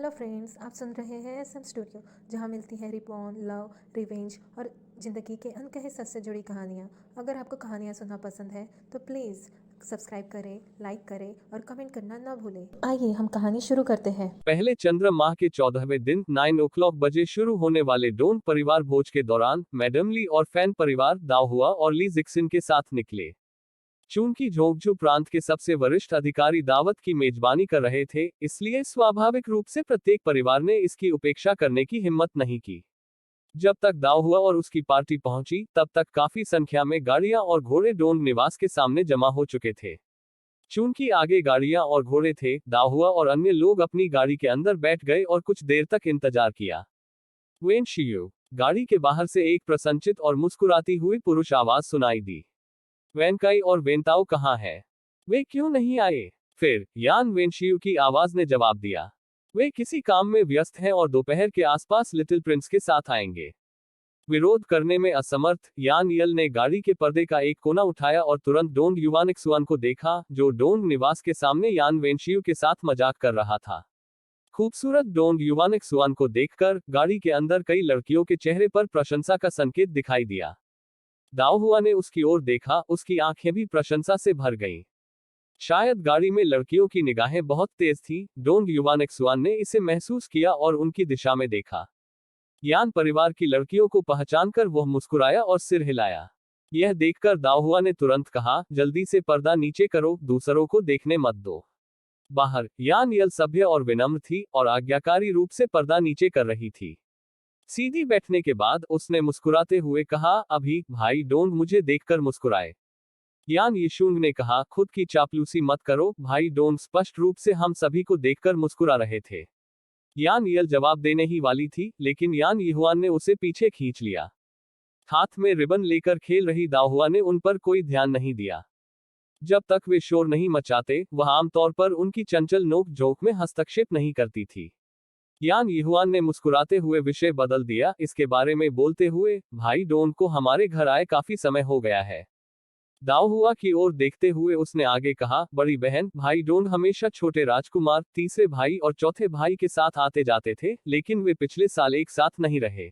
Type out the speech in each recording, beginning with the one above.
Hello friends, आप सुन रहे हैं एसएम स्टूडियो, जहां मिलती है रिबॉर्न, लव, रिवेंज और ज़िंदगी के अनकहे सच से जुड़ी कहानियां। अगर आपको कहानियां सुनना पसंद है तो प्लीज़ सब्सक्राइब करें, लाइक करें और कमेंट करना ना भूलें। आइए हम कहानी शुरू करते हैं। पहले चंद्र माह के 14वें दिन 9 o'clock बजे शुरू होने वाले डोन परिवार भोज के दौरान मैडम ली और फैन परिवार दाव हुआ और ली जिक्सिन के साथ निकले। चूंकि झोंगझू प्रांत के सबसे वरिष्ठ अधिकारी दावत की मेजबानी कर रहे थे, इसलिए स्वाभाविक रूप से प्रत्येक परिवार ने इसकी उपेक्षा करने की हिम्मत नहीं की। जब तक दाव हुआ और उसकी पार्टी पहुंची, तब तक काफी संख्या में गाड़ियां और घोड़े डोन निवास के सामने जमा हो चुके थे। चूंकि आगे गाड़ियां और घोड़े थे, दाहुआ और अन्य लोग अपनी गाड़ी के अंदर बैठ गए और कुछ देर तक इंतजार किया। वेन शियू, गाड़ी के बाहर से एक प्रसन्नचित और मुस्कुराती हुई पुरुष आवाज सुनाई दी। वेनकाई और वेनताओ कहाँ है? वे क्यों नहीं आए? फिर यान वेनशियू की आवाज ने जवाब दिया। वे किसी काम में व्यस्त हैं और दोपहर के आसपास लिटिल प्रिंस के साथ आएंगे। विरोध करने में असमर्थ यान यल ने गाड़ी के पर्दे का एक कोना उठाया और तुरंत डोंग युवानिक्सुआन को देखा, जो डोंग निवास के सामने यान वेनशियू के साथ मजाक कर रहा था। खूबसूरत डोंग युवानिक्सुआन को देखकर गाड़ी के अंदर कई लड़कियों के चेहरे पर प्रशंसा का संकेत दिखाई दिया। दाओहुआ ने उसकी ओर देखा, उसकी आंखें भी प्रशंसा से भर गईं। शायद गाड़ी में लड़कियों की निगाहें बहुत तेज थीं। डोंग युवानिक्सुआन ने इसे महसूस किया और उनकी दिशा में देखा। यान परिवार की लड़कियों को पहचानकर वह मुस्कुराया और सिर हिलाया। यह देखकर दाओहुआ ने तुरंत कहा, जल्दी से पर्दा नीचे करो, दूसरों को देखने मत दो। बाहर यान यल सभ्य और विनम्र थी और आज्ञाकारी रूप से पर्दा नीचे कर रही थी। सीधी बैठने के बाद उसने मुस्कुराते हुए कहा, अभी भाई डोंग मुझे देखकर मुस्कुराए। यान यीशुंग ने कहा, खुद की चापलूसी मत करो भाई डोंग स्पष्ट रूप से हम सभी को देखकर मुस्कुरा रहे थे। यान यल जवाब देने ही वाली थी, लेकिन यान यहुआन ने उसे पीछे खींच लिया। हाथ में रिबन लेकर खेल रही दाहुआ ने उन पर कोई ध्यान नहीं दिया। जब तक वे शोर नहीं मचाते, वह आमतौर पर उनकी चंचल नोक झोंक में हस्तक्षेप नहीं करती थी। यान यहुआन ने मुस्कुराते हुए विषय बदल दिया, इसके बारे में बोलते हुए, भाई डोन को हमारे घर आए काफी समय हो गया है। दाओहुआ की ओर देखते हुए उसने आगे कहा, बड़ी बहन भाई डोंग हमेशा छोटे राजकुमार, तीसरे भाई और चौथे भाई के साथ आते जाते थे, लेकिन वे पिछले साल एक साथ नहीं रहे।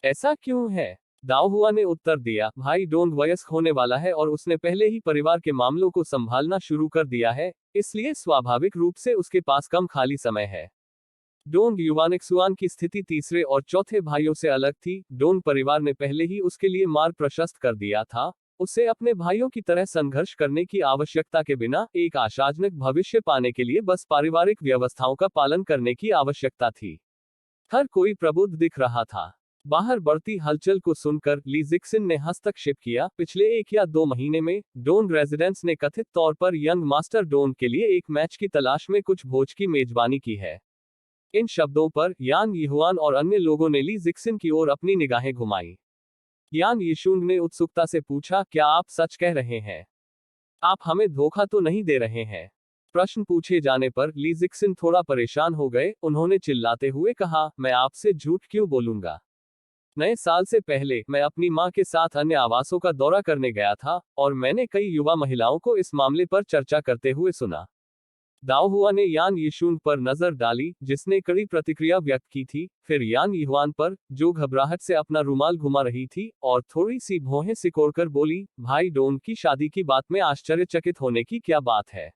ऐसा क्यों है? दाओहुआ ने उत्तर दिया, भाई डोंग वयस्क होने वाला है और उसने पहले ही परिवार के मामलों को संभालना शुरू कर दिया है, इसलिए स्वाभाविक रूप से उसके पास कम खाली समय है। डोंग युवानिक्सुआन की स्थिति तीसरे और चौथे भाइयों से अलग थी। डोंग परिवार ने पहले ही उसके लिए मार्ग प्रशस्त कर दिया था। उसे अपने भाइयों की तरह संघर्ष करने की आवश्यकता के बिना एक आशाजनक भविष्य पाने के लिए बस पारिवारिक व्यवस्थाओं का पालन करने की आवश्यकता थी। हर कोई प्रबुद्ध दिख रहा था। बाहर बढ़ती हलचल को सुनकर ली जिक्सिन ने हस्तक्षेप किया, पिछले 1 या 2 महीने में डोन रेजिडेंस ने कथित तौर पर यंग मास्टर डोन के लिए एक मैच की तलाश में कुछ भोज की मेजबानी की है। इन शब्दों पर यान यहुआन और अन्य लोगों ने ली जिक्सिन की ओर अपनी निगाहें घुमाई। यान यीशुंग ने उत्सुकता से पूछा, क्या आप सच कह रहे हैं? आप हमें धोखा तो नहीं दे रहे हैं? प्रश्न पूछे जाने पर ली जिक्सिन थोड़ा परेशान हो गए। उन्होंने चिल्लाते हुए कहा, मैं आपसे झूठ क्यों बोलूंगा? नए साल से पहले मैं अपनी मां के साथ अन्य आवासों का दौरा करने गया था और मैंने कई युवा महिलाओं को इस मामले पर चर्चा करते हुए सुना। दाओहुआ ने यान यीशुंग पर नजर डाली, जिसने कड़ी प्रतिक्रिया व्यक्त की थी, फिर यान यहुआन पर, जो घबराहट से अपना रुमाल घुमा रही थी, और थोड़ी सी भौहें सिकोड़कर बोली, भाई डोन की शादी की बात में आश्चर्यचकित होने की क्या बात है?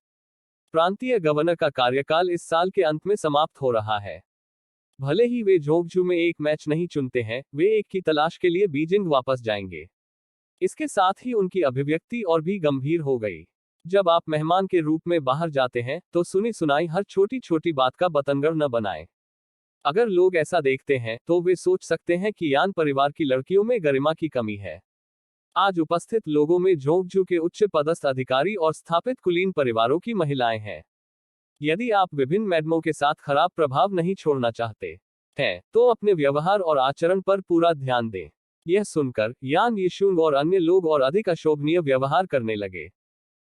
प्रांतीय गवर्नर का कार्यकाल इस साल के अंत में समाप्त हो रहा है। भले ही वे झोंगझू में एक मैच नहीं चुनते हैं, वे एक की तलाश के लिए बीजिंग वापस जाएंगे। इसके साथ ही उनकी अभिव्यक्ति और भी गंभीर हो गई। जब आप मेहमान के रूप में बाहर जाते हैं, तो सुनी सुनाई हर छोटी छोटी बात का बतंगड़ न बनाएं। अगर लोग ऐसा देखते हैं, तो वे सोच सकते हैं कि यान परिवार की लड़कियों में गरिमा की कमी है। आज उपस्थित लोगों में झोंगझू के उच्च पदस्थ अधिकारी और स्थापित कुलीन परिवारों की महिलाएं हैं। यदि आप विभिन्न मैडमों के साथ खराब प्रभाव नहीं छोड़ना चाहते हैं, तो अपने व्यवहार और आचरण पर पूरा ध्यान दें। यह सुनकर यान यीशुंग और अन्य लोग और अधिक अशोभनीय व्यवहार करने लगे।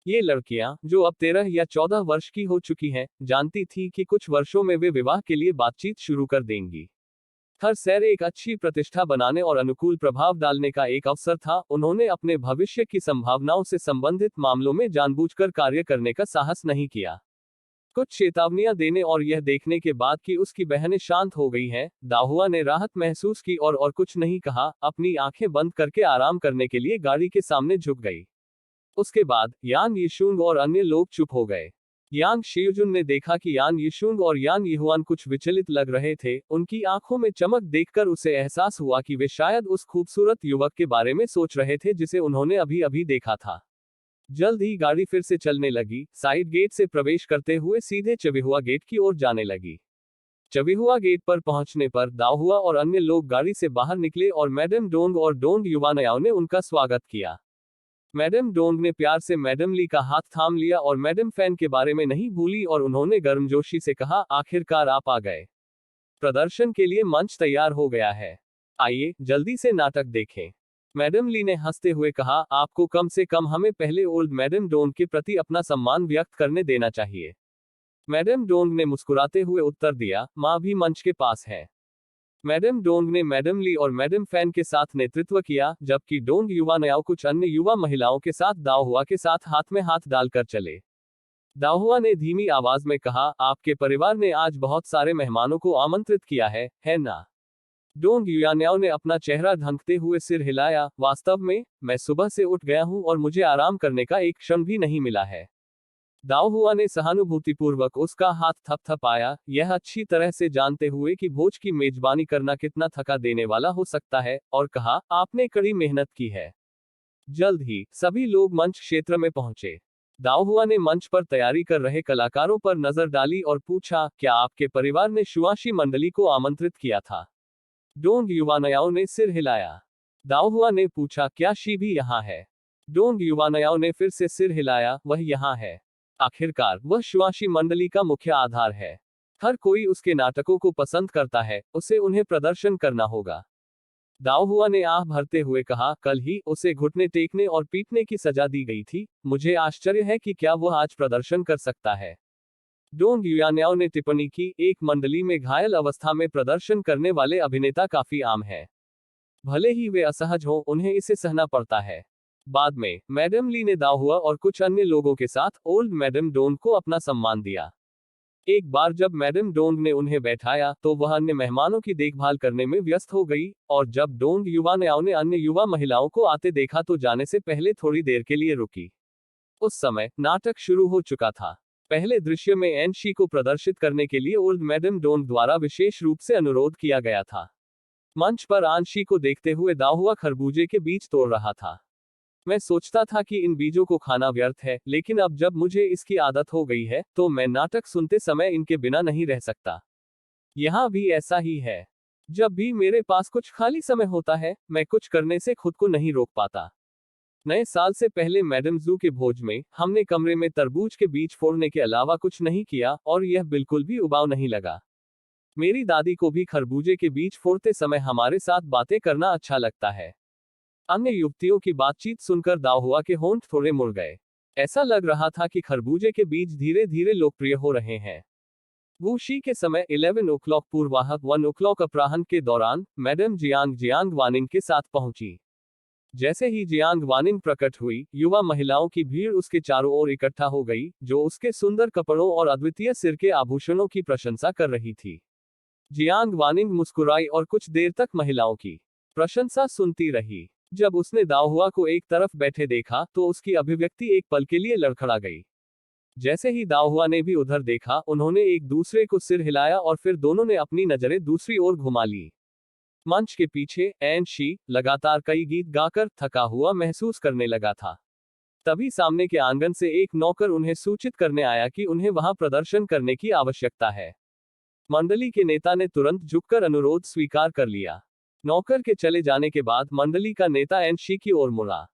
ये लड़कियां, जो अब 13 या 14 वर्ष की हो चुकी हैं, जानती थी कि कुछ वर्षों में वे विवाह के लिए बातचीत शुरू कर देंगी। हर सैर एक अच्छी प्रतिष्ठा बनाने और अनुकूल प्रभाव डालने का एक अवसर था। उन्होंने अपने भविष्य की संभावनाओं से संबंधित मामलों में जानबूझकर कार्य करने का साहस नहीं किया। कुछ चेतावनियां देने और यह देखने के बाद कि उसकी बहनें शांत हो गई हैं, दाहुआ ने राहत महसूस की और कुछ नहीं कहा, अपनी आंखें बंद करके आराम करने के लिए गाड़ी के सामने झुक गई। उसके बाद यान यिशुंग और अन्य लोग चुप हो गए। यांग शियुजुन ने देखा कि यान यिशुंग और यान यिहुआन कुछ विचलित लग रहे थे। उनकी आंखों में चमक देखकर उसे एहसास हुआ कि वे शायद उस खूबसूरत युवक के बारे में सोच रहे थे जिसे उन्होंने अभी अभी देखा था। जल्द ही गाड़ी फिर से चलने लगी, साइड गेट से प्रवेश करते हुए सीधे चविहुआ गेट की ओर जाने लगी। चविहुआ गेट पर पहुंचने पर दाहुआ और अन्य लोग गाड़ी से बाहर निकले और मैडम डोंग और डोंग युवानयाओ ने उनका स्वागत किया। मैडम डोंग ने प्यार से मैडम ली का हाथ थाम लिया और मैडम फैन के बारे में नहीं भूली और उन्होंने गर्मजोशी से कहा, आखिरकार आप आ गए। प्रदर्शन के लिए मंच तैयार हो गया है। आइए जल्दी से नाटक देखें। मैडम ली ने हंसते हुए कहा, आपको कम से कम हमें पहले ओल्ड मैडम डोंग के प्रति अपना सम्मान व्यक्त करने देना चाहिए। मैडम डोंग ने मुस्कुराते हुए उत्तर दिया, माँ भी मंच के पास है। मैडम डोंग ने मैडम ली और मैडम फैन के साथ नेतृत्व किया, जबकि डोंग युवानयाओ कुछ अन्य युवा महिलाओं के साथ दाहुआ के साथ हाथ में हाथ डालकर चले। दाहुआ ने धीमी आवाज में कहा, आपके परिवार ने आज बहुत सारे मेहमानों को आमंत्रित किया है ना? डोंग युवानयाओ ने अपना चेहरा ढंकते हुए सिर हिलाया, वास्तव में, मैं सुबह से उठ गया हूं और मुझे आराम करने का एक क्षण भी नहीं मिला है। दाहुआ ने सहानुभूतिपूर्वक उसका हाथ थपथपाया, यह अच्छी तरह से जानते हुए कि भोज की मेजबानी करना कितना थका देने वाला हो सकता है, और कहा, आपने कड़ी मेहनत की है। जल्द ही सभी लोग मंच क्षेत्र में पहुंचे। दाहुआ ने मंच पर तैयारी कर रहे कलाकारों पर नजर डाली और पूछा, क्या आपके परिवार ने शुआशी मंडली को आमंत्रित किया था? डोंग युवानयाओ ने सिर हिलाया। दाहुआ ने पूछा, क्या शी भी यहाँ है? डोंग युवानयाओ ने फिर से सिर हिलाया, वह यहाँ है। आखिरकार वह शुआशी मंडली का मुख्य आधार है। हर कोई उसके नाटकों को पसंद करता है, उसे उन्हें प्रदर्शन करना होगा। दाओहुआ ने आह भरते हुए कहा, कल ही उसे घुटने टेकने और पीटने की सजा दी गई थी, मुझे आश्चर्य है कि क्या वह आज प्रदर्शन कर सकता है। डोंग युयान्याओ ने टिप्पणी की, एक मंडली में घायल अवस्था में प्रदर्शन करने वाले अभिनेता काफी आम है। भले ही वे असहज हों, उन्हें इसे सहना पड़ता है। बाद में मैडम ली ने दाहुआ और कुछ अन्य लोगों के साथ ओल्ड मैडम डोंग को अपना सम्मान दिया। एक बार जब मैडम डोंग ने उन्हें बैठाया तो वह अन्य मेहमानों की देखभाल करने में व्यस्त हो गई, और जब डोंग युवानयाओ ने अन्य युवा महिलाओं को आते देखा तो जाने से पहले थोड़ी देर के लिए रुकी। उस समय नाटक शुरू हो चुका था। पहले दृश्य में एन शी को प्रदर्शित करने के लिए ओल्ड मैडम डोंग द्वारा विशेष रूप से अनुरोध किया गया था। मंच पर आंशी को देखते हुए दाहुआ खरबूजे के बीज तोड़ रहा था। मैं सोचता था कि इन बीजों को खाना व्यर्थ है, लेकिन अब जब मुझे इसकी आदत हो गई है, तो मैं नाटक सुनते समय इनके बिना नहीं रह सकता। यहाँ भी ऐसा ही है। जब भी मेरे पास कुछ खाली समय होता है, मैं कुछ करने से खुद को नहीं रोक पाता। नए साल से पहले मैडम जू के भोज में, हमने कमरे में तरबूज के बीज फोड़ने के अलावा कुछ नहीं किया, और यह बिल्कुल भी उबाऊ नहीं लगा। मेरी दादी को भी खरबूजे के बीज फोड़ते समय हमारे साथ बातें करना अच्छा लगता है। अन्य युवतियों की बातचीत सुनकर दाहुआ के होंठ थोड़े मुड़ गए। ऐसा लग रहा था कि खरबूजे के बीज धीरे धीरे लोकप्रिय हो रहे हैं। वुशी के समय 11 ओ क्लॉक पूर्वाह 1 ओ क्लॉक अपराह्न के दौरान मैडम जियांग वानिंग के साथ पहुंची। जैसे ही जियांग वानिंग प्रकट हुई, युवा महिलाओं की भीड़ उसके चारों ओर इकट्ठा हो गई, जो उसके सुंदर कपड़ों और अद्वितीय सिर के आभूषणों की प्रशंसा कर रही थी। जियांग वानिंग मुस्कुराई और कुछ देर तक महिलाओं की प्रशंसा सुनती रही। जब उसने दाहुआ को एक तरफ बैठे देखा तो उसकी अभिव्यक्ति एक पल के लिए लड़खड़ा गई। जैसे ही दाहुआ ने भी उधर देखा, उन्होंने एक दूसरे को सिर हिलाया और फिर दोनों ने अपनी नजरें दूसरी ओर घुमा ली। मंच के पीछे एन शी लगातार कई गीत गाकर थका हुआ महसूस करने लगा था। तभी सामने के आंगन से एक नौकर उन्हें सूचित करने आया कि उन्हें वहां प्रदर्शन करने की आवश्यकता है। मंडली के नेता ने तुरंत झुककर अनुरोध स्वीकार कर लिया। नौकर के चले जाने के बाद मंडली का नेता एन शी की ओर मुड़ा।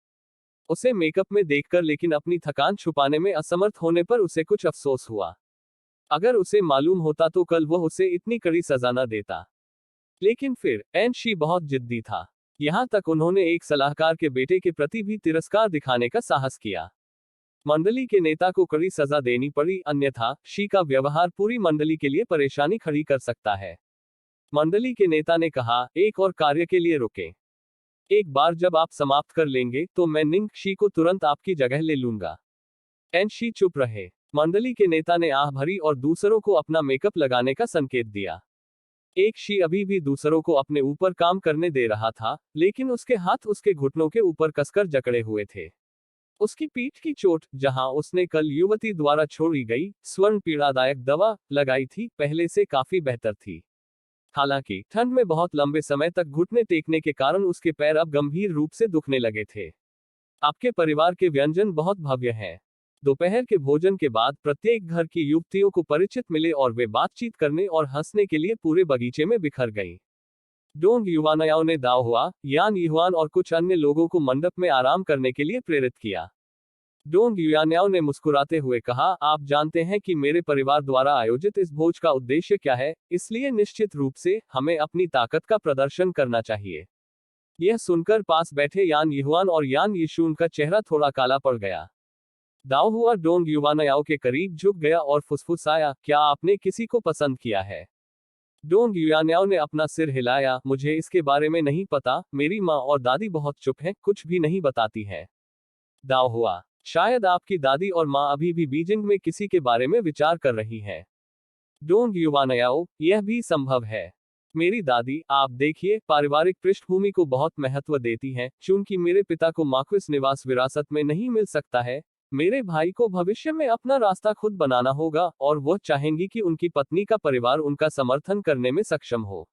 उसे मेकअप में देखकर लेकिन अपनी थकान छुपाने में असमर्थ होने पर उसे कुछ अफसोस हुआ। अगर उसे मालूम होता तो कल वह उसे इतनी कड़ी सजा न देता। लेकिन फिर एन शी बहुत जिद्दी था। यहां तक उन्होंने एक सलाहकार के बेटे के प्रति भी तिरस्कार दिखाने का साहस किया। मंडली के नेता को कड़ी सजा देनी पड़ी, अन्यथा शी का व्यवहार पूरी मंडली के लिए परेशानी खड़ी कर सकता है। मंडली के नेता ने कहा, एक और कार्य के लिए रुकें। एक बार जब आप समाप्त कर लेंगे तो मैं निंग शी को तुरंत आपकी जगह ले लूंगा। एन शी चुप रहे। मंडली के नेता ने आह भरी और दूसरों को अपना मेकअप लगाने का संकेत दिया। एक शी अभी भी दूसरों को अपने ऊपर काम करने दे रहा था, लेकिन उसके हाथ उसके घुटनों के ऊपर कसकर जकड़े हुए थे। उसकी पीठ की चोट, जहां उसने कल युवती द्वारा छोड़ी गई स्वर्ण पीड़ादायक दवा लगाई थी, पहले से काफी बेहतर थी। हालांकि ठंड में बहुत लंबे समय तक घुटने टेकने के कारण उसके पैर अब गंभीर रूप से दुखने लगे थे। आपके परिवार के व्यंजन बहुत भव्य हैं। दोपहर के भोजन के बाद प्रत्येक घर की युवतियों को परिचित मिले और वे बातचीत करने और हंसने के लिए पूरे बगीचे में बिखर गईं। डोंग युवानयाओं ने दाओ हुआ, यान यिहुआन और कुछ अन्य लोगों को मंडप में आराम करने के लिए प्रेरित किया। डोंग युयान्याओ ने मुस्कुराते हुए कहा, आप जानते हैं कि मेरे परिवार द्वारा आयोजित इस भोज का उद्देश्य क्या है, इसलिए निश्चित रूप से हमें अपनी ताकत का प्रदर्शन करना चाहिए। यह सुनकर पास बैठे यान यिहुआन और यान यिशून का चेहरा थोड़ा काला पड़ गया। दाओ हुआ डोंग युवानयाओ के करीब झुक गया और फुसफुसाया, क्या आपने किसी को पसंद किया है? डोंग युयान्याओ ने अपना सिर हिलाया, मुझे इसके बारे में नहीं पता, मेरी माँ और दादी बहुत चुप हैं, कुछ भी नहीं बताती है। दाओ हुआ, शायद आपकी दादी और माँ अभी भी बीजिंग में किसी के बारे में विचार कर रही हैं। डोंग युवानयाओ, यह भी संभव है। मेरी दादी, आप देखिए, पारिवारिक पृष्ठभूमि को बहुत महत्व देती हैं, चूंकि मेरे पिता को माक्विस निवास विरासत में नहीं मिल सकता है। मेरे भाई को भविष्य में अपना रास्ता खुद बनाना होगा और वह चाहेंगी कि उनकी पत्नी का परिवार उनका समर्थन करने में सक्षम हो।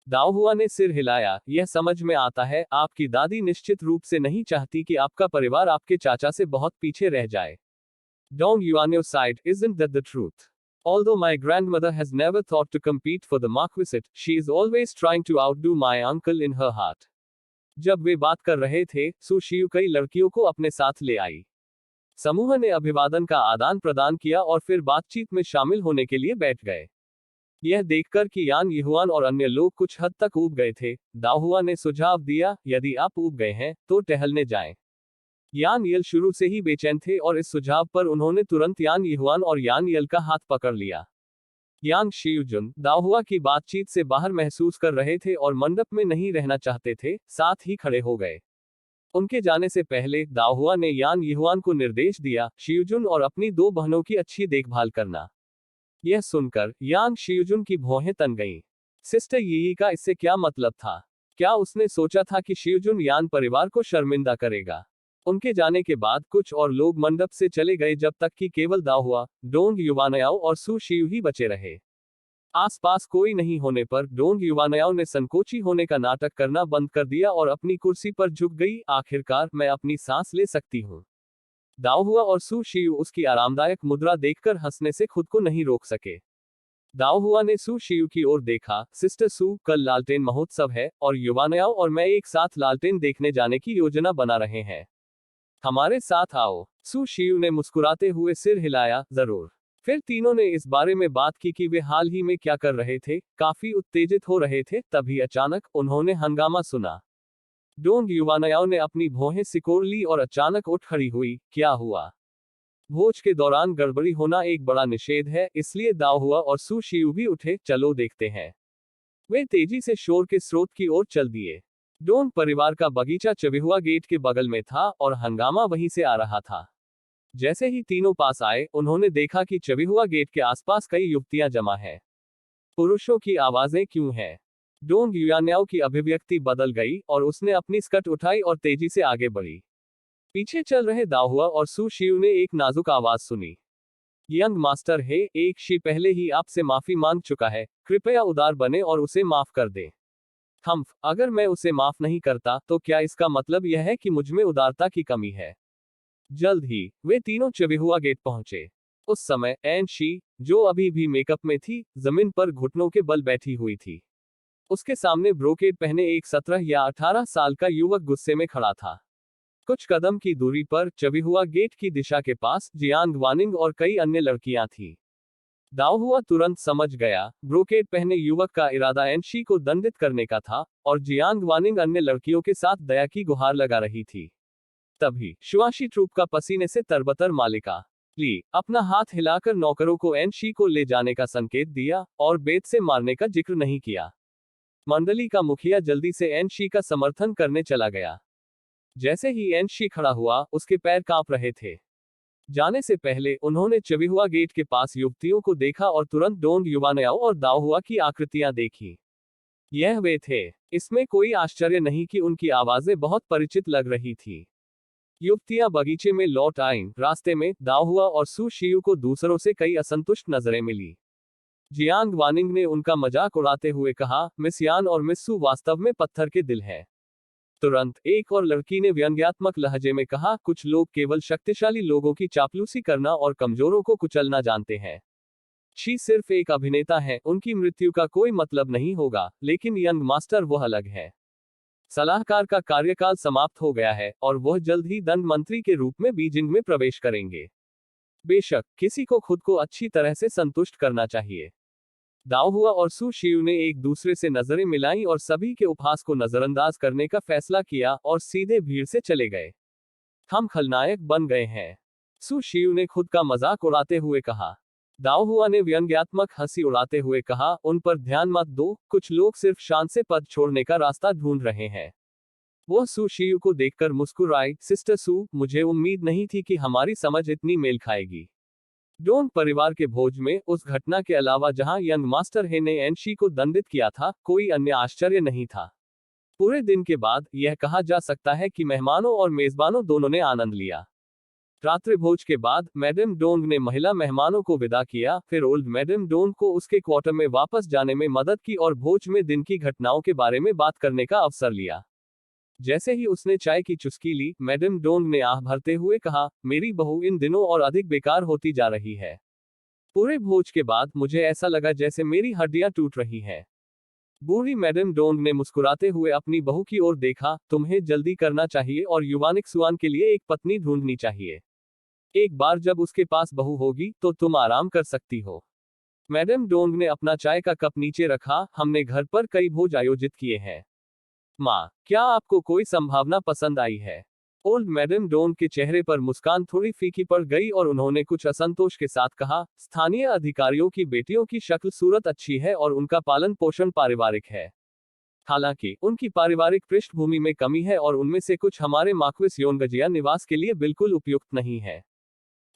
दाओ हुआ ने सिर हिलाया, यह समझ में आता है, आपकी दादी निश्चित रूप से नहीं चाहती कि आपका परिवार आपके चाचा से बहुत पीछे रह जाए। Dong Yuanyo sighed, isn't that the truth? Although my grandmother has never thought to compete for the marquisate, she is always trying to outdo my uncle in her heart. जब वे बात कर रहे थे, सु शियू कई लड़कियों को अपने साथ ले आई। समूह ने अभिवादन का आदान प्रदान किया और फिर बातचीत में शामिल होने के लिए बैठ गए। यह देखकर कि यान यिहुआन और अन्य लोग कुछ हद तक ऊब गए थे, दाओ हुआ ने सुझाव दिया, यदि आप ऊब गए हैं, तो टहलने जाएं। यान यल शुरू से ही बेचैन थे और इस सुझाव पर उन्होंने तुरंत यान यिहुआन और यान यल का हाथ पकड़ लिया। यान शियुजुन दाओ हुआ की बातचीत से बाहर महसूस कर रहे थे और मंडप में नहीं रहना चाहते थे, साथ ही खड़े हो गए। उनके जाने से पहले दाओ हुआ ने यान यिहुआन को निर्देश दिया, शियुजुन और अपनी दो बहनों की अच्छी देखभाल करना। यह सुनकर यान शियुजुन की भौहें तन गईं। सिस्टर यी का इससे क्या मतलब था? क्या उसने सोचा था कि शियुजुन यान परिवार को शर्मिंदा करेगा? उनके जाने के बाद कुछ और लोग मंडप से चले गए जब तक कि केवल दाओ हुआ, डोंग युवानयाओ और सु शियू ही बचे रहे। आसपास कोई नहीं होने पर डोंग युवानयाओ ने संकोची होने का नाटक करना बंद कर दिया और अपनी कुर्सी पर झुक गई, आखिरकार मैं अपनी सांस ले सकती हूँ। दाओ हुआ और सु शियू उसकी आरामदायक मुद्रा देखकर हंसने से खुद को नहीं रोक सके। दाओ हुआ ने सु शियू की ओर देखा, सिस्टर सु, कल लालटेन महोत्सव है और युवानयाओ और मैं एक साथ लालटेन देखने जाने की योजना बना रहे हैं। हमारे साथ आओ। सु शियू ने मुस्कुराते हुए सिर हिलाया, जरूर। फिर तीनों ने इस बारे में बात की कि वे हाल ही में क्या कर रहे थे, काफी उत्तेजित हो रहे थे, तभी अचानक उन्होंने हंगामा सुना। डोंग युवानयाओ ने अपनी भौहें सिकोड़ ली और अचानक उठ खड़ी हुई, क्या हुआ? भोज के दौरान गड़बड़ी होना एक बड़ा निषेध है, इसलिए दाओ हुआ और सु शियू भी उठे, चलो देखते हैं। वे तेजी से शोर के स्रोत की ओर चल दिए। डोंग परिवार का बगीचा चविहुआ गेट के बगल में था और हंगामा वहीं से आ रहा था। जैसे ही तीनों पास आए, उन्होंने देखा कि चविहुआ गेट के आसपास कई युवतियां जमा हैं। पुरुषों की आवाजें क्यों हैं? डोंग युयान्याओ की अभिव्यक्ति बदल गई और उसने अपनी स्कर्ट उठाई और तेजी से आगे बढ़ी। पीछे चल रहे दाओ हुआ और सु शियू ने एक नाजुक आवाज सुनी। यंग मास्टर हे, एक शी पहले ही आपसे माफी मांग चुका है, कृपया उदार बने और उसे माफ कर दें। हम्फ, अगर मैं उसे माफ नहीं करता, तो क्या इसका मतलब यह है कि मुझमें उदारता की कमी है? जल्द ही वे तीनों चविहुआ गेट पहुंचे। उस समय एन शी, जो अभी भी मेकअप में थी, जमीन पर घुटनों के बल बैठी हुई थी। उसके सामने ब्रोकेड पहने एक 17 या 18 साल का युवक गुस्से में खड़ा था। कुछ कदम की दूरी पर चविहुआ गेट की दिशा के पास जियांग वानिंग और कई अन्य लड़कियां थीं। दाओ हुआ तुरंत समझ गया, ब्रोकेड पहने युवक का इरादा एनशी को दंडित करने का था और जियांग वानिंग अन्य लड़कियों के साथ दया की गुहार लगा रही थी। तभी शुआशी ट्रूप का पसीने से तरबतर मालिका ली अपना हाथ हिलाकर नौकरों को एनशी को ले जाने का संकेत दिया और बेत से मारने का जिक्र नहीं किया। मंडली का मुखिया जल्दी से एनशी का समर्थन करने चला गया। जैसे ही एनशी खड़ा हुआ, उसके पैर कांप रहे थे। जाने से पहले उन्होंने चविहुआ गेट के पास युवतियों को देखा और तुरंत डोंग युवानयाओ और दाओहुआ की आकृतियां देखी। यह वे थे। इसमें कोई आश्चर्य नहीं कि उनकी आवाजें बहुत परिचित लग रही थी। युवतियां बगीचे में लौट आईं। रास्ते में दाओहुआ और सू शियू को दूसरों से कई असंतुष्ट नजरें मिली। जियांग वानिंग ने उनका मजाक उड़ाते हुए कहा, मिस यान और मिस सू वास्तव में पत्थर के दिल हैं। तुरंत एक और लड़की ने व्यंग्यात्मक लहजे में कहा, कुछ लोग केवल शक्तिशाली लोगों की चापलूसी करना और कमजोरों को कुचलना जानते हैं। शी सिर्फ एक अभिनेता है, उनकी मृत्यु का कोई मतलब नहीं होगा, लेकिन यंग मास्टर वह अलग है। सलाहकार का कार्यकाल समाप्त हो गया है और वह जल्द ही दंड मंत्री के रूप में बीजिंग में प्रवेश करेंगे। बेशक किसी को खुद को अच्छी तरह से संतुष्ट करना चाहिए। दाओहुआ और सू शियू ने एक दूसरे से नजरें मिलाईं और सभी के उपहास को नजरअंदाज करने का फैसला किया और सीधे भीड़ से चले गए। हम खलनायक बन गए हैं, सू शियू ने खुद का मजाक उड़ाते हुए कहा। दाओहुआ ने व्यंग्यात्मक हंसी उड़ाते हुए कहा, उन पर ध्यान मत दो, कुछ लोग सिर्फ शान से पद छोड़ने का रास्ता ढूंढ रहे हैं। वह सू शियू को देखकर मुस्कुराई, सिस्टर सू, मुझे उम्मीद नहीं थी कि हमारी समझ इतनी मेल खाएगी। डोंग परिवार के भोज में उस घटना के अलावा जहां यंग मास्टर हे ने एनशी को दंडित किया था, कोई अन्य आश्चर्य नहीं था। पूरे दिन के बाद यह कहा जा सकता है कि मेहमानों और मेजबानों दोनों ने आनंद लिया। रात्रि भोज के बाद मैडम डोंग ने महिला मेहमानों को विदा किया, फिर ओल्ड मैडम डोंग को उसके क्वार्टर में वापस जाने में मदद की और भोज में दिन की घटनाओं के बारे में बात करने का अवसर लिया। जैसे ही उसने चाय की चुस्की ली, मैडम डोंग ने आह भरते हुए कहा, मेरी बहू इन दिनों और अधिक बेकार होती जा रही है। पूरे भोज के बाद मुझे ऐसा लगा जैसे मेरी हड्डियां टूट रही हैं। बूढ़ी मैडम डोंग ने मुस्कुराते हुए अपनी बहू की ओर देखा, तुम्हें जल्दी करना चाहिए और युवानिक सुआन के लिए एक पत्नी ढूंढनी चाहिए। एक बार जब उसके पास बहू होगी तो तुम आराम कर सकती हो। मैडम डोंग ने अपना चाय का कप नीचे रखा, हमने घर पर कई भोज आयोजित किए हैं। माँ, क्या आपको कोई संभावना पसंद आई है? ओल्ड मैडम डोंग के चेहरे पर मुस्कान थोड़ी फीकी पड़ गई और उन्होंने कुछ असंतोष के साथ कहा, स्थानीय अधिकारियों की बेटियों की शक्ल सूरत अच्छी है और उनका पालन पोषण पारिवारिक है। हालांकि उनकी पारिवारिक पृष्ठभूमि में कमी है और उनमें से कुछ हमारे माक्विस योनगजिया निवास के लिए बिल्कुल उपयुक्त नहीं है।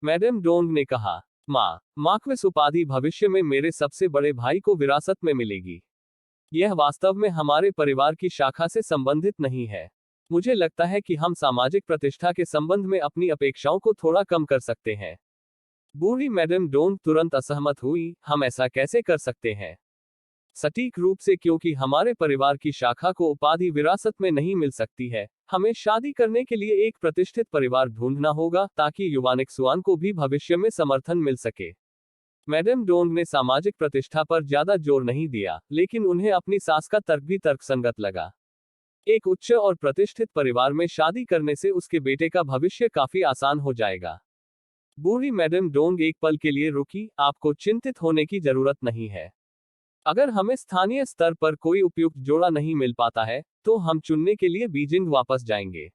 मैडम डोंग ने कहा, माँ, माक्विस उपाधि भविष्य में मेरे सबसे बड़े भाई को विरासत में मिलेगी। यह वास्तव में हमारे परिवार की शाखा से संबंधित नहीं है। मुझे लगता है कि हम सामाजिक प्रतिष्ठा के संबंध में अपनी अपेक्षाओं को थोड़ा कम कर सकते हैं। बूढ़ी मैडम डोंग तुरंत असहमत हुई, हम ऐसा कैसे कर सकते हैं? सटीक रूप से क्योंकि हमारे परिवार की शाखा को उपाधि विरासत में नहीं मिल सकती है, हमें शादी करने के लिए एक प्रतिष्ठित परिवार ढूंढना होगा ताकि युवानिक सुआन को भी भविष्य में समर्थन मिल सके। मैडम डोंग ने सामाजिक प्रतिष्ठा पर ज्यादा जोर नहीं दिया, लेकिन उन्हें अपनी सास का तर्क भी तर्कसंगत लगा। एक उच्च और प्रतिष्ठित परिवार में शादी करने से उसके बेटे का भविष्य काफी आसान हो जाएगा। बूढ़ी मैडम डोंग एक पल के लिए रुकी, आपको चिंतित होने की जरूरत नहीं है। अगर हमें स्थानीय स्तर पर कोई उपयुक्त जोड़ा नहीं मिल पाता है, तो हम चुनने के लिए बीजिंग वापस जाएंगे।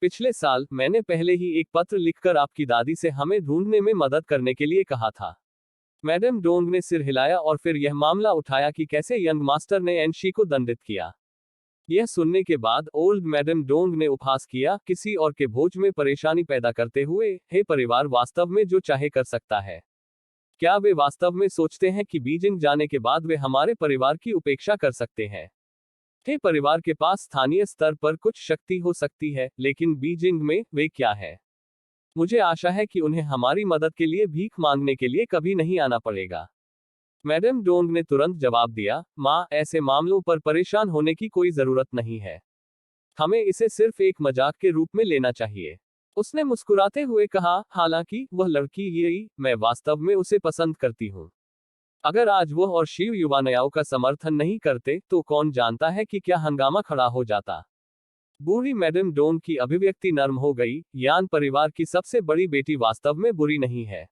पिछले साल मैंने पहले ही एक पत्र लिखकर आपकी दादी से हमें ढूंढने में मदद करने के लिए कहा था। मैडम डोंग ने सिर हिलाया और फिर यह मामला उठाया कि कैसे यंग मास्टर ने एनशी को दंडित किया। यह सुनने के बाद ओल्ड मैडम डोंग ने उपहास किया, किसी और के भोज में परेशानी पैदा करते हुए, हे परिवार वास्तव में जो चाहे कर सकता है। क्या वे वास्तव में सोचते हैं कि बीजिंग जाने के बाद वे हमारे परिवार की उपेक्षा कर सकते हैं? हे परिवार के पास स्थानीय स्तर पर कुछ शक्ति हो सकती है, लेकिन बीजिंग में वे क्या है? मुझे आशा है कि उन्हें हमारी मदद के लिए भीख मांगने के लिए कभी नहीं आना पड़ेगा। मैडम डोंग ने तुरंत जवाब दिया, माँ, ऐसे मामलों पर परेशान होने की कोई जरूरत नहीं है। हमें इसे सिर्फ एक मजाक के रूप में लेना चाहिए। उसने मुस्कुराते हुए कहा, हालांकि वह लड़की यही, मैं वास्तव में उसे पसंद करती हूँ। अगर आज वह और शिव युवानयाओं का समर्थन नहीं करते, तो कौन जानता है कि क्या हंगामा खड़ा हो जाता। बूढ़ी मैडम डोंग की अभिव्यक्ति नर्म हो गई, यान परिवार की सबसे बड़ी बेटी वास्तव में बुरी नहीं है।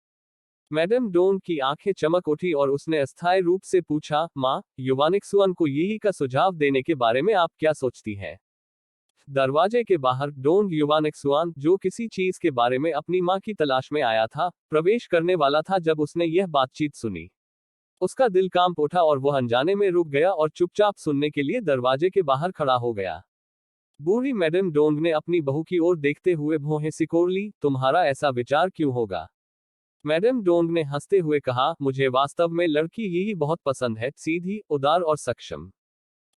मैडम डोंग की आंखें चमक उठी और उसने अस्थायी रूप से पूछा, माँ, युवानिक सुअन को यही का सुझाव देने के बारे में आप क्या सोचती हैं? दरवाजे के बाहर डोंग युवानिक सुआन, जो किसी चीज के बारे में अपनी मां की तलाश में आया था, प्रवेश करने वाला था जब उसने यह बातचीत सुनी। उसका दिल कांप उठा और वह अनजाने में रुक गया और चुपचाप सुनने के लिए दरवाजे के बाहर खड़ा हो गया। बूढ़ी मैडम डोंग ने अपनी बहू की ओर देखते हुए भौहें सिकोड़ ली। तुम्हारा ऐसा विचार क्यों होगा? मैडम डोंग ने हंसते हुए कहा, मुझे वास्तव में लड़की यही बहुत पसंद है, सीधी, उदार और सक्षम।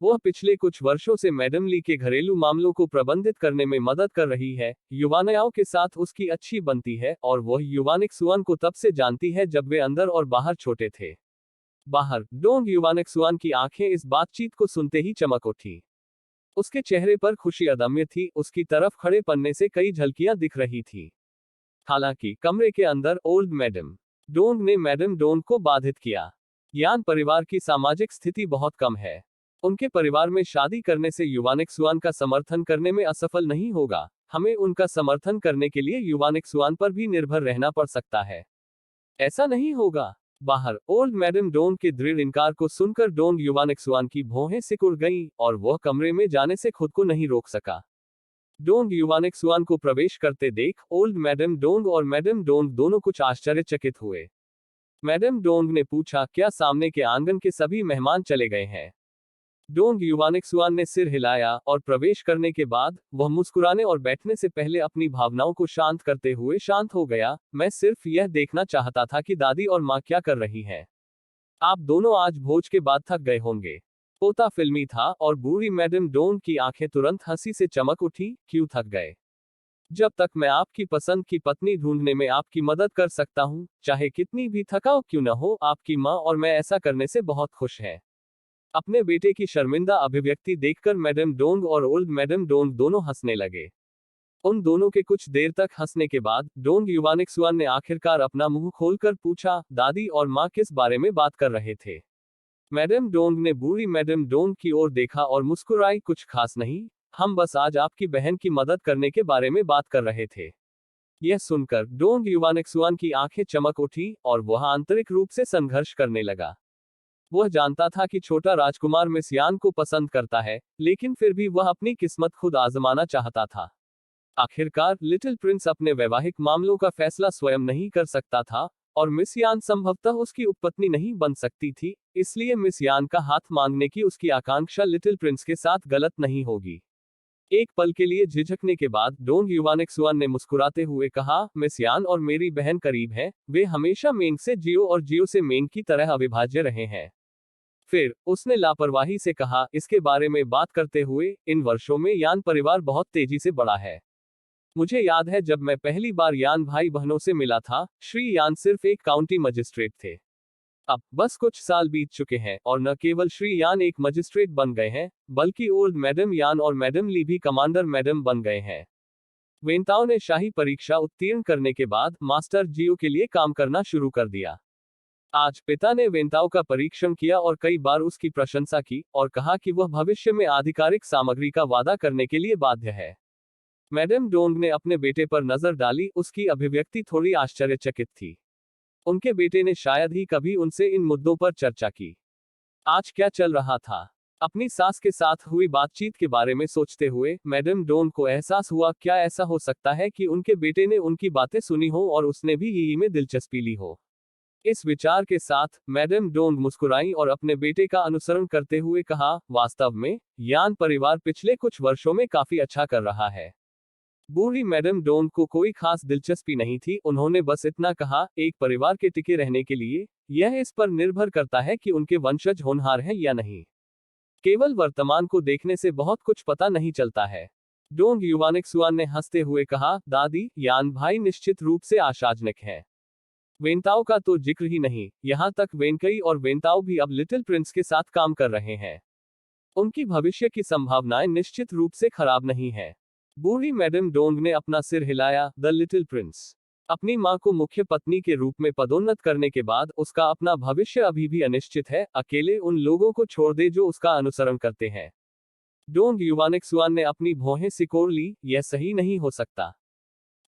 वह पिछले कुछ वर्षों से मैडम ली के घरेलू मामलों को प्रबंधित करने में मदद कर रही है। युवानयाओं के साथ उसकी अच्छी बनती है और वह युवानिक सुअन को तब से जानती है जब वे अंदर और बाहर छोटे थे। बाहर, डोंग युवानिक सुअन की आंखें इस बातचीत को सुनते ही चमक उठी। उसके चेहरे पर खुशी अदम्य थी, उसकी तरफ खड़े पन्ने से कई झलकियां दिख रही थी। हालांकि कमरे के अंदर ओल्ड मैडम डोंग ने मैडम डोंग को बाधित किया। यान परिवार की सामाजिक स्थिति बहुत कम है। उनके परिवार में शादी करने से युवानिक सुआन का समर्थन करने में असफल नहीं होगा। हमें उनका समर्थन करने के लिए युवानिक सुआन पर भी निर्भर रहना पड़ सकता है। ऐसा नहीं होगा। बाहर, ओल्ड मैडम डोंग के दृढ़ इनकार को सुनकर डोंग युवानिक सुआन की भौहें सिकुड़ गईं और वह कमरे में जाने से खुद को नहीं रोक सका। डोंग युवानिक सुआन को प्रवेश करते देख ओल्ड मैडम डोंग और मैडम डोंग दोनों कुछ आश्चर्यचकित हुए। मैडम डोंग ने पूछा, क्या सामने के आंगन के सभी मेहमान चले गए हैं? डोंग युवानिक सुआन ने सिर हिलाया और प्रवेश करने के बाद वह मुस्कुराने और बैठने से पहले अपनी भावनाओं को शांत करते हुए शांत हो गया। मैं सिर्फ यह देखना चाहता था कि दादी और माँ क्या कर रही हैं। आप दोनों आज भोज के बाद थक गए होंगे। पोता फिल्मी था और बूढ़ी मैडम डोंग की आंखें तुरंत हंसी से चमक उठी। क्यों थक गए? जब तक मैं आपकी पसंद की पत्नी ढूंढने में आपकी मदद कर सकता हूँ, चाहे कितनी भी थकाऊ क्यों न हो, आपकी माँ और मैं ऐसा करने से बहुत खुश हैं। अपने बेटे की शर्मिंदा अभिव्यक्ति देखकर मैडम डोंग और ओल्ड मैडम डोंग दोनों हंसने लगे। उन दोनों के कुछ देर तक हंसने के बाद डोंग युवानिक सुआन ने आखिरकार अपना मुंह खोलकर पूछा, दादी और माँ किस बारे में बात कर रहे थे? मैडम डोंग ने बूढ़ी मैडम डोंग की ओर देखा और मुस्कुराई, कुछ खास नहीं, हम बस आज आपकी बहन की मदद करने के बारे में बात कर रहे थे। यह सुनकर डोंग युवानिक सुआन की आंखें चमक उठी और वह आंतरिक रूप से संघर्ष करने लगा। वह जानता था कि छोटा राजकुमार मिस यान को पसंद करता है, लेकिन फिर भी वह अपनी किस्मत खुद आजमाना चाहता था। आखिरकार लिटिल प्रिंस अपने वैवाहिक मामलों का फैसला स्वयं नहीं कर सकता था और मिस यान संभवतः उसकी उपपत्नी नहीं बन सकती थी, इसलिए मिस यान का हाथ मांगने की उसकी आकांक्षा लिटिल प्रिंस के साथ गलत नहीं होगी। एक पल के लिए झिझकने के बाद डोंग युवानिक सुआन ने मुस्कुराते हुए कहा, मिस यान और मेरी बहन करीब हैं, वे हमेशा मेंग से जियो और जियो से मेंग की तरह अविभाज्य रहे हैं। फिर उसने लापरवाही से कहा, इसके बारे में बात करते हुए, इन वर्षों में यान परिवार बहुत तेजी से बढ़ा है। मुझे याद है जब मैं पहली बार यान भाई बहनों से मिला था, श्री यान सिर्फ एक काउंटी मजिस्ट्रेट थे। अब बस कुछ साल बीत चुके हैं और न केवल श्री यान एक मजिस्ट्रेट बन गए हैं, बल्कि ओल्ड मैडम यान और मैडम ली भी कमांडर मैडम बन गए हैं। वेंताओ ने शाही परीक्षा उत्तीर्ण करने के बाद मास्टर जियो के लिए काम करना शुरू कर दिया। आज पिता ने वेंताओ का परीक्षण किया और कई बार उसकी प्रशंसा की और कहा कि वह भविष्य में आधिकारिक सामग्री का वादा करने के लिए बाध्य है। मैडम डोंग ने अपने बेटे पर नजर डाली, उसकी अभिव्यक्ति थोड़ी आश्चर्यचकित थी। उनके बेटे ने शायद ही कभी उनसे इन मुद्दों पर चर्चा की। आज क्या चल रहा था? अपनी सास के साथ हुई बातचीत के बारे में सोचते हुए मैडम डोंग को एहसास हुआ, क्या ऐसा हो सकता है कि उनके बेटे ने उनकी बातें सुनी हो और उसने भी यही में दिलचस्पी ली हो। इस विचार के साथ मैडम डोंग मुस्कुराई और अपने बेटे का अनुसरण करते हुए कहा, वास्तव में यान परिवार पिछले कुछ वर्षों में काफी अच्छा कर रहा है। बूढ़ी मैडम डोंग को कोई खास दिलचस्पी नहीं थी, उन्होंने बस इतना कहा, एक परिवार के टिके रहने के लिए यह इस पर निर्भर करता है कि उनके वंशज होनहार हैं या नहीं। केवल वर्तमान को देखने से बहुत कुछ पता नहीं चलता है। डोंग युवानिक सुआन ने हंसते हुए कहा, दादी, यान भाई निश्चित रूप से आशाजनक है। वेंताओ का तो जिक्र ही नहीं, यहाँ तक वेंकई और वेंताओ भी अब लिटिल प्रिंस के साथ काम कर रहे हैं। उनकी भविष्य की संभावनाएं निश्चित रूप से खराब नहीं है। बूढ़ी मैडम डोंग ने अपना सिर हिलाया। द लिटिल प्रिंस अपनी मां को मुख्य पत्नी के रूप में पदोन्नत करने के बाद उसका अपना भविष्य अभी भी अनिश्चित है। अकेले उन लोगों को छोड़ दे जो उसका अनुसरण करते हैं। डोंग युवानिक सुआन ने अपनी भौहें सिकोड़ ली, यह सही नहीं हो सकता।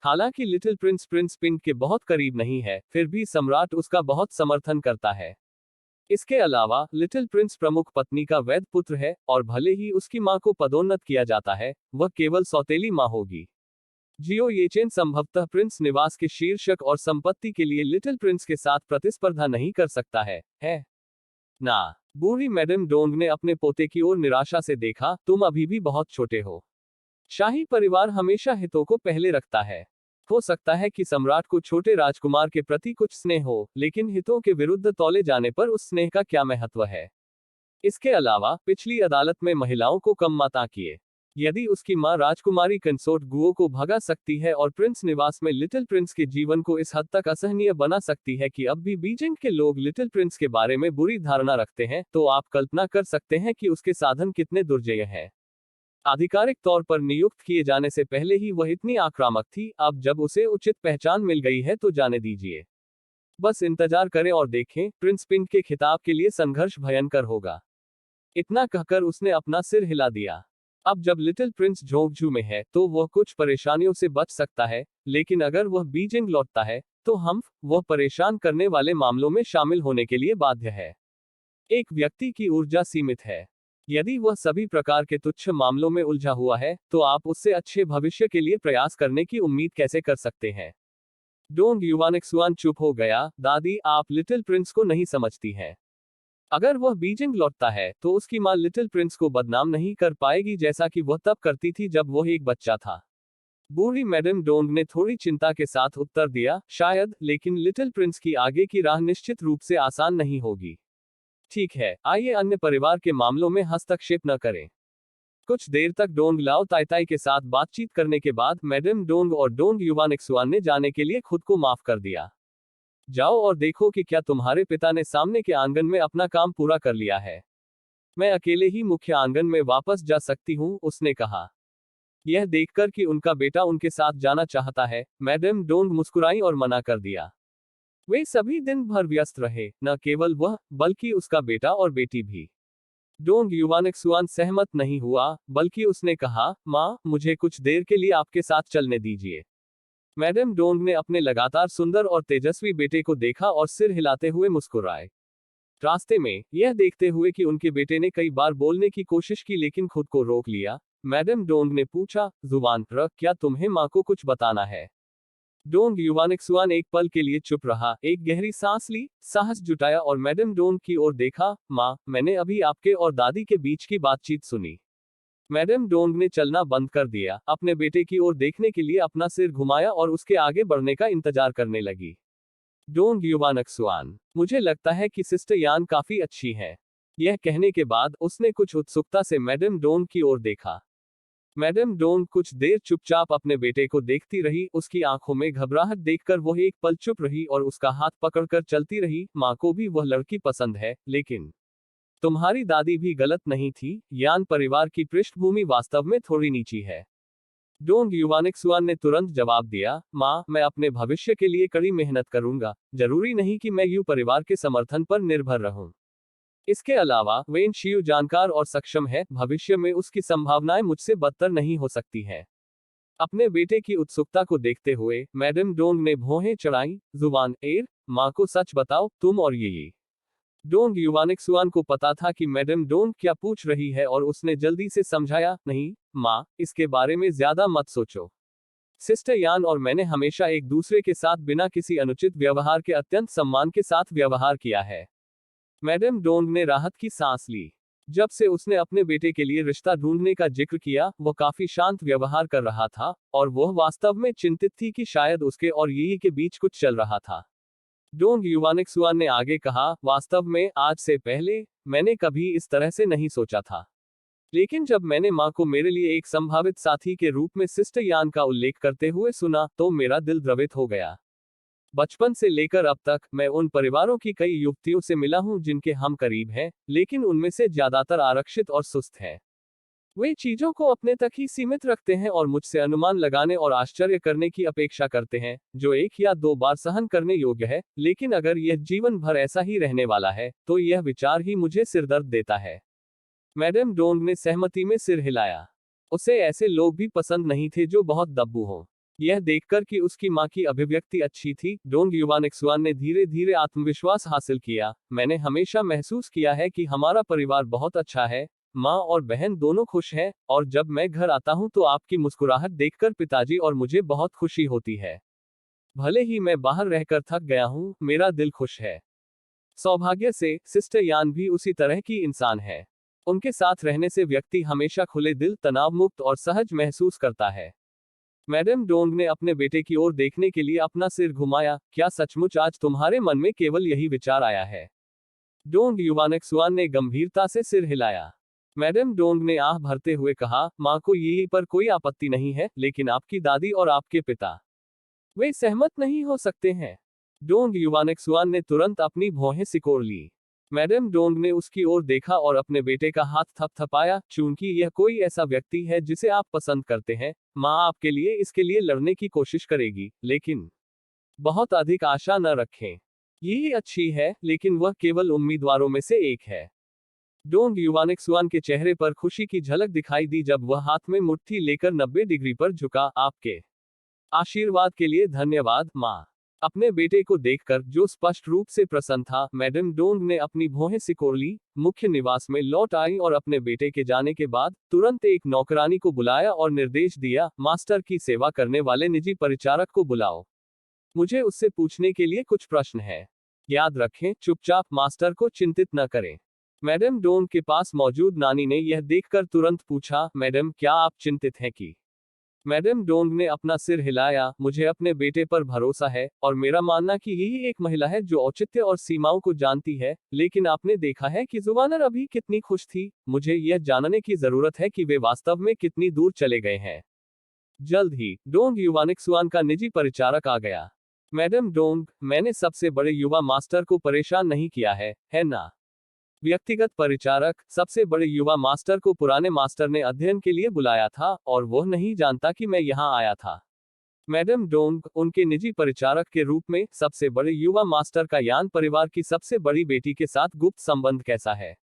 हालांकि लिटिल प्रिंस प्रिंस पिंक के बहुत करीब नहीं है, फिर भी सम्राट उसका बहुत समर्थन करता है। इसके अलावा लिटिल प्रिंस प्रमुख पत्नी का वैध पुत्र है और भले ही उसकी मां को पदोन्नत किया जाता है, वह केवल सौतेली मां होगी। जियो येचेन संभवतः प्रिंस निवास के शीर्षक और संपत्ति के लिए लिटिल प्रिंस के साथ प्रतिस्पर्धा नहीं कर सकता है ना? बूढ़ी मैडम डोंग ने अपने पोते की ओर निराशा से देखा, तुम अभी भी बहुत छोटे हो। शाही परिवार हमेशा हितों को पहले रखता है। हो सकता है कि सम्राट को छोटे राजकुमार के प्रति कुछ स्नेह हो, लेकिन हितों के विरुद्ध तौले जाने पर उस स्नेह का क्या महत्व है। इसके अलावा पिछली अदालत में महिलाओं को कम मत आंकिए। यदि उसकी मां राजकुमारी कंसोर्ट गुओ को भगा सकती है और प्रिंस निवास में लिटिल प्रिंस के जीवन को इस हद तक असहनीय बना सकती है कि अब भी बीजिंग के लोग लिटिल प्रिंस के बारे में बुरी धारणा रखते हैं, तो आप कल्पना कर सकते हैं कि उसके साधन कितने दुर्जय हैं। आधिकारिक तौर पर नियुक्त किए जाने से पहले ही वह इतनी आक्रामक थी, अब जब उसे उचित पहचान मिल गई है तो जाने दीजिए। बस इंतजार करें और देखें, प्रिंस पिंक के खिताब के लिए संघर्ष भयंकर होगा। इतना कहकर उसने अपना सिर हिला दिया। अब जब लिटिल प्रिंस झोंकझू में है तो वह कुछ परेशानियों से बच सकता है, लेकिन अगर वह बीजिंग लौटता है तो वह परेशान करने वाले मामलों में शामिल होने के लिए बाध्य है। एक व्यक्ति की ऊर्जा सीमित है। यदि वह सभी प्रकार के तुच्छ मामलों में उलझा हुआ है, तो आप उससे अच्छे भविष्य के लिए प्रयास करने की उम्मीद कैसे कर सकते हैं। डोंग युवानिक्सुआन चुप हो गया। दादी, आप लिटिल प्रिंस को नहीं समझती हैं। अगर वह बीजिंग लौटता है तो उसकी मां लिटिल प्रिंस को बदनाम नहीं कर पाएगी, जैसा कि वह तब करती थी जब वह एक बच्चा था। बूढ़ी मैडम डोंग ने थोड़ी चिंता के साथ उत्तर दिया, शायद, लेकिन लिटिल प्रिंस की आगे की राह निश्चित रूप से आसान नहीं होगी। ठीक है, आइए अन्य परिवार के मामलों में हस्तक्षेप न करें। कुछ देर तक डोंग लाओ ताइताई के साथ बातचीत करने के बाद मैडम डोंग और डोंग युवानिक्सुआन ने जाने के लिए खुद को माफ कर दिया। जाओ और देखो कि क्या तुम्हारे पिता ने सामने के आंगन में अपना काम पूरा कर लिया है। मैं अकेले ही मुख्य आंगन में वापस जा सकती हूँ, उसने कहा। यह देखकर कि उनका बेटा उनके साथ जाना चाहता है, मैडम डोंग मुस्कुराई और मना कर दिया। वे सभी दिन भर व्यस्त रहे, न केवल वह, बल्कि उसका बेटा और बेटी भी। डोंग युवानिक्सुआन सहमत नहीं हुआ, बल्कि उसने कहा, माँ, मुझे कुछ देर के लिए आपके साथ चलने दीजिए। मैडम डोंग ने अपने लगातार सुंदर और तेजस्वी बेटे को देखा और सिर हिलाते हुए मुस्कुराए। रास्ते में, यह देखते हुए कि उनके बेटे ने कई बार बोलने की कोशिश की लेकिन खुद को रोक लिया, मैडम डोंग ने पूछा, जुबान रख, क्या तुम्हें माँ को कुछ बताना है। डोंग युवानिक्सुआन एक पल के लिए चुप रहा, एक गहरी सांस ली, साहस जुटाया और मैडम डोंग की ओर देखा। माँ, मैंने अभी आपके और दादी के बीच की बातचीत सुनी। मैडम डोंग ने चलना बंद कर दिया, अपने बेटे की ओर देखने के लिए अपना सिर घुमाया और उसके आगे बढ़ने का इंतजार करने लगी। डोंग युवानिक्सुआन, मुझे लगता है कि सिस्टर यान काफी अच्छी है। यह कहने के बाद उसने कुछ उत्सुकता से मैडम डोंग की ओर देखा। मैडम डोंग कुछ देर चुपचाप अपने बेटे को देखती रही, उसकी आंखों में घबराहट देखकर वह एक पल चुप रही और उसका हाथ पकड़कर चलती रही। माँ को भी वह लड़की पसंद है, लेकिन तुम्हारी दादी भी गलत नहीं थी। यान परिवार की पृष्ठभूमि वास्तव में थोड़ी नीची है। डोंग युवानिक्सुआन ने तुरंत जवाब दिया, माँ, मैं अपने भविष्य के लिए कड़ी मेहनत करूंगा, जरूरी नहीं कि मैं यू परिवार के समर्थन पर निर्भर रहूं। इसके अलावा वेन शियू जानकार और सक्षम है, भविष्य में उसकी संभावनाएं मुझसे बदतर नहीं हो सकती हैं। अपने बेटे की उत्सुकता को देखते हुए मैडम डोंग ने भौहें चढ़ाई। जुबान एर, माँ को सच बताओ, तुम और ये। डोंग युवानिक्सुआन को पता था कि मैडम डोंग क्या पूछ रही है और उसने जल्दी से समझाया, नहीं, माँ, इसके बारे में ज्यादा मत सोचो। सिस्टर यान और मैंने हमेशा एक दूसरे के साथ बिना किसी अनुचित व्यवहार के अत्यंत सम्मान के साथ व्यवहार किया है। मैडम डोंग ने राहत की सांस ली। जब से उसने अपने बेटे के लिए रिश्ता ढूंढने का जिक्र किया, वह काफी शांत व्यवहार कर रहा था, और वह वास्तव में चिंतित थी कि शायद उसके और यी के बीच कुछ चल रहा था। डोंग युवानिक्सुआन ने आगे कहा, वास्तव में, आज से पहले, मैंने कभी इस तरह से नहीं सोचा था। लेकिन जब मैंने माँ को मेरे लिए एक संभावित साथी के रूप में सिस्टर यान का उल्लेख करते हुए सुना, तो मेरा दिल द्रवित हो गया। बचपन से लेकर अब तक, मैं उन परिवारों की कई युवतियों से मिला हूं जिनके हम करीब हैं, लेकिन उनमें से ज्यादातर आरक्षित और सुस्त हैं। वे चीजों को अपने तक ही सीमित रखते हैं और मुझसे अनुमान लगाने और आश्चर्य करने की अपेक्षा करते हैं, जो एक या दो बार सहन करने योग्य है, लेकिन अगर यह जीवन भर ऐसा ही रहने वाला है, तो यह विचार ही मुझे सिरदर्द देता है। मैडम डोंग ने सहमति में सिर हिलाया। उसे ऐसे लोग भी पसंद नहीं थे जो बहुत दब्बू हों। यह देखकर कि उसकी मां की अभिव्यक्ति अच्छी थी, डोंग युवानिक्सुआन ने धीरे धीरे आत्मविश्वास हासिल किया। मैंने हमेशा महसूस किया है कि हमारा परिवार बहुत अच्छा है, माँ और बहन दोनों खुश हैं, और जब मैं घर आता हूँ तो आपकी मुस्कुराहट देखकर पिताजी और मुझे बहुत खुशी होती है। भले ही मैं बाहर रहकर थक गया हूँ, मेरा दिल खुश है। सौभाग्य से, सिस्टर यान भी उसी तरह की इंसान है। उनके साथ रहने से व्यक्ति हमेशा खुले दिल, तनाव मुक्त और सहज महसूस करता है। मैडम डोंग ने अपने बेटे की ओर देखने के लिए अपना सिर घुमाया। क्या सचमुच आज तुम्हारे मन में केवल यही विचार आया है? डोंग युवानक्सुआन ने गंभीरता से सिर हिलाया। मैडम डोंग ने आह भरते हुए कहा, माँ को ये पर कोई आपत्ति नहीं है, लेकिन आपकी दादी और आपके पिता, वे सहमत नहीं हो सकते हैं। डोंग युवानक्सुआन ने तुरंत अपनी भौहें सिकोड़ ली। मैडम डोंग ने उसकी ओर देखा और अपने बेटे का हाथ थपथपाया। चूंकि यह कोई ऐसा व्यक्ति है जिसे आप पसंद करते हैं, माँ आपके लिए इसके लिए लड़ने की कोशिश करेगी, लेकिन बहुत अधिक आशा न रखें। यही अच्छी है, लेकिन वह केवल उम्मीदवारों में से एक है। डोंग युवानक्सुआन के चेहरे पर खुशी की झलक दिखाई दी जब वह हाथ में मुट्ठी लेकर 90 डिग्री पर झुका। आपके आशीर्वाद के लिए धन्यवाद, माँ। अपने बेटे को देखकर जो स्पष्ट रूप से प्रसन्न था, मैडम डोंग ने अपनी भौहें सिकोड़ ली, मुख्य निवास में लौट आई और अपने बेटे के जाने के बाद तुरंत एक नौकरानी को बुलाया और निर्देश दिया, मास्टर की सेवा करने वाले निजी परिचारक को बुलाओ। मुझे उससे पूछने के लिए कुछ प्रश्न है। याद रखें, चुपचाप, मास्टर को चिंतित न करें। मैडम डोंग के पास मौजूद नानी ने यह देखकर तुरंत पूछा, मैडम क्या आप चिंतित हैं कि? मैडम डोंग ने अपना सिर हिलाया। मुझे अपने बेटे पर भरोसा है और मेरा मानना कि यही एक महिला है जो औचित्य और सीमाओं को जानती है। लेकिन आपने देखा है कि जुवानर अभी कितनी खुश थी। मुझे यह जानने की जरूरत है कि वे वास्तव में कितनी दूर चले गए हैं। जल्द ही डोंग युवानक्सुआन का निजी परिचारक आ गया। मैडम डोंग, मैंने सबसे बड़े युवा मास्टर को परेशान नहीं किया है ना? व्यक्तिगत परिचारक, सबसे बड़े युवा मास्टर को पुराने मास्टर ने अध्ययन के लिए बुलाया था और वह नहीं जानता कि मैं यहां आया था। मैडम डोंग, उनके निजी परिचारक के रूप में सबसे बड़े युवा मास्टर का यान परिवार की सबसे बड़ी बेटी के साथ गुप्त संबंध कैसा है?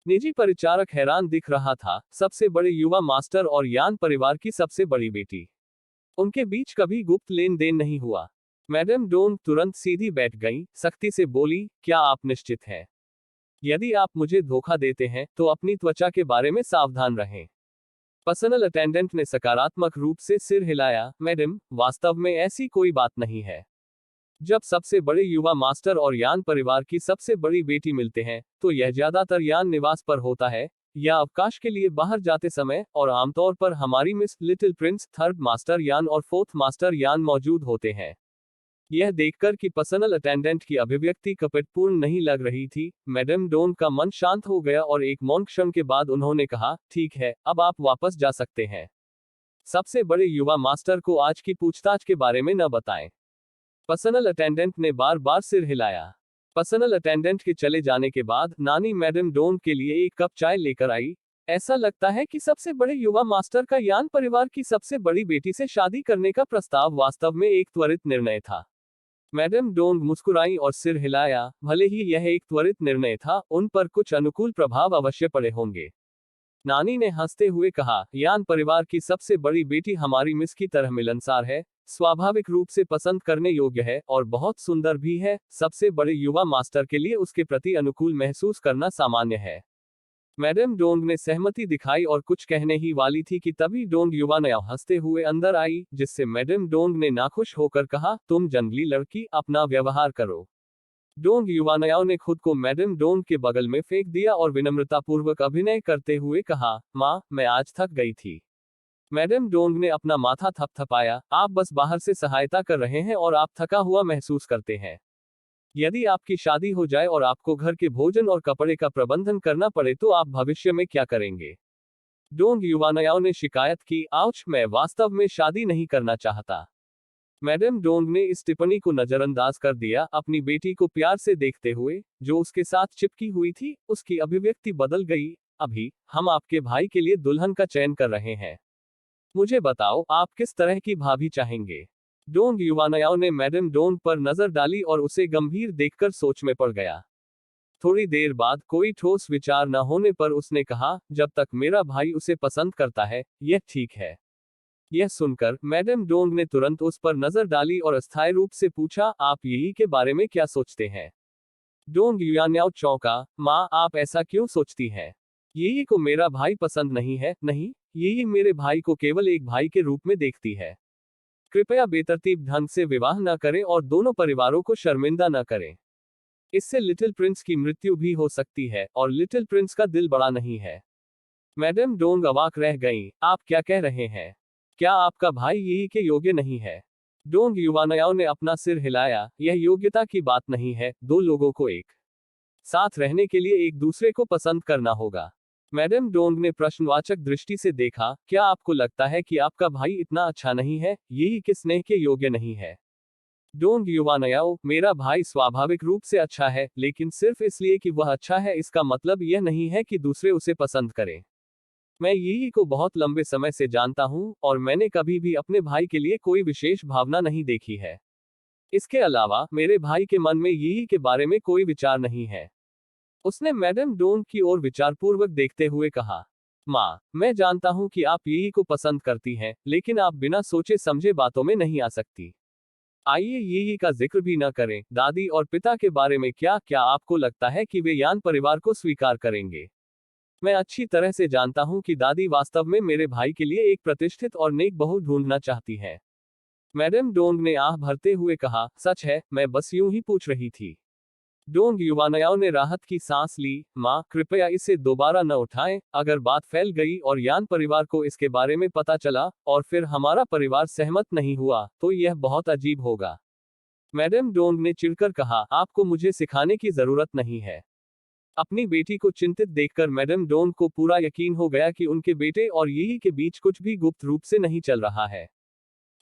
निजी परिचारक हैरान दिख रहा था। सबसे बड़े युवा मास्टर और यान परिवार की सबसे बड़ी बेटी, उनके बीच कभी गुप्त लेन देन नहीं हुआ। मैडम डोंग तुरंत सीधी बैठ गई, सख्ती से बोली, क्या आप निश्चित हैं? यदि आप मुझे धोखा देते हैं तो अपनी त्वचा के बारे में सावधान रहें। पर्सनल अटेंडेंट ने सकारात्मक रूप से सिर हिलाया। मैडम, वास्तव में ऐसी कोई बात नहीं है। जब सबसे बड़े युवा मास्टर और यान परिवार की सबसे बड़ी बेटी मिलते हैं, तो यह ज्यादातर यान निवास पर होता है या अवकाश के लिए बाहर जाते समय, और आमतौर पर हमारी miss little Prince, third master यान और फोर्थ मास्टर यान मौजूद होते हैं। यह देखकर कि पर्सनल अटेंडेंट की अभिव्यक्ति कपटपूर्ण नहीं लग रही थी, मैडम डोंग का मन शांत हो गया और एक मौन क्षण के बाद उन्होंने कहा, ठीक है, अब आप वापस जा सकते हैं। सबसे बड़े युवा मास्टर को आज की पूछताछ के बारे में न बताएं। पर्सनल अटेंडेंट ने बार बार सिर हिलाया। पर्सनल अटेंडेंट के चले जाने के बाद नानी मैडम डोंग के लिए एक कप चाय लेकर आई। ऐसा लगता है कि सबसे बड़े युवा मास्टर का यान परिवार की सबसे बड़ी बेटी से शादी करने का प्रस्ताव वास्तव में एक त्वरित निर्णय था। मैडम डोंग मुस्कुराई और सिर हिलाया। भले ही यह एक त्वरित निर्णय था, उन पर कुछ अनुकूल प्रभाव अवश्य पड़े होंगे। नानी ने हंसते हुए कहा, यान परिवार की सबसे बड़ी बेटी हमारी मिस की तरह मिलनसार है, स्वाभाविक रूप से पसंद करने योग्य है और बहुत सुंदर भी है। सबसे बड़े युवा मास्टर के लिए उसके प्रति अनुकूल महसूस करना सामान्य है। मैडम डोंग ने सहमति दिखाई और कुछ कहने ही वाली थी कि तभी डोंग युवानया हंसते हुए अंदर आई, जिससे मैडम डोंग ने नाखुश होकर कहा, तुम जंगली लड़की, अपना व्यवहार करो। डोंग युवानयाओं ने खुद को मैडम डोंग के बगल में फेंक दिया और विनम्रतापूर्वक अभिनय करते हुए कहा, माँ, मैं आज थक गई थी। मैडम डोंग ने अपना माथा थपथपाया। आप बस बाहर से सहायता कर रहे हैं और आप थका हुआ महसूस करते हैं। यदि आपकी शादी हो जाए और आपको घर के भोजन और कपड़े का प्रबंधन करना पड़े तो आप भविष्य में क्या करेंगे? डोंग युवानयाओं ने शिकायत की, आउच, मैं वास्तव में शादी नहीं करना चाहता। मैडम डोंग ने इस टिप्पणी को नजरअंदाज कर दिया। अपनी बेटी को प्यार से देखते हुए, जो उसके साथ चिपकी हुई थी, उसकी अभिव्यक्ति बदल गई। अभी हम आपके भाई के लिए दुल्हन का चयन कर रहे हैं। मुझे बताओ, आप किस तरह की भाभी चाहेंगे? डोंग युवानयाओं ने मैडम डोंग पर नजर डाली और उसे गंभीर देखकर सोच में पड़ गया। थोड़ी देर बाद कोई ठोस विचार न होने पर उसने कहा, जब तक मेरा भाई उसे पसंद करता है, यह ठीक है। यह सुनकर मैडम डोंग ने तुरंत उस पर नजर डाली और अस्थायी रूप से पूछा, आप यही के बारे में क्या सोचते हैं? डोंग युवानयाओ चौंका। माँ, आप ऐसा क्यों सोचती हैं? यही को मेरा भाई पसंद नहीं है। नहीं, यही मेरे भाई को केवल एक भाई के रूप में देखती है। कृपया बेतरतीब ढंग से विवाह न करें और दोनों परिवारों को शर्मिंदा न करें। इससे लिटिल प्रिंस की मृत्यु भी हो सकती है और लिटिल प्रिंस का दिल बड़ा नहीं है। मैडम डोंग अवाक रह गईं, आप क्या कह रहे हैं? क्या आपका भाई यही के योग्य नहीं है? डोंग युवानयाओ ने अपना सिर हिलाया, यह योग्यता की बात नहीं है, दो लोगों को एक साथ रहने के लिए एक दूसरे को पसंद करना होगा। मैडम डोंग ने प्रश्नवाचक दृष्टि से देखा, क्या आपको लगता है कि आपका भाई इतना अच्छा नहीं है, यही कि स्नेह के योग्य नहीं है? डोंग युवानयाओ, मेरा भाई स्वाभाविक रूप से अच्छा है, लेकिन सिर्फ इसलिए कि वह अच्छा है इसका मतलब यह नहीं है कि दूसरे उसे पसंद करें। मैं यही को बहुत लंबे समय से जानता हूं और मैंने कभी भी अपने भाई के लिए कोई विशेष भावना नहीं देखी है। इसके अलावा मेरे भाई के मन में यही के बारे में कोई विचार नहीं है। उसने मैडम डोंग की ओर विचारपूर्वक देखते हुए कहा, माँ, मैं जानता हूं कि आप यही को पसंद करती हैं, लेकिन आप बिना सोचे समझे बातों में नहीं आ सकती। आइए यही का जिक्र भी न करें, दादी और पिता के बारे में क्या क्या आपको लगता है कि वे यान परिवार को स्वीकार करेंगे? मैं अच्छी तरह से जानता हूं कि दादी वास्तव में मेरे भाई के लिए एक प्रतिष्ठित और नेक बहू ढूंढना चाहती हैं। मैडम डोंग ने आह भरते हुए कहा, सच है, मैं बस यूं ही पूछ रही थी। डोंग युवानयाओ ने राहत की सांस ली, माँ, कृपया इसे दोबारा न उठाएं, अगर बात फैल गई और यान परिवार को इसके बारे में पता चला, और फिर हमारा परिवार सहमत नहीं हुआ, तो यह बहुत अजीब होगा। मैडम डोंग ने चिढ़कर कहा, आपको मुझे सिखाने की जरूरत नहीं है। अपनी बेटी को चिंतित देखकर मैडम डोंग को पूरा यकीन हो गया कि उनके बेटे और यही के बीच कुछ भी गुप्त रूप से नहीं चल रहा है।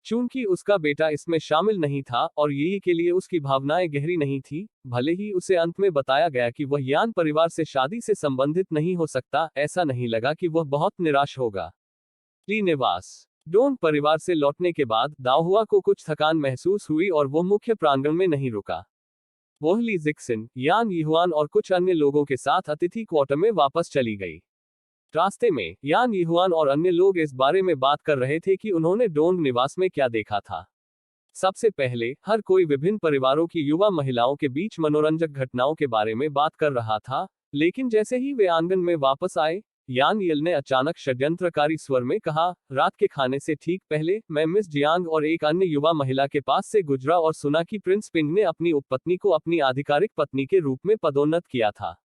चूंकि उसका बेटा इसमें शामिल नहीं था और यही के लिए उसकी भावनाएं गहरी नहीं थी, भले ही उसे अंत में बताया गया कि वह यान परिवार से शादी से संबंधित नहीं हो सकता, ऐसा नहीं लगा कि वह बहुत निराश होगा। ली निवास। डोंग परिवार से लौटने के बाद दाओहुआ को कुछ थकान महसूस हुई और वह मुख्य प्रांगण में नहीं रुका। वह ली जिक्सिन, यान यिहुआन और कुछ अन्य लोगों के साथ अतिथि क्वार्टर में वापस चली गई। रास्ते में यान यिहुआन और अन्य लोग इस बारे में बात कर रहे थे कि उन्होंने डोंग निवास में क्या देखा था। सबसे पहले हर कोई विभिन्न परिवारों की युवा महिलाओं के बीच मनोरंजक घटनाओं के बारे में बात कर रहा था, लेकिन जैसे ही वे आंगन में वापस आए, यान येल ने अचानक षड्यंत्रकारी स्वर में कहा, रात के खाने से ठीक पहले मैं मिस जियांग और एक अन्य युवा महिला के पास से गुजरा और सुना कि प्रिंस पिंग ने अपनी उपपत्नी को अपनी आधिकारिक पत्नी के रूप में पदोन्नत किया था।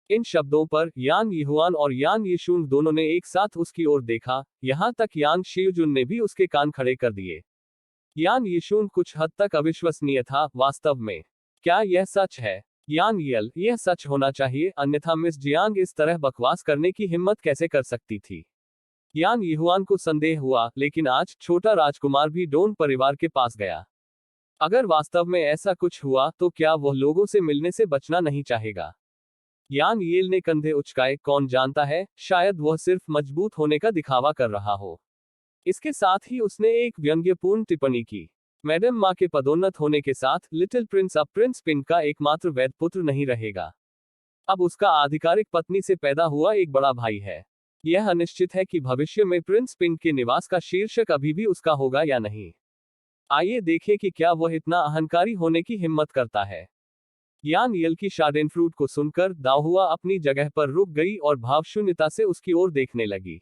इन शब्दों पर यान यिहुआन और यान यिशुन दोनों ने एक साथ उसकी ओर देखा, यहां तक यान शियुजुन ने भी उसके कान खड़े कर दिए। यान यिशुन कुछ हद तक अविश्वसनीय था, वास्तव में क्या यह सच है? यान यल, यह सच होना चाहिए, अन्यथा मिस जियांग इस तरह बकवास करने की हिम्मत कैसे कर सकती थी? यान यिहुआन को संदेह हुआ, लेकिन आज छोटा राजकुमार भी डोंग परिवार के पास गया। अगर वास्तव में ऐसा कुछ हुआ तो क्या वह लोगों से मिलने से बचना नहीं चाहेगा? यान येल ने कंधे उचकाए, कौन जानता है, शायद वह सिर्फ मजबूत होने का दिखावा कर रहा हो। इसके साथ ही उसने एक व्यंग्यपूर्ण टिप्पणी की, मैडम माँ के पदोन्नत होने के साथ लिटिल प्रिंस अब प्रिंस पिंग का एकमात्र वैध पुत्र नहीं रहेगा। अब उसका आधिकारिक पत्नी से पैदा हुआ एक बड़ा भाई है। यह अनिश्चित है कि भविष्य में प्रिंस पिंग के निवास का शीर्षक अभी भी उसका होगा या नहीं। आइए देखें कि क्या वह इतना अहंकारी होने की हिम्मत करता है। यान येल की शाडेनफ्रूट को सुनकर दाओहुआ अपनी जगह पर रुक गई और भावशून्यता से उसकी ओर देखने लगी।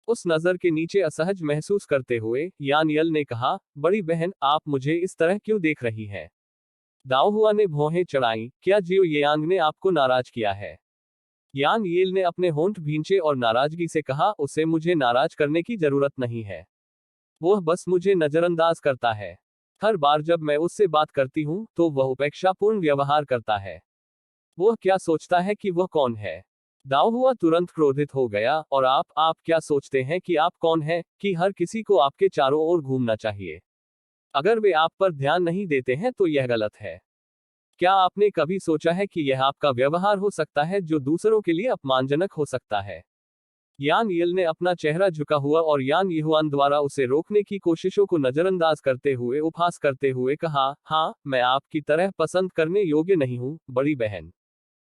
उस नजर के नीचे असहज महसूस करते हुए यान यल ने कहा, बड़ी बहन, आप मुझे इस तरह क्यों देख रही हैं? दाओहुआ ने भौहें चढ़ाई, क्या जियो येयांग ने आपको नाराज किया है? यान येल ने अपने होंठ भींचे और नाराजगी से कहा, उसे मुझे नाराज करने की जरूरत नहीं है। वह बस मुझे नजरअंदाज करता है। हर बार जब मैं उससे बात करती हूँ तो वह उपेक्षापूर्ण व्यवहार करता है। वह क्या सोचता है कि वह कौन है? दाओहुआ तुरंत क्रोधित हो गया, और आप क्या सोचते हैं कि आप कौन हैं, कि हर किसी को आपके चारों ओर घूमना चाहिए? अगर वे आप पर ध्यान नहीं देते हैं तो यह गलत है। क्या आपने कभी सोचा है कि यह आपका व्यवहार हो सकता है जो दूसरों के लिए अपमानजनक हो सकता है? यान येल ने अपना चेहरा झुका हुआ और यान यिहुआन द्वारा उसे रोकने की कोशिशों को नजरअंदाज करते हुए उपहास करते हुए कहा, हाँ, मैं आपकी तरह पसंद करने योग्य नहीं हूँ, बड़ी बहन।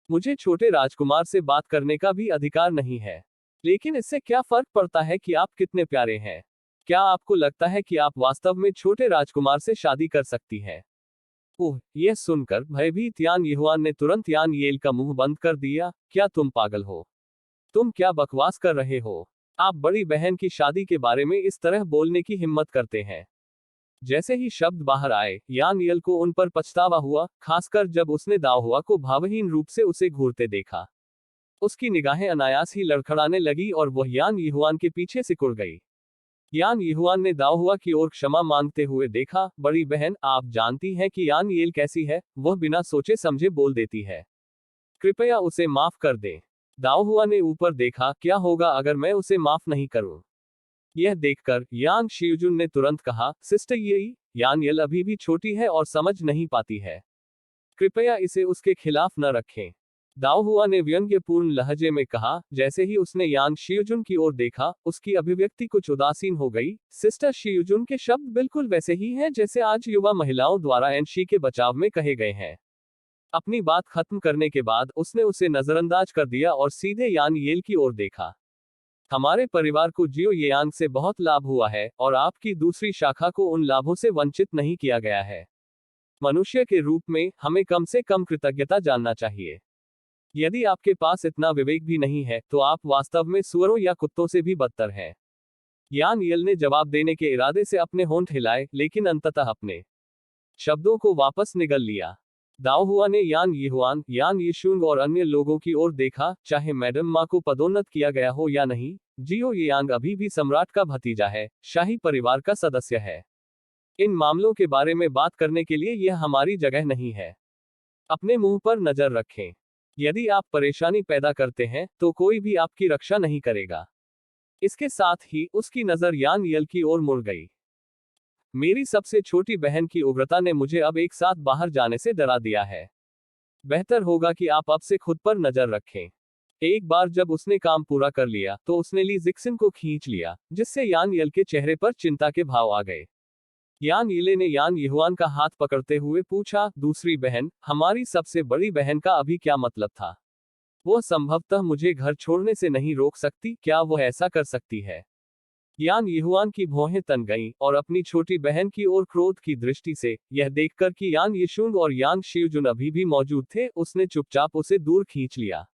मुझे छोटे राजकुमार से बात करने का भी अधिकार नहीं है। लेकिन इससे क्या फर्क पड़ता है कि आप कितने प्यारे हैं? क्या आपको लगता है कि आप वास्तव में छोटे राजकुमार से शादी कर सकती हैं? ओह, यह सुनकर भयभीत यान यिहुआन ने तुरंत यान येल का मुंह बंद कर दिया, क्या तुम पागल हो? तुम क्या बकवास कर रहे हो? आप बड़ी बहन की शादी के बारे में इस तरह बोलने की हिम्मत करते हैं? जैसे ही शब्द बाहर आए, यान यल को उन पर पछतावा हुआ, खासकर जब उसने दाओ हुआ को भावहीन रूप से उसे घूरते देखा। उसकी निगाहें अनायास ही लड़खड़ाने लगी और वह यान यहुआन के पीछे सिकुड़ गई। यान यहुआन ने दाओ हुआ की ओर क्षमा मांगते हुए देखा। बड़ी बहन, आप जानती हैं कि यान येल कैसी है, वह बिना सोचे समझे बोल देती है। कृपया उसे माफ कर दें। दाओ हुआ ने ऊपर देखा। क्या होगा अगर मैं उसे माफ नहीं करूं? यह देखकर यान शियुजुन ने तुरंत कहा, सिस्टर येई, यान यल अभी भी छोटी है और समझ नहीं पाती है। कृपया इसे उसके खिलाफ न रखें। दाओ हुआ ने व्यंग्यपूर्ण लहजे में कहा। जैसे ही उसने यान शियुजुन की ओर देखा, उसकी अभिव्यक्ति कुछ उदासीन हो गई। सिस्टर शियुजुन के शब्द बिल्कुल वैसे ही हैं जैसे आज युवा महिलाओं द्वारा एनशी के बचाव में कहे गए हैं। अपनी बात खत्म करने के बाद उसने उसे नजरअंदाज कर दिया और सीधे यान येल की ओर देखा। हमारे परिवार को जियो येयांग से बहुत लाभ हुआ है और आपकी दूसरी शाखा को उन लाभों से वंचित नहीं किया गया है। मनुष्य के रूप में हमें कम से कम कृतज्ञता जानना चाहिए। यदि आपके पास इतना विवेक भी नहीं है तो आप वास्तव में सुअरों या कुत्तों से भी बदतर हैं। यान येल ने जवाब देने के इरादे से अपने होंठ हिलाए, लेकिन अंततः अपने शब्दों को वापस निगल लिया। दाओ हुआ ने यान यहुआन, यान यीशुंग और अन्य लोगों की ओर देखा। चाहे मैडम माँ को पदोन्नत किया गया हो या नहीं, जियो येयांग अभी भी सम्राट का भतीजा है, शाही परिवार का सदस्य है। इन मामलों के बारे में बात करने के लिए यह हमारी जगह नहीं है। अपने मुंह पर नजर रखें। यदि आप परेशानी पैदा करते हैं तो कोई भी आपकी रक्षा नहीं करेगा। इसके साथ ही उसकी नजर यान यल की ओर मुड़ गई। मेरी सबसे छोटी बहन की उग्रता ने मुझे अब एक साथ बाहर जाने से डरा दिया है। बेहतर होगा कि आप अब से खुद पर नजर रखें। एक बार जब उसने काम पूरा कर लिया तो उसने ली जिक्सिन को खींच लिया, जिससे यान यल के चेहरे पर चिंता के भाव आ गए। यान यीले ने यान यहुआन का हाथ पकड़ते हुए पूछा, दूसरी बहन, हमारी सबसे बड़ी बहन का अभी क्या मतलब था? वह संभवतः मुझे घर छोड़ने से नहीं रोक सकती, क्या वह ऐसा कर सकती है? यान यहुआन की भौहें तन गईं और अपनी छोटी बहन की ओर क्रोध की दृष्टि से, यह देखकर कि यान यीशुंग और यान शियुजुन अभी भी मौजूद थे, उसने चुपचाप उसे दूर खींच लिया।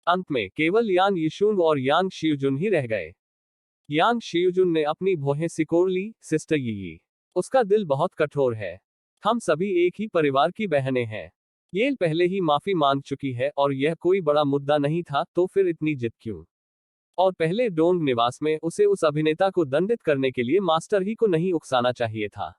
अंत में केवल यान यीशुंग और यान शियुजुन ही रह गए। यान शियुजुन ने अपनी भौहें सिकोड़ ली। सिस्टर यी, उसका दिल बहुत कठोर है। हम सभी एक ही परिवार की बहनें हैं। येल पहले ही माफी मांग चुकी है और यह कोई बड़ा मुद्दा नहीं था, तो फिर इतनी जिद क्यों? और पहले डोंग निवास में उसे उस अभिनेता को दंडित करने के लिए मास्टर ही को नहीं उकसाना चाहिए था।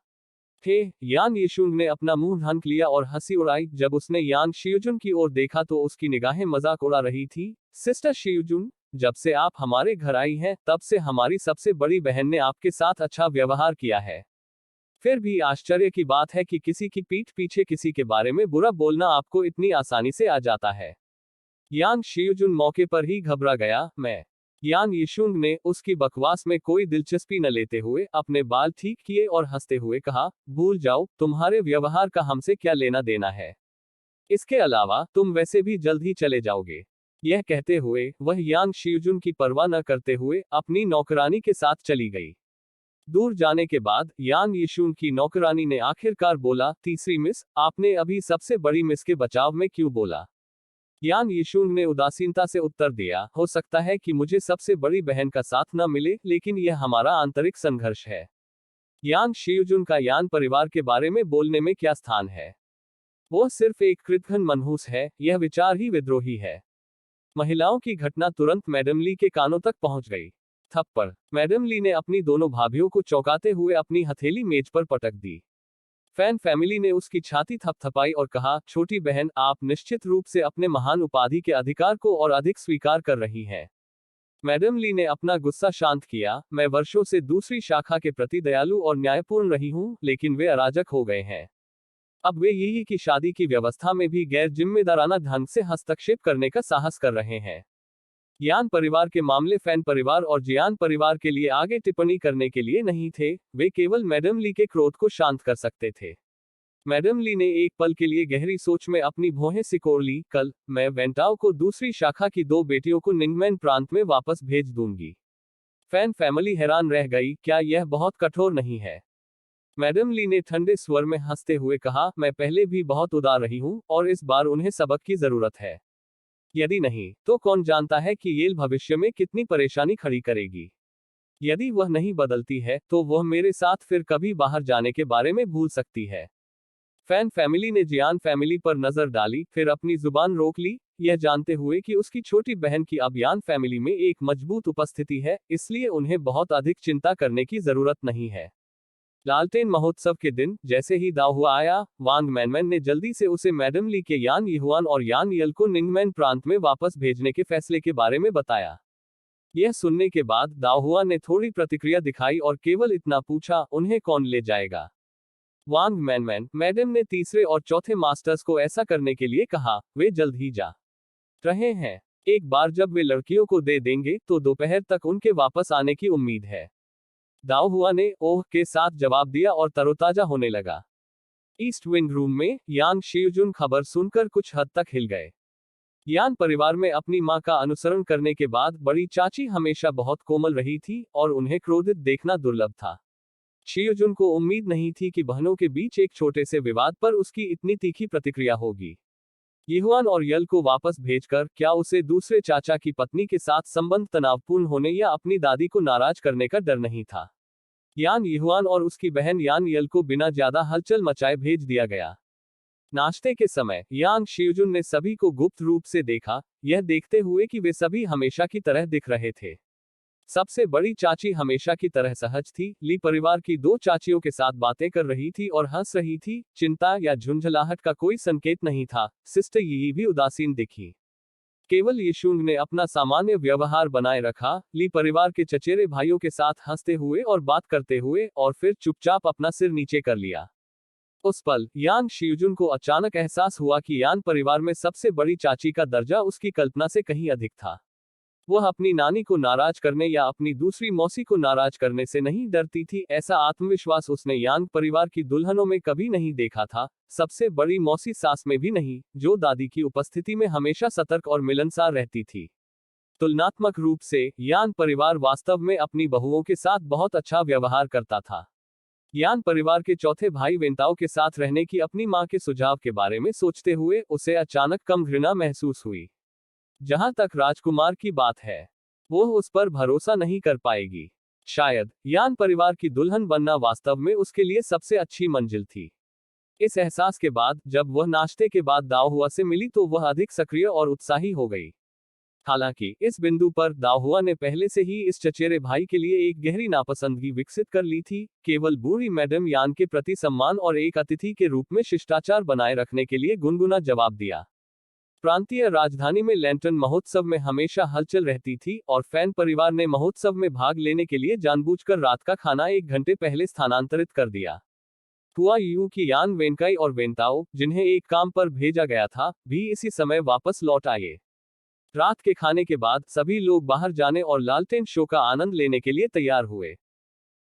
थे यान यीशुंग ने अपना मुंह ढक लिया और हंसी उड़ाई। जब उसने यान शियुजुन की ओर देखा तो उसकी निगाहें मजाक उड़ा रही थी। सिस्टर शियुजुन, जब से आप हमारे घर आई हैं, तब से हमारी सबसे बड़ी बहन ने आपके साथ अच्छा व्यवहार किया है। फिर भी आश्चर्य की बात है कि किसी की पीठ पीछे किसी के बारे में बुरा बोलना आपको इतनी आसानी से आ जाता है। यान शियुजुन मौके पर ही घबरा गया। मैं यान यीशुंग ने उसकी बकवास में कोई दिलचस्पी न लेते हुए अपने बाल ठीक किए और हंसते हुए कहा, भूल जाओ, तुम्हारे व्यवहार का हमसे क्या लेना देना है। इसके अलावा तुम वैसे भी जल्द ही चले जाओगे। यह कहते हुए वह यान शियुजुन की परवाह न करते हुए अपनी नौकरानी के साथ चली गई। दूर जाने के बाद यान यीशुंग की नौकरानी ने आखिरकार बोला, तीसरी मिस, आपने अभी सबसे बड़ी मिस के बचाव में क्यों बोला? यान यीशुंग ने उदासीनता से उत्तर दिया, हो सकता है कि मुझे सबसे बड़ी बहन का साथ न मिले, लेकिन यह हमारा आंतरिक संघर्ष है। यान शियुजुन का यान परिवार के बारे में बोलने में क्या स्थान है? वह सिर्फ एक कृतघ्न मनहूस है, यह विचार ही विद्रोही है। महिलाओं की घटना तुरंत मैडम ली के कानों तक पहुंच गई। थप्पड़। मैडम ली ने अपनी दोनों भाभियों को चौंकाते हुए अपनी हथेली मेज पर पटक दी। फैन फैमिली ने उसकी छाती थपथपाई और कहा, छोटी बहन, आप निश्चित रूप से अपने महान उपाधि के अधिकार को और अधिक स्वीकार कर रही हैं। मैडम ली ने अपना गुस्सा शांत किया, मैं वर्षों से दूसरी शाखा के प्रति दयालु और न्यायपूर्ण रही हूं, लेकिन वे अराजक हो गए हैं। अब वे यही की शादी की व्यवस्था में भी गैर जिम्मेदाराना ढंग से हस्तक्षेप करने का साहस कर रहे हैं। यान परिवार के मामले फैन परिवार और जियान परिवार के लिए आगे टिप्पणी करने के लिए नहीं थे, वे केवल मैडम ली के क्रोध को शांत कर सकते थे। मैडम ली ने एक पल के लिए गहरी सोच में अपनी भौहें सिकोड़ ली। कल मैं वेंटाओ को दूसरी शाखा की 2 बेटियों को निंगमैन प्रांत में वापस भेज दूंगी। फैन फैमिली हैरान रह गई, क्या यह बहुत कठोर नहीं है? मैडम ली ने ठंडे स्वर में हंसते हुए कहा, मैं पहले भी बहुत उदार रही हूं और इस बार उन्हें सबक की जरूरत है। यदि नहीं, तो कौन जानता है कि येल भविष्य में कितनी परेशानी खड़ी करेगी। यदि वह नहीं बदलती है तो वह मेरे साथ फिर कभी बाहर जाने के बारे में भूल सकती है। फैन फैमिली ने जियान फैमिली पर नजर डाली, फिर अपनी जुबान रोक ली, यह जानते हुए कि उसकी छोटी बहन की अब यान फैमिली में एक मजबूत उपस्थिति है, इसलिए उन्हें बहुत अधिक चिंता करने की जरूरत नहीं है। लालटेन महोत्सव के दिन जैसे ही दाहुआ आया, वांग मैनमैन ने जल्दी से उसे मैडम ली के यान यहुआन और यान यल को निंगमैन प्रांत में वापस भेजने के फैसले के बारे में बताया। यह सुनने के बाद दाहुआ ने थोड़ी प्रतिक्रिया दिखाई और केवल इतना पूछा, उन्हें कौन ले जाएगा? वांग मैनमैन मैडम ने तीसरे और चौथे मास्टर्स को ऐसा करने के लिए कहा, वे जल्द ही जा रहे हैं। एक बार जब वे लड़कियों को दे देंगे तो दोपहर तक उनके वापस आने की उम्मीद है। दाओहुआ ने ओह के साथ जवाब दिया और तरोताजा होने लगा। ईस्ट विंग रूम में यान शियुजुन खबर सुनकर कुछ हद तक हिल गए। यान परिवार में अपनी मां का अनुसरण करने के बाद बड़ी चाची हमेशा बहुत कोमल रही थी और उन्हें क्रोधित देखना दुर्लभ था। शियुजुन को उम्मीद नहीं थी कि बहनों के बीच एक छोटे से विवाद पर उसकी इतनी तीखी प्रतिक्रिया होगी। यहुआन और यल को वापस भेजकर क्या उसे दूसरे चाचा की पत्नी के साथ संबंध तनावपूर्ण होने या अपनी दादी को नाराज करने का डर नहीं था। यान यहुआन और उसकी बहन यान यल को बिना ज्यादा हलचल मचाए भेज दिया गया। नाश्ते के समय यांग शियुजुन ने सभी को गुप्त रूप से देखा, यह देखते हुए कि वे सभी हमेशा की तरह दिख रहे थे। सबसे बड़ी चाची हमेशा की तरह सहज थी, ली परिवार की दो चाचियों के साथ बातें कर रही थी और हंस रही थी, चिंता या झुंझलाहट का कोई संकेत नहीं था। सिस्टर यी भी उदासीन दिखी। केवल यीशुंग ने अपना सामान्य व्यवहार बनाए रखा, ली परिवार के चचेरे भाइयों के साथ हंसते हुए और बात करते हुए, और फिर चुपचाप अपना सिर नीचे कर लिया। उस पल यांग शियुजुन को अचानक एहसास हुआ कि यान परिवार में सबसे बड़ी चाची का दर्जा उसकी कल्पना से कहीं अधिक था। वह अपनी नानी को नाराज करने या अपनी दूसरी मौसी को नाराज करने से नहीं डरती थी, ऐसा आत्मविश्वास उसने यांग परिवार की दुल्हनों में कभी नहीं देखा था, सबसे बड़ी मौसी सास में भी नहीं, जो दादी की उपस्थिति में हमेशा सतर्क और मिलनसार रहती थी। तुलनात्मक रूप से यान परिवार वास्तव में अपनी बहुओं के साथ बहुत अच्छा व्यवहार करता था। यान परिवार के चौथे भाई वेंताओ के साथ रहने की अपनी मां के सुझाव के बारे में सोचते हुए उसे अचानक कम घृणा महसूस हुई। जहां तक राजकुमार की बात है, वो उस पर भरोसा नहीं कर पाएगी। शायद यान परिवार की दुल्हन बनना वास्तव में उसके लिए सबसे अच्छी मंजिल थी। इस एहसास के बाद जब वह नाश्ते के बाद दाओहुआ से मिली तो वह अधिक सक्रिय और उत्साही हो गई। हालांकि इस बिंदु पर दाओहुआ ने पहले से ही इस चचेरे भाई के लिए एक गहरी नापसंदगी विकसित कर ली थी, केवल बूढ़ी मैडम यान के प्रति सम्मान और एक अतिथि के रूप में शिष्टाचार बनाए रखने के लिए गुनगुना जवाब दिया। प्रांतीय राजधानी में लैंटर्न महोत्सव में हमेशा हलचल रहती थी और फैन परिवार ने महोत्सव में भाग लेने के लिए जानबूझकर रात का खाना 1 घंटे पहले स्थानांतरित कर दिया। हुआ यूं कि यान वेंकाई और वेंताओ, जिन्हें एक काम पर भेजा गया था, भी इसी समय वापस लौट आए। रात के खाने के बाद सभी लोग बाहर जाने और लालटेन शो का आनंद लेने के लिए तैयार हुए।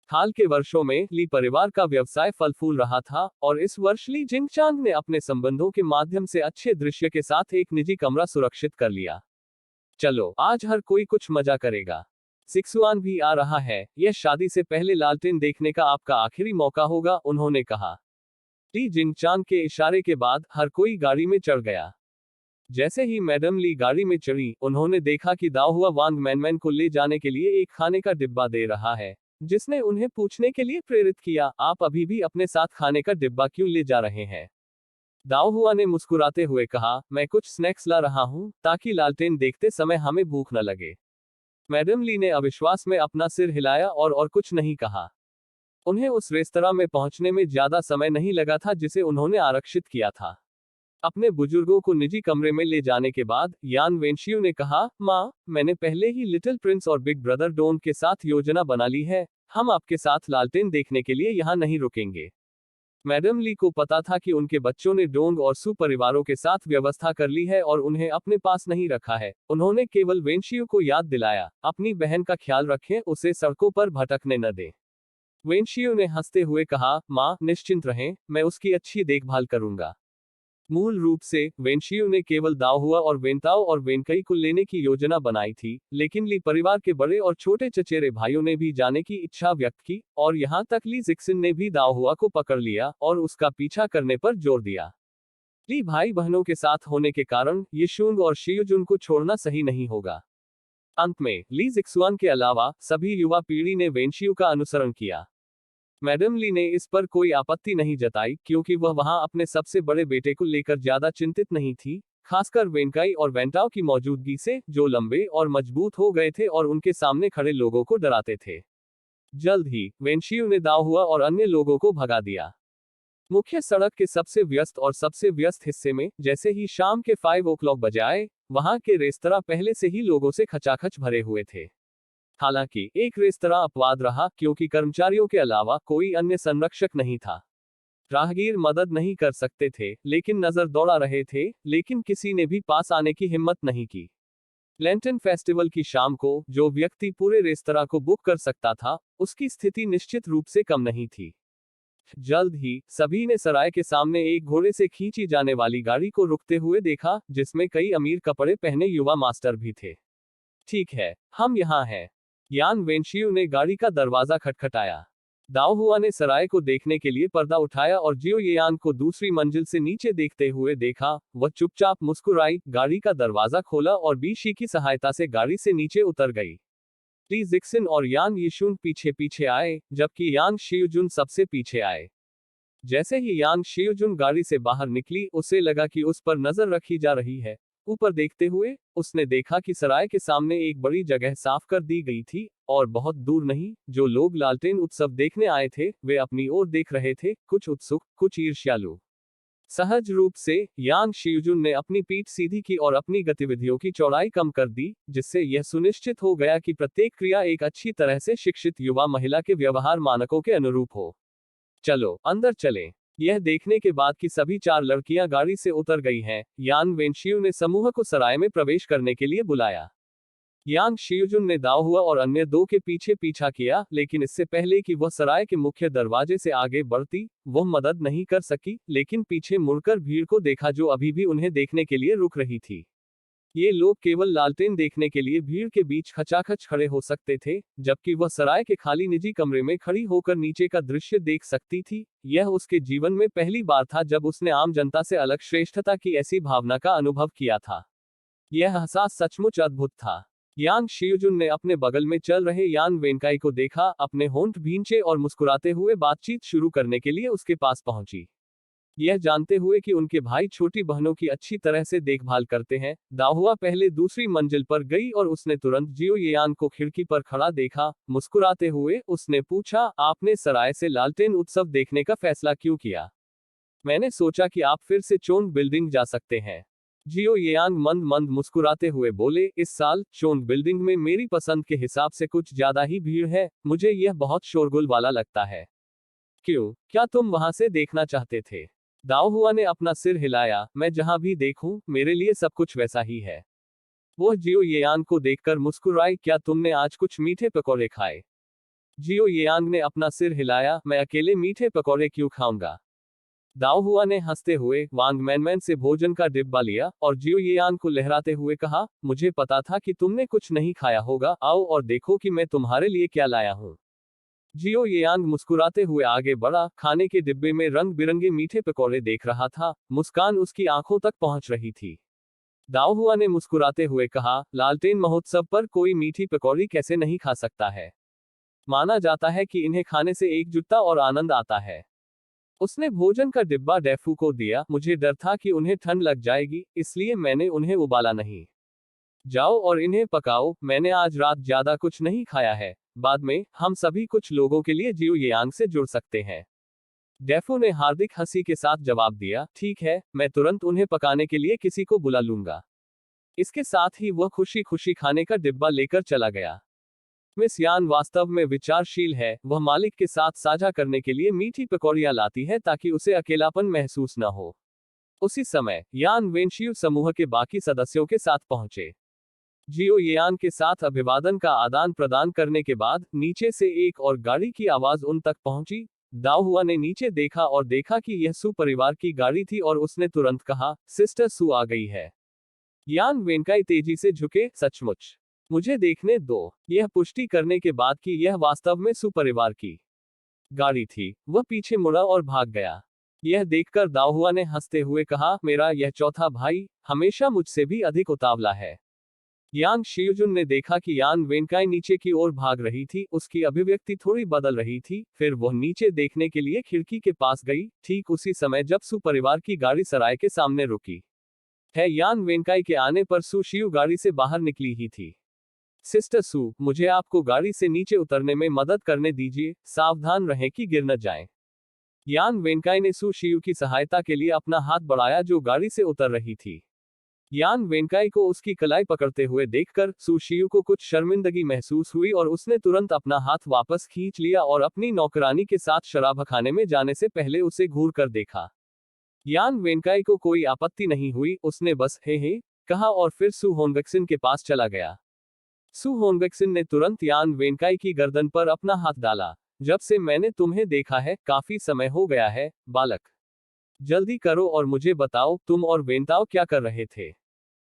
हाल के वर्षों में ली परिवार का व्यवसाय फल फूल रहा था और इस वर्ष ली जिंगचांग ने अपने संबंधों के माध्यम से अच्छे दृश्य के साथ एक निजी कमरा सुरक्षित कर लिया। चलो आज हर कोई कुछ मजा करेगा। सिक्सुआन भी आ रहा है, यह शादी से पहले लालटेन देखने का आपका आखिरी मौका होगा, उन्होंने कहा। ली जिंगचांग के इशारे के बाद हर कोई गाड़ी में चढ़ गया। जैसे ही मैडम ली गाड़ी में चढ़ी, उन्होंने देखा कि दाओहुआ वांग मैनमैन को ले जाने के लिए एक खाने का डिब्बा दे रहा है, जिसने उन्हें पूछने के लिए प्रेरित किया, आप अभी भी अपने साथ खाने का डिब्बा क्यों ले जा रहे हैं? दाओहुआ ने मुस्कुराते हुए कहा, मैं कुछ स्नैक्स ला रहा हूं, ताकि लालटेन देखते समय हमें भूख न लगे। मैडम ली ने अविश्वास में अपना सिर हिलाया और कुछ नहीं कहा। उन्हें उस रेस्तरां में पहुंचने में ज्यादा समय नहीं लगा था जिसे उन्होंने आरक्षित किया था। अपने बुजुर्गों को निजी कमरे में ले जाने के बाद यान वेंशियू ने कहा, माँ, मैंने पहले ही लिटिल प्रिंस और बिग ब्रदर डोन के साथ योजना बना ली है, हम आपके साथ लालटेन देखने के लिए यहाँ नहीं रुकेंगे। मैडम ली को पता था कि उनके बच्चों ने डोंग और सू परिवारों के साथ व्यवस्था कर ली है और उन्हें अपने पास नहीं रखा है। उन्होंने केवल वेंशियू को याद दिलाया, अपनी बहन का ख्याल रखें, उसे सड़कों पर भटकने न दें। वेंशियू ने हंसते हुए कहा, माँ, निश्चिंत रहें, मैं उसकी अच्छी देखभाल करूंगा। मूल रूप से वेंशियू ने केवल दाओहुआ और वेंताओ और वेंकई को लेने की योजना बनाई थी, लेकिन ली परिवार के बड़े और छोटे चचेरे भाइयों ने भी जाने की इच्छा व्यक्त की और यहां तक ली जिक्सिन ने भी दाओहुआ को पकड़ लिया और उसका पीछा करने पर जोर दिया। ली भाई बहनों के साथ होने के कारण यिशुंग और शियुजुन को छोड़ना सही नहीं होगा। अंत में ली जिक्सुआन के अलावा सभी युवा पीढ़ी ने वेनशियू का अनुसरण किया। मैडम ली ने इस पर कोई आपत्ति नहीं जताई क्योंकि वह वहां अपने सबसे बड़े बेटे को लेकर ज्यादा चिंतित नहीं थी, खासकर वेनकाई और वेंटाओ की मौजूदगी से, जो लंबे और मजबूत हो गए थे और उनके सामने खड़े लोगों को डराते थे। जल्द ही वेनशियू ने दाओ हुआ और अन्य लोगों को भगा दिया। मुख्य सड़क के सबसे व्यस्त और सबसे व्यस्त हिस्से में जैसे ही शाम के 5 o'clock बजे आए, वहां के रेस्तरां पहले से ही लोगों से खचाखच भरे हुए थे। हालांकि एक रेस्तरां अपवाद रहा क्योंकि कर्मचारियों के अलावा कोई अन्य संरक्षक नहीं था। राहगीर मदद नहीं कर सकते थे लेकिन नजर दौड़ा रहे थे, लेकिन किसी ने भी पास आने की हिम्मत नहीं की। लेंटन फेस्टिवल की शाम को जो व्यक्ति पूरे रेस्तरां को बुक कर सकता था, उसकी स्थिति निश्चित रूप से कम नहीं थी। जल्द ही सभी ने सराय के सामने एक घोड़े से खींची जाने वाली गाड़ी को रुकते हुए देखा, जिसमें कई अमीर कपड़े पहने युवा मास्टर भी थे। ठीक है, हम यहाँ हैं। यान वेनशियू ने गाड़ी का दरवाजा खटखटाया। दाओ हुआ ने सराय को देखने के लिए पर्दा उठाया और जियो येयान को दूसरी मंजिल से नीचे देखते हुए देखा। वह चुपचाप मुस्कुराई, गाड़ी का दरवाजा खोला और बीशी की सहायता से गाड़ी से नीचे उतर गई। ली जिक्सिन और यान यीशुन पीछे पीछे आए, जबकि यांग शियुजुन सबसे पीछे आए। जैसे ही यांग शियुजुन गाड़ी से बाहर निकली, उसे लगा कि उस पर नजर रखी जा रही है। ऊपर देखते हुए उसने देखा कि सराय के सामने एक बड़ी जगह साफ कर दी गई थी और बहुत दूर नहीं, जो लोग लालटेन उत्सव देखने आए थे वे अपनी ओर देख रहे थे, कुछ उत्सुक, कुछ ईर्ष्यालु। सहज रूप से यांग शियुजुन ने अपनी पीठ सीधी की और अपनी गतिविधियों की चौड़ाई कम कर दी, जिससे यह सुनिश्चित हो गया कि प्रत्येक क्रिया एक अच्छी तरह से शिक्षित युवा महिला के व्यवहार मानकों के अनुरूप हो। चलो अंदर चलें। यह देखने के बाद कि सभी 4 लड़कियां गाड़ी से उतर गई हैं, यान वेनशियू ने समूह को सराय में प्रवेश करने के लिए बुलाया। यांग शियुजुन ने दाओ हुआ और अन्य 2 के पीछे पीछा किया, लेकिन इससे पहले कि वह सराय के मुख्य दरवाजे से आगे बढ़ती, वह मदद नहीं कर सकी, लेकिन पीछे मुड़कर भीड़ को देखा जो अभी भी उन्हें देखने के लिए रुक रही थी। ये लोग केवल लालटेन देखने के लिए भीड़ के बीच खचाखच खड़े हो सकते थे, जबकि वह सराय के खाली निजी कमरे में खड़ी होकर नीचे का दृश्य देख सकती थी। यह उसके जीवन में पहली बार था जब उसने आम जनता से अलग श्रेष्ठता की ऐसी भावना का अनुभव किया था। यह एहसास सचमुच अद्भुत था। यांग शियुजुन ने अपने बगल में चल रहे यान वेनकाई को देखा, अपने होंठ भींचे और मुस्कुराते हुए बातचीत शुरू करने के लिए उसके पास पहुंची। यह जानते हुए कि उनके भाई छोटी बहनों की अच्छी तरह से देखभाल करते हैं, दाहुआ पहले दूसरी मंजिल पर गई और उसने तुरंत जियो येयान को खिड़की पर खड़ा देखा। मुस्कुराते हुए उसने पूछा, आपने सराय से लालटेन उत्सव देखने का फैसला क्यों किया? मैंने सोचा कि आप फिर से चोंग बिल्डिंग जा सकते हैं। जियो येयांग मंद मंद मुस्कुराते हुए बोले, इस साल चोंग बिल्डिंग में मेरी पसंद के हिसाब से कुछ ज्यादा ही भीड़ है, मुझे यह बहुत शोरगुल वाला लगता है। क्यों, क्या तुम वहां से देखना चाहते थे? दाओ हुआ ने अपना सिर हिलाया, मैं जहां भी देखूं, मेरे लिए सब कुछ वैसा ही है। वह जियो येयांग को देखकर मुस्कुराई, क्या तुमने आज कुछ मीठे पकौड़े खाए? जियो येयांग ने अपना सिर हिलाया, मैं अकेले मीठे पकौड़े क्यों खाऊंगा? दाओ हुआ ने हंसते हुए वांग मैनमैन से भोजन का डिब्बा लिया और जियो येयांग को लहराते हुए कहा, मुझे पता था कि तुमने कुछ नहीं खाया होगा, आओ और देखो कि मैं तुम्हारे लिए क्या लाया हूं। जियो येयांग मुस्कुराते हुए आगे बढ़ा, खाने के डिब्बे में रंग बिरंगे मीठे पकौड़े देख रहा था, मुस्कान उसकी आंखों तक पहुंच रही थी। दाओ हुआ ने मुस्कुराते हुए कहा, लालटेन महोत्सव पर कोई मीठी पकौड़ी कैसे नहीं खा सकता है? माना जाता है कि इन्हें खाने से एकजुटता और आनंद आता है। उसने भोजन का डिब्बा डेफू को दिया, मुझे डर था कि उन्हें ठंड लग जाएगी, इसलिए मैंने उन्हें उबाला नहीं। जाओ और इन्हें पकाओ, मैंने आज रात ज्यादा कुछ नहीं खाया है, बाद में हम सभी कुछ लोगों के लिए जियो येयांग से जुड़ सकते हैं। डेफो ने हार्दिक हंसी के साथ जवाब दिया, ठीक है, मैं तुरंत उन्हें पकाने के लिए किसी को बुला लूंगा। इसके साथ ही वह खुशी खुशी खाने का डिब्बा लेकर चला गया। मिस यान वास्तव में विचारशील है, वह मालिक के साथ साझा करने के लिए मीठी पकौड़ियां लाती है ताकि उसे अकेलापन महसूस न हो। उसी समय यान वेनशियू समूह के बाकी सदस्यों के साथ पहुंचे। जियो येयान के साथ अभिवादन का आदान प्रदान करने के बाद नीचे से एक और गाड़ी की आवाज उन तक पहुंची। दाओ हुआ ने नीचे देखा और देखा कि यह सु परिवार की गाड़ी थी और उसने तुरंत कहा, सिस्टर सु आ गई है। यान वेनकाई तेजी से झुके, सचमुच? मुझे देखने दो। यह पुष्टि करने के बाद कि यह वास्तव में सु परिवार की गाड़ी थी, वह पीछे मुड़ा और भाग गया। यह देखकर दाओ हुआ ने हंसते हुए कहा, मेरा यह चौथा भाई हमेशा मुझसे भी अधिक उतावला है। यांग शियुजुन ने देखा कि यान वेनकाई नीचे की ओर भाग रही थी, उसकी अभिव्यक्ति थोड़ी बदल रही थी, फिर वह नीचे देखने के लिए खिड़की के पास गई, ठीक उसी समय जब सु परिवार की गाड़ी सराय के सामने रुकी है। यान वेनकाई के आने पर सु शियू गाड़ी से बाहर निकली ही थी। सिस्टर सु, मुझे आपको गाड़ी से नीचे उतरने में मदद करने दीजिए, सावधान रहें कि गिर न जाएं। यान वेनकाई ने सु शियू की सहायता के लिए अपना हाथ बढ़ाया जो गाड़ी से उतर रही थी। यान वेनकाई को उसकी कलाई पकड़ते हुए देखकर सु शियू को कुछ शर्मिंदगी महसूस हुई और उसने तुरंत अपना हाथ वापस खींच लिया और अपनी नौकरानी के साथ शराबखाने में जाने से पहले उसे घूर कर देखा। यान वेनकाई को कोई आपत्ति नहीं हुई, उसने बस हे कहा और फिर सु होनबेक्सिन के पास चला गया। सु होनबेक्सिन ने तुरंत यान वेनकाई की गर्दन पर अपना हाथ डाला। जब से मैंने तुम्हें देखा है, काफी समय हो गया है, बालक। जल्दी करो और मुझे बताओ, तुम और वेनताओ क्या कर रहे थे।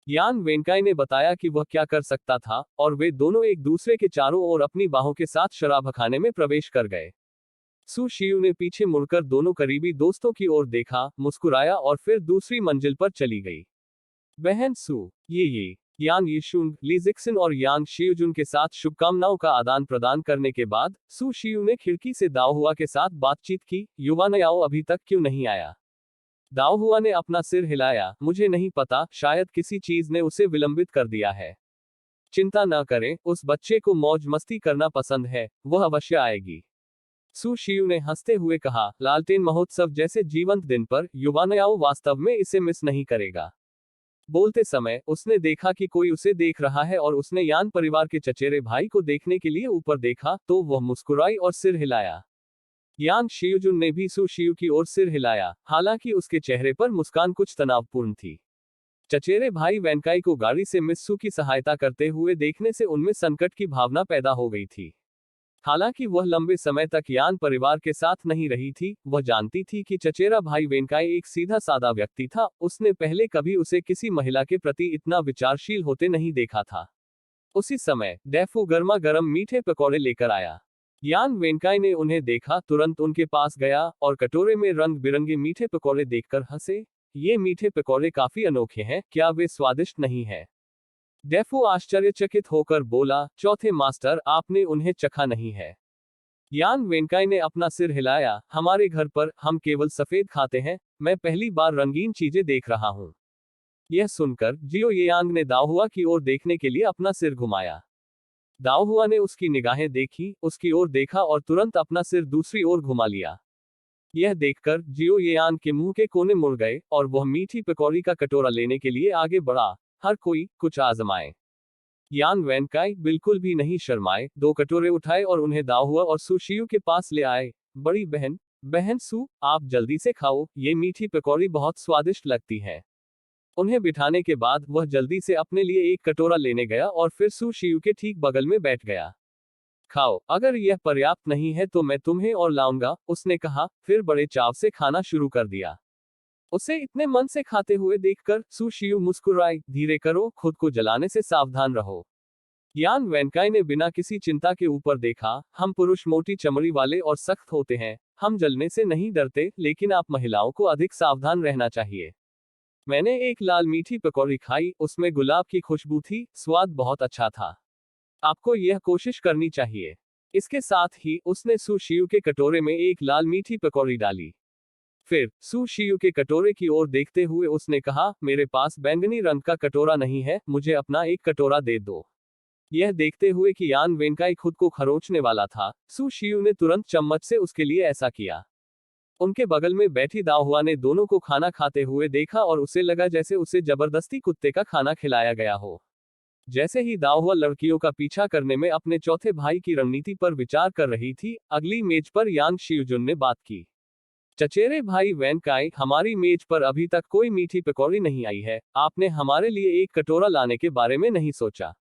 यान वेनकाई ने बताया कि वह क्या कर सकता था, और वे दोनों एक दूसरे के चारों ओर अपनी बाहों के साथ शराबखाने में प्रवेश कर गए। सु शियू ने पीछे मुड़कर दोनों करीबी दोस्तों की ओर देखा, मुस्कुराया और फिर दूसरी मंजिल पर चली गई। बहन सु, ये यान यीशुंग, ली जिक्सिन और यान शियुजुन के साथ शुभकामनाओं का आदान प्रदान करने के बाद सु शियू ने खिड़की से दाओहुआ के साथ बातचीत की। युवा नयाओ अभी तक क्यों नहीं आया? दाओहुआ ने अपना सिर हिलाया। मुझे नहीं पता, शायद किसी चीज ने उसे विलंबित कर दिया है। चिंता न करें, उस बच्चे को मौज मस्ती करना पसंद है, वह अवश्य आएगी। सु शियू ने हंसते हुए कहा। लालटेन महोत्सव जैसे जीवंत दिन पर युवा नयाओ वास्तव में इसे मिस नहीं करेगा। बोलते समय उसने देखा कि कोई उसे देख रहा है और उसने यान परिवार के चचेरे भाई को देखने के लिए ऊपर देखा, तो वह मुस्कुराई और सिर हिलाया। यान शियुजुन ने भी सु शियू की ओर सिर हिलाया, हालांकि उसके चेहरे पर मुस्कान कुछ तनावपूर्ण थी। चचेरे भाई वेनकाई को गाड़ी से मिस सु की सहायता करते हुए देखने से उनमें संकट की भावना पैदा हो गई थी। हालांकि वह लंबे समय तक यान परिवार के साथ नहीं रही थी, वह जानती थी कि चचेरा भाई वेनकाई एक सीधा सादा व्यक्ति था, उसने पहले कभी उसे किसी महिला के प्रति इतना विचारशील होते नहीं देखा था। उसी समय डेफू गर्मा गर्म मीठे पकौड़े लेकर आया। यान वेनकाई ने उन्हें देखा, तुरंत उनके पास गया और कटोरे में रंग बिरंगे मीठे पकौड़े देखकर हंसे। ये मीठे पकौड़े काफी अनोखे हैं, क्या वे स्वादिष्ट नहीं है? डेफो आश्चर्यचकित होकर बोला, चौथे मास्टर, आपने उन्हें चखा नहीं है? यान वेनकाई ने अपना सिर हिलाया। हमारे घर पर हम केवल सफेद खाते हैं, मैं पहली बार रंगीन चीजें देख रहा हूं। यह सुनकर जियो येयांग ने दाओहुआ की ओर देखने के लिए अपना सिर घुमाया। दाओहुआ ने उसकी निगाहें देखी, उसकी ओर देखा और तुरंत अपना सिर दूसरी ओर घुमा लिया। यह देखकर जियो येयांग के मुंह के कोने मुड़ गए और वह मीठी पकौड़ी का कटोरा लेने के लिए आगे बढ़ा। हर कोई कुछ आजमाए। यान वेनकाई बिल्कुल भी नहीं शर्माए, दो कटोरे उठाए और उन्हें दाओहुआ और सु शियू के पास ले आए। बड़ी बहन, बहन सु, आप जल्दी से खाओ, ये मीठी पकौड़ी बहुत स्वादिष्ट लगती है। उन्हें बिठाने के बाद वह जल्दी से अपने लिए एक कटोरा लेने गया और फिर सु शियू के ठीक बगल में बैठ गया। खाओ, अगर यह पर्याप्त नहीं है तो मैं तुम्हें और लाऊंगा, उसने कहा, फिर बड़े चाव से खाना शुरू कर दिया। उसे इतने मन से खाते हुए देखकर सु शियू मुस्कुराई। धीरे करो, खुद को जलाने से सावधान रहो। यान वेनकाई ने बिना किसी चिंता के ऊपर देखा। हम पुरुष मोटी चमड़ी वाले और सख्त होते हैं, हम जलने से नहीं डरते, लेकिन आप महिलाओं को अधिक सावधान रहना चाहिए। मैंने एक लाल मीठी पकौड़ी खाई, उसमें गुलाब की खुशबू थी, स्वाद बहुत अच्छा था। आपको यह कोशिश करनी चाहिए। इसके साथ ही उसने सु शियू के कटोरे में एक लाल मीठी पकौड़ी डाली। फिर सु शियू के कटोरे की ओर देखते हुए उसने कहा, मेरे पास बैंगनी रंग का कटोरा नहीं है, मुझे अपना एक कटोरा दे दो। यह देखते हुए कि यान वेनकाई खुद को खरोंचने वाला था, सु शियू ने तुरंत चम्मच से उसके लिए ऐसा किया। उनके बगल में बैठी दाओहुआ ने दोनों को खाना खाते हुए देखा और उसे लगा जैसे उसे जबरदस्ती कुत्ते का खाना खिलाया गया हो। जैसे ही दाओहुआ लड़कियों का पीछा करने में अपने चौथे भाई की रणनीति पर विचार कर रही थी, अगली मेज पर यांग शियुजुन ने बात की। चचेरे भाई वेनकाई, हमारी मेज पर अभी तक कोई मीठी पकौड़ी नहीं आई है, आपने हमारे लिए एक कटोरा लाने के बारे में नहीं सोचा?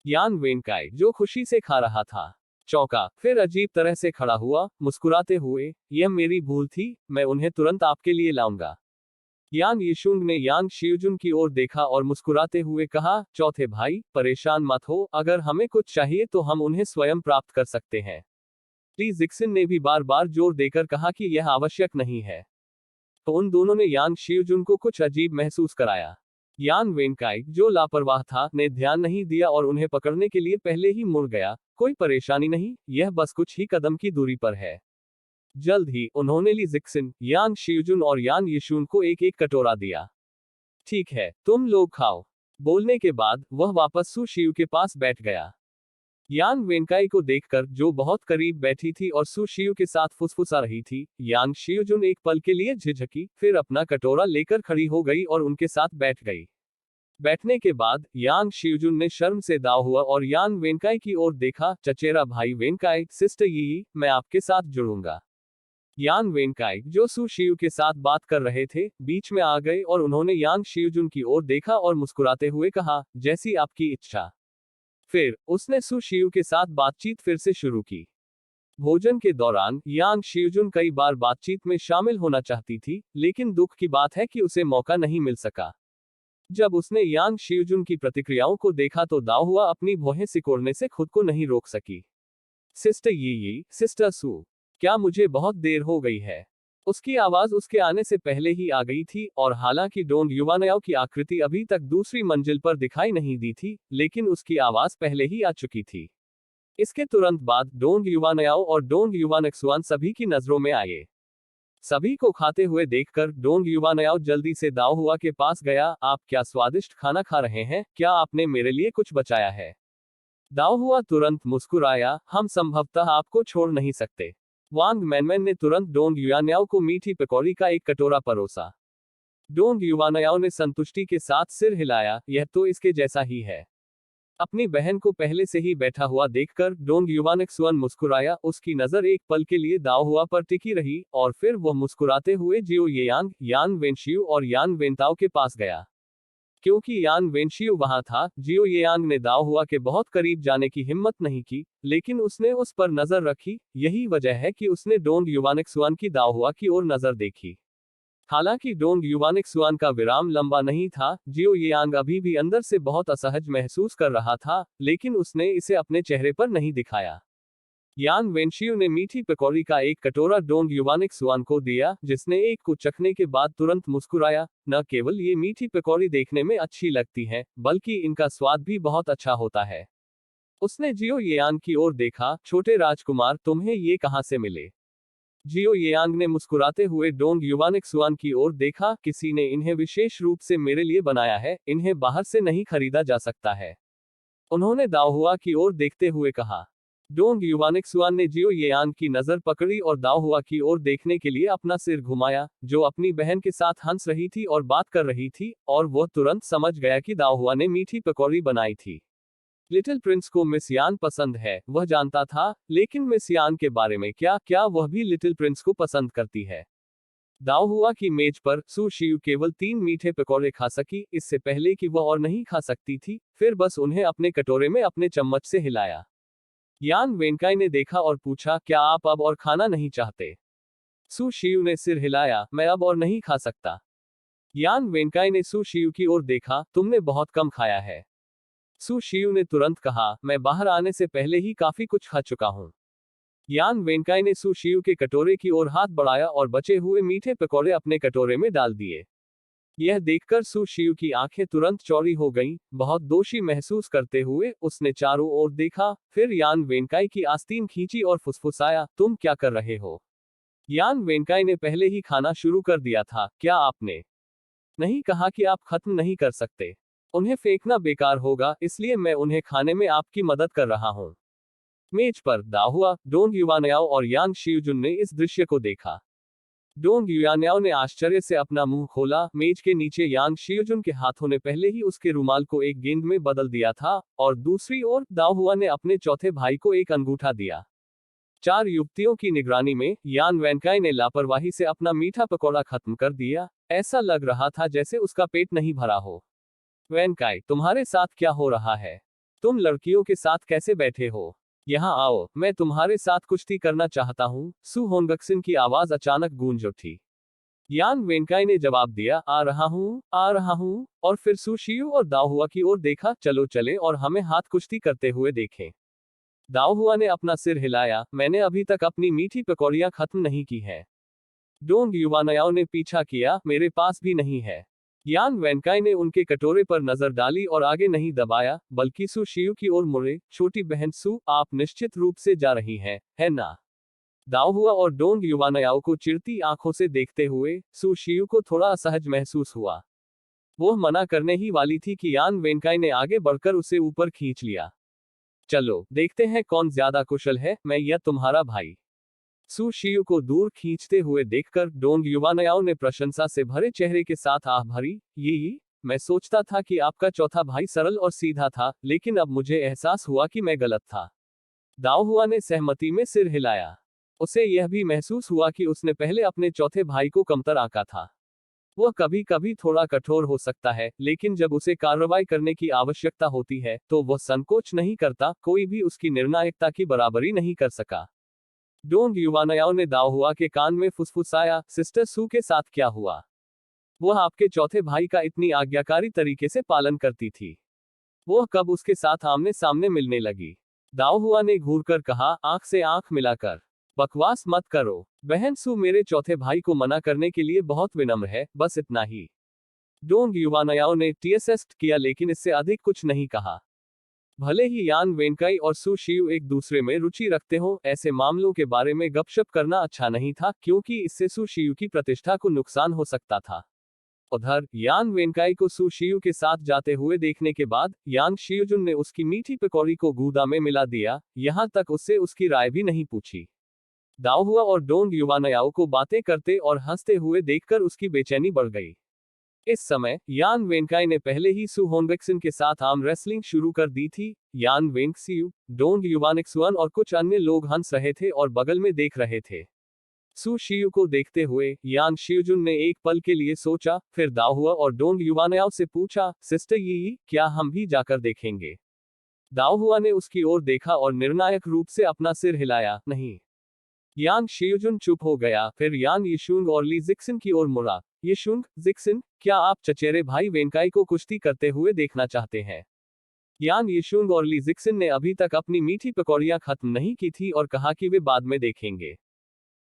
यान वेनकाई, जो खुशी से खा रहा था, चौंका, फिर अजीब तरह से खड़ा हुआ, मुस्कुराते हुए, यह मेरी भूल थी, मैं उन्हें तुरंत आपके लिए लाऊंगा। यान यीशुंग ने यांग शियुजुन की ओर देखा और मुस्कुराते हुए कहा, चौथे भाई, परेशान मत हो, अगर हमें कुछ चाहिए तो हम उन्हें स्वयं प्राप्त कर सकते हैं। ली जिक्सिन ने भी बार बार जोर देकर कहा कि यह आवश्यक नहीं है। तो उन दोनों ने यांग शियुजुन को कुछ अजीब महसूस कराया। यान वेनकाई, जो लापरवाह था, ने ध्यान नहीं दिया और उन्हें पकड़ने के लिए पहले ही मुड़ गया। कोई परेशानी नहीं, यह बस कुछ ही कदम की दूरी पर है। जल्द ही उन्होंने ली जिक्सिन, यान शियुजुन और यान यिशुन को एक एक कटोरा दिया। ठीक है, तुम लोग खाओ। बोलने के बाद वह वापस सु शियू के पास बैठ गया। यान वेनकाई को देखकर, जो बहुत करीब बैठी थी और सु शियू के साथ फुसफुसा रही थी, यान शियुजुन एक पल के लिए झिझकी, फिर अपना कटोरा लेकर खड़ी हो गई और उनके साथ बैठ गई। बैठने के बाद यान शियुजुन ने शर्म से दाव हुआ और यान वेनकाई की ओर देखा। चचेरा भाई वेनकाई, सिस्टर यी, मैं आपके साथ जुड़ूंगा। यान वेनकाई, जो सु शियू के साथ बात कर रहे थे, बीच में आ गए और उन्होंने यान शियुजुन की ओर देखा और मुस्कुराते हुए कहा, जैसी आपकी इच्छा। फिर उसने सु शियू के साथ बातचीत फिर से शुरू की। भोजन के दौरान यान शियुजुन कई बार बातचीत में शामिल होना चाहती थी, लेकिन दुख की बात है कि उसे मौका नहीं मिल सका। जब उसने यान शियुजुन की प्रतिक्रियाओं को देखा तो दाव हुआ अपनी भौहें सिकोड़ने से खुद को नहीं रोक सकी। सिस्टर यी, सिस्टर सु, क्या मुझे बहुत देर हो गई है? उसकी आवाज उसके आने से पहले ही आ गई थी, और हालांकि डोंग युवानयाओ की आकृति अभी तक दूसरी मंजिल पर दिखाई नहीं दी थी, लेकिन उसकी आवाज पहले ही आ चुकी थी। इसके तुरंत बाद डोंग युवानयाओ और डोंग युवानक्सुआन सभी की नजरों में आए। सभी को खाते हुए देखकर डोंग युवानयाओ जल्दी से दाव हुआ के पास गया। आप क्या स्वादिष्ट खाना खा रहे हैं? क्या आपने मेरे लिए कुछ बचाया है? दाव हुआ तुरंत मुस्कुराया, हम संभवतः आपको छोड़ नहीं सकते। वांग मैनमैन ने तुरंत डोंग युवानयाओ को मीठी पकौड़ी का एक कटोरा परोसा। डोंग युवानयाओ ने संतुष्टि के साथ सिर हिलाया, यह तो इसके जैसा ही है। अपनी बहन को पहले से ही बैठा हुआ देखकर डोंग युवानक्सुआन मुस्कुराया। उसकी नजर एक पल के लिए दाव हुआ पर टिकी रही, और फिर वह मुस्कुराते हुए जियो येयांग, यान वेनशियू और यान वेनताओ के पास गया। क्योंकि यान वेनशियू वहां था, जियो येयांग ने दाव हुआ के बहुत करीब जाने की हिम्मत नहीं की, लेकिन उसने उस पर नजर रखी। यही वजह है कि उसने डोंग युवानक्सुआन की दाव हुआ की ओर नजर देखी। हालांकि डोंग युवानक्सुआन का विराम लंबा नहीं था, जियो येयांग अभी भी अंदर से बहुत असहज महसूस कर रहा था, लेकिन उसने इसे अपने चेहरे पर नहीं दिखाया। यान वेनशियू ने मीठी पकौड़ी का एक कटोरा डोंग युवानक्सुआन को दिया, जिसने एक को चखने के बाद तुरंत मुस्कुराया। न केवल ये मीठी पकौड़ी देखने में अच्छी लगती है, बल्कि इनका स्वाद भी बहुत अच्छा होता है। उसने जियो येयांग की ओर देखा, छोटे राजकुमार, तुम्हें ये कहां से मिले? जियो येयांग ने मुस्कुराते हुए डोंग युवानक्सुआन की ओर देखा, किसी ने इन्हें विशेष रूप से मेरे लिए बनाया है, इन्हें बाहर से नहीं खरीदा जा सकता है। उन्होंने दाओहुआ की ओर देखते हुए कहा। डोंग युवानक्सुआन ने जियो येयांग की नजर पकड़ी और दाओहुआ की ओर देखने के लिए अपना सिर घुमाया, जो अपनी बहन के साथ हंस रही थी और बात कर रही थी, और वह तुरंत समझ गया कि दाओहुआ ने मीठी पकौड़ी बनाई थी। लिटिल प्रिंस को मिस यान पसंद है, वह जानता था, लेकिन मिस यान के बारे में क्या? क्या वह भी लिटिल प्रिंस को पसंद करती है? दाव हुआ की मेज पर सु शियू केवल 3 मीठे पकौड़े खा सकी, इससे पहले कि वह और नहीं खा सकती थी, फिर बस उन्हें अपने कटोरे में अपने चम्मच से हिलाया। यान वेनकाई ने देखा और पूछा, क्या आप अब और खाना नहीं चाहते? सु शियू ने सिर हिलाया, मैं अब और नहीं खा सकता। यान वेनकाई ने सु शियू की ओर देखा, तुमने बहुत कम खाया है। सु शियू ने तुरंत कहा, मैं बाहर आने से पहले ही काफी कुछ खा चुका हूं। यान वेनकाई ने सु शियू के कटोरे की ओर हाथ बढ़ाया और बचे हुए मीठे पकौड़े अपने कटोरे में डाल दिए। यह देखकर सु शियू की आंखें तुरंत चौड़ी हो गईं। बहुत दोषी महसूस करते हुए उसने चारों ओर देखा, फिर यान वेनकाई की आस्तीन खींची और फुसफुसाया, तुम क्या कर रहे हो? यान वेनकाई ने पहले ही खाना शुरू कर दिया था, क्या आपने नहीं कहा कि आप खत्म नहीं कर सकते? उन्हें फेंकना बेकार होगा, इसलिए मैं उन्हें खाने में आपकी मदद कर रहा हूं। मेज पर दाहुआ, डोंग युवानयाओ और यांग शियुजुन ने इस दृश्य को देखा। डोंग युवानयाओ ने आश्चर्य से अपना मुंह खोला। मेज के नीचे यांग शियुजुन के हाथों ने पहले ही उसके रुमाल को एक गेंद में बदल दिया था, और दूसरी ओर दाहुआ ने अपने चौथे भाई को एक अंगूठा दिया। 4 युवतियों की निगरानी में यान वेनकाई ने लापरवाही से अपना मीठा पकौड़ा खत्म कर दिया। ऐसा लग रहा था जैसे उसका पेट नहीं भरा हो। वेनकाई, तुम्हारे साथ क्या हो रहा है? तुम लड़कियों के साथ कैसे बैठे हो? यहाँ आओ, मैं तुम्हारे साथ कुश्ती करना चाहता हूँ। सु होंगक्सिन की आवाज अचानक गूंज उठी। यान वेनकाई ने जवाब दिया, आ रहा हूँ, और फिर सु शियू और दाओहुआ की ओर देखा, चलो चले और हमें हाथ कुश्ती करते हुए देखें। दाओहुआ ने अपना सिर हिलाया, मैंने अभी तक अपनी मीठी पकौड़ियां खत्म नहीं की हैं। डोंग युवानयाओ ने पीछा किया, मेरे पास भी नहीं है। यान वेनकाई ने उनके कटोरे पर नजर डाली और आगे नहीं दबाया, बल्कि सू शियू की ओर मुड़े। छोटी बहन सू, आप निश्चित रूप से जा रही हैं, है ना? दाओ हुआ और डोंग युवानयाओ को चिढ़ती आंखों से देखते हुए सू शियू को थोड़ा असहज महसूस हुआ। वो मना करने ही वाली थी कि यान वेनकाई ने आगे बढ़कर उसे ऊपर खींच लिया। चलो देखते हैं कौन ज्यादा कुशल है, मैं या तुम्हारा भाई। सू शियू को दूर खींचते हुए देखकर डोंग युवानयाओ ने प्रशंसा से भरे चेहरे के साथ आह भरी। ये मैं सोचता था कि आपका चौथा भाई सरल और सीधा था, लेकिन अब मुझे एहसास हुआ कि मैं गलत था। दाओ हुआ ने सहमति में सिर हिलाया। उसे यह भी महसूस हुआ कि उसने पहले अपने चौथे भाई को कमतर आंका था। वह कभी कभी थोड़ा कठोर हो सकता है, लेकिन जब उसे कार्रवाई करने की आवश्यकता होती है तो वह संकोच नहीं करता। कोई भी उसकी निर्णायकता की बराबरी नहीं कर सका। डोंग युवानयाओ ने दाओ हुआ के कान में फुसफुसाया, सिस्टर सू के साथ क्या हुआ? वह आपके चौथे भाई का इतनी आज्ञाकारी तरीके से पालन करती थी। वह कब उसके साथ आमने सामने मिलने लगी? दाओ हुआ ने घूरकर कहा, आंख से आंख मिलाकर। बकवास मत करो। बहन सू मेरे चौथे भाई को मना करने के लिए बहुत विनम्र है, बस इतना ही। डोंग युवानयाओ ने टीएसएस्ट किया, लेकिन इससे अधिक कुछ नहीं कहा। भले ही यान वेनकाई और सू शियू एक दूसरे में रुचि रखते हो, ऐसे मामलों के बारे में गपशप करना अच्छा नहीं था, क्योंकि इससे सू शियू की प्रतिष्ठा को नुकसान हो सकता था। उधर यान वेनकाई को सू शियू के साथ जाते हुए देखने के बाद यांग शियुजुन ने उसकी मीठी पकौड़ी को गूदा में मिला दिया, यहां तक उससे उसकी राय भी नहीं पूछी। दाओ हुआ और डोंग युवानयाओ को बातें करते और हंसते हुए देखकर उसकी बेचैनी बढ़ गई। इस समय यान वेनकाई ने पहले ही सू होंगबेक्सिन के साथ आर्म रेसलिंग शुरू कर दी थी। यान वेंगसियू, डोंग युवानिक्सुअन और कुछ अन्य लोग हंस रहे थे और बगल में देख रहे थे। सू शियू को देखते हुए यान शियुजुन ने एक पल के लिए सोचा, फिर दाओ हुआ और डोंग युवानयाओ से पूछा, सिस्टर यी, क्या हम भी जाकर देखेंगे? दाओ हुआ ने उसकी ओर देखा और निर्णायक रूप से अपना सिर हिलाया, नहीं। यान शियुजुन चुप हो गया, फिर यान यिशुंग और ली जिक्सिन की ओर मुड़ा। यिशुंग, जिक्सिन, क्या आप चचेरे भाई वेनकाई को कुश्ती करते हुए देखना चाहते हैं? यान यिशुंग और ली जिक्सिन ने अभी तक अपनी मीठी पकौड़ियां खत्म नहीं की थी और कहा कि वे बाद में देखेंगे।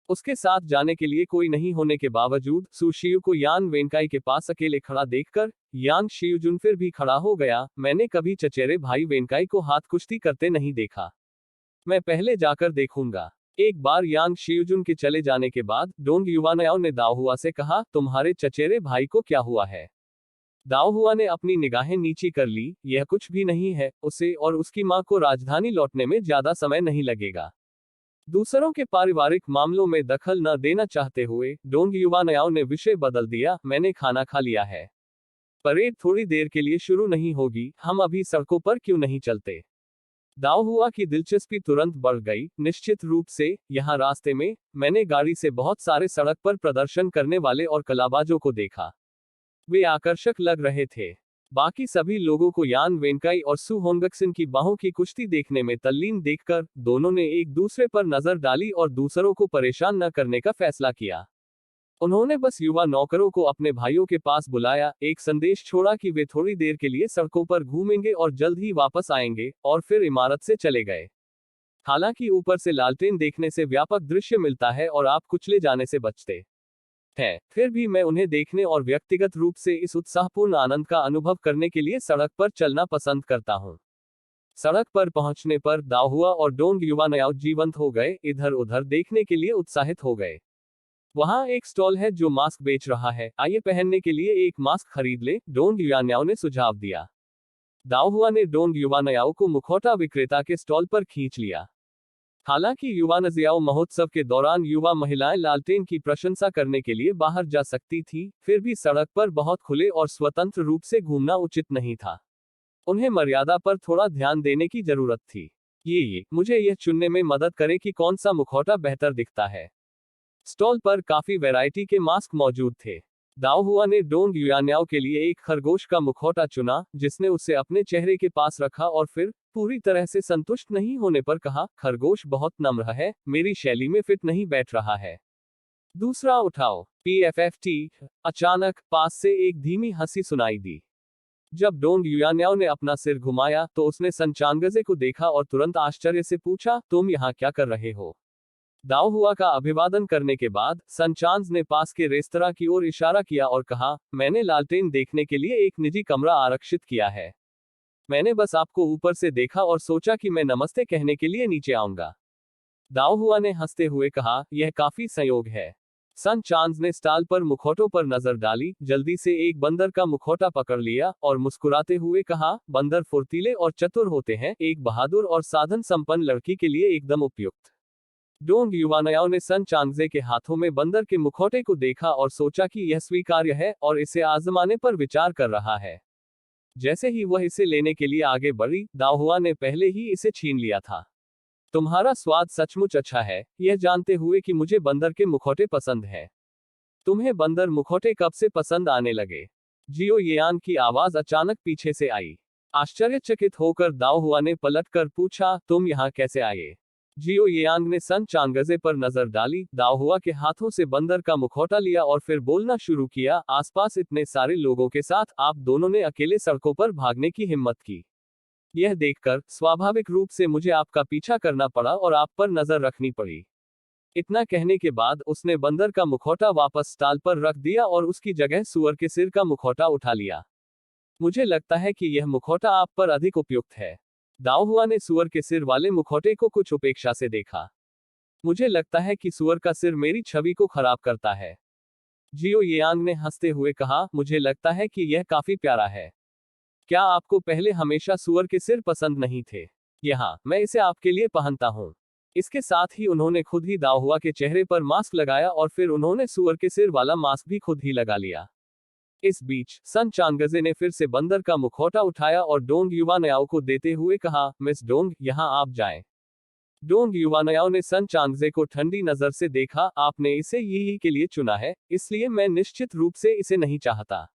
उसके साथ जाने के लिए कोई नहीं होने के बावजूद सू शियू को यान वेनकाई के पास अकेले खड़ा देखकर यान शियुजुन फिर भी खड़ा हो गया। मैंने कभी चचेरे भाई वेनकाई को हाथ कुश्ती करते नहीं देखा। मैं पहले जाकर देखूंगा। एक बार यांग शियुजुन के चले जाने के बाद डोंग युवानयाओ ने दाओ हुआ से कहा, तुम्हारे चचेरे भाई को क्या हुआ है? दाओ हुआ ने अपनी निगाहें नीची कर ली, यह कुछ भी नहीं है, उसे और उसकी मां को राजधानी लौटने में ज्यादा समय नहीं लगेगा। दूसरों के पारिवारिक मामलों में दखल न देना चाहते हुए डोंग युवानयाओ ने विषय बदल दिया, मैंने खाना खा लिया है। परेड थोड़ी देर के लिए शुरू नहीं होगी, हम अभी सड़कों पर क्यों नहीं चलते? दाओ हुआ की दिलचस्पी तुरंत बढ़ गई। निश्चित रूप से, यहाँ रास्ते में मैंने गाड़ी से बहुत सारे सड़क पर प्रदर्शन करने वाले और कलाबाजों को देखा। वे आकर्षक लग रहे थे। बाकी सभी लोगों को यान वेनकाई और सू होंगबेक्सिन की बाहों की कुश्ती देखने में तल्लीन देखकर दोनों ने एक दूसरे पर नजर डाली और दूसरों को परेशान न करने का फैसला किया। उन्होंने बस युवा नौकरों को अपने भाइयों के पास बुलाया, एक संदेश छोड़ा कि वे थोड़ी देर के लिए सड़कों पर घूमेंगे और जल्द ही वापस आएंगे, और फिर इमारत से चले गए। हालांकि ऊपर से लालटेन देखने से व्यापक दृश्य मिलता है और आप कुचले जाने से बचते हैं, फिर भी मैं उन्हें देखने और व्यक्तिगत रूप से इस उत्साहपूर्ण आनंद का अनुभव करने के लिए सड़क पर चलना पसंद करता हूं। सड़क पर पहुंचने पर दाओ हुआ और डोंग युवानयाओ जीवंत हो गए, इधर उधर देखने के लिए उत्साहित हो गए। वहां एक स्टॉल है जो मास्क बेच रहा है, आइए पहनने के लिए एक मास्क खरीद ले, डोंग युवानयाओ ने सुझाव दिया। दाओ हुआ ने डोंग युवानयाओ को मुखौटा विक्रेता के स्टॉल पर खींच लिया। हालांकि युवानजियाओ महोत्सव के दौरान युवा महिलाएं लालटेन की प्रशंसा करने के लिए बाहर जा सकती थी, फिर भी सड़क पर बहुत खुले और स्वतंत्र रूप से घूमना उचित नहीं था। उन्हें मर्यादा पर थोड़ा ध्यान देने की जरूरत थी। ये मुझे यह चुनने में मदद करे कि कौन सा मुखौटा बेहतर दिखता है। स्टॉल पर काफी वैरायटी के मास्क मौजूद थे। दाओ हुआ ने डोंग युवानयाओ के लिए एक खरगोश का मुखौटा चुना, जिसने उसे अपने चेहरे के पास रखा और फिर पूरी तरह से संतुष्ट नहीं होने पर कहा, खरगोश बहुत नम्र है, मेरी शैली में फिट नहीं बैठ रहा है। दूसरा उठाओ। PFFT। अचानक पास से एक धीमी हंसी सुनाई दी। जब डोंग युवानयाओ ने अपना सिर घुमाया तो उसने संचांगजे को देखा और तुरंत आश्चर्य से पूछा, तुम यहाँ क्या कर रहे हो? दाओ हुआ का अभिवादन करने के बाद सन चांग ने पास के रेस्तरां की ओर इशारा किया और कहा, मैंने लालटेन देखने के लिए एक निजी कमरा आरक्षित किया है। मैंने बस आपको ऊपर से देखा और सोचा कि मैं नमस्ते कहने के लिए नीचे आऊंगा। दाओ हुआ ने हंसते हुए कहा, यह काफी संयोग है। सन चांग ने स्टॉल पर मुखौटों पर नजर डाली, जल्दी से एक बंदर का मुखौटा पकड़ लिया और मुस्कुराते हुए कहा, बंदर फुर्तीले और चतुर होते हैं, एक बहादुर और साधन संपन्न लड़की के लिए एकदम उपयुक्त। डोंग युवानयाओ ने सन चांगजे के हाथों में बंदर के मुखौटे को देखा और सोचा कि यह स्वीकार्य है और इसे आजमाने पर विचार कर रहा है। जैसे ही वह इसे लेने के लिए आगे बढ़ी, दाओ हुआ ने पहले ही इसे छीन लिया था। तुम्हारा स्वाद सचमुच अच्छा है, यह जानते हुए कि मुझे बंदर के मुखौटे पसंद है। तुम्हें बंदर मुखौटे कब से पसंद आने लगे? जियो येयान की आवाज अचानक पीछे से आई। आश्चर्यचकित होकर दाओ हुआ ने पलटकर पूछा, तुम यहाँ कैसे आए? जियो येयांग ने सन चांगजे पर नजर डाली, दाओ हुआ के हाथों से बंदर का मुखौटा लिया और फिर बोलना शुरू किया, आसपास इतने सारे लोगों के साथ आप दोनों ने अकेले सड़कों पर भागने की हिम्मत की। यह देखकर स्वाभाविक रूप से मुझे आपका पीछा करना पड़ा और आप पर नजर रखनी पड़ी। इतना कहने के बाद उसने बंदर का मुखौटा वापस स्टॉल पर रख दिया और उसकी जगह सूअर के सिर का मुखौटा उठा लिया। मुझे लगता है कि यह मुखौटा आप पर अधिक उपयुक्त है। दाओ हुआ ने सूअर के सिर वाले मुखौटे को कुछ उपेक्षा से देखा। मुझे लगता है कि सूअर का सिर मेरी छवि को खराब करता है। जियो येयांग ने हंसते हुए कहा, मुझे लगता है कि यह काफी प्यारा है। क्या आपको पहले हमेशा सूअर के सिर पसंद नहीं थे? यहाँ, मैं इसे आपके लिए पहनता हूँ। इसके साथ ही उन्होंने खुद ही दाओ हुआ के चेहरे पर मास्क लगाया और फिर उन्होंने सूअर के सिर वाला मास्क भी खुद ही लगा लिया। इस बीच सन चांगजे ने फिर से बंदर का मुखौटा उठाया और डोंग युवानयाओ को देते हुए कहा, मिस डोंग, यहाँ आप जाएं। डोंग युवानयाओ ने सन चांगजे को ठंडी नजर से देखा, आपने इसे यही के लिए चुना है, इसलिए मैं निश्चित रूप से इसे नहीं चाहता।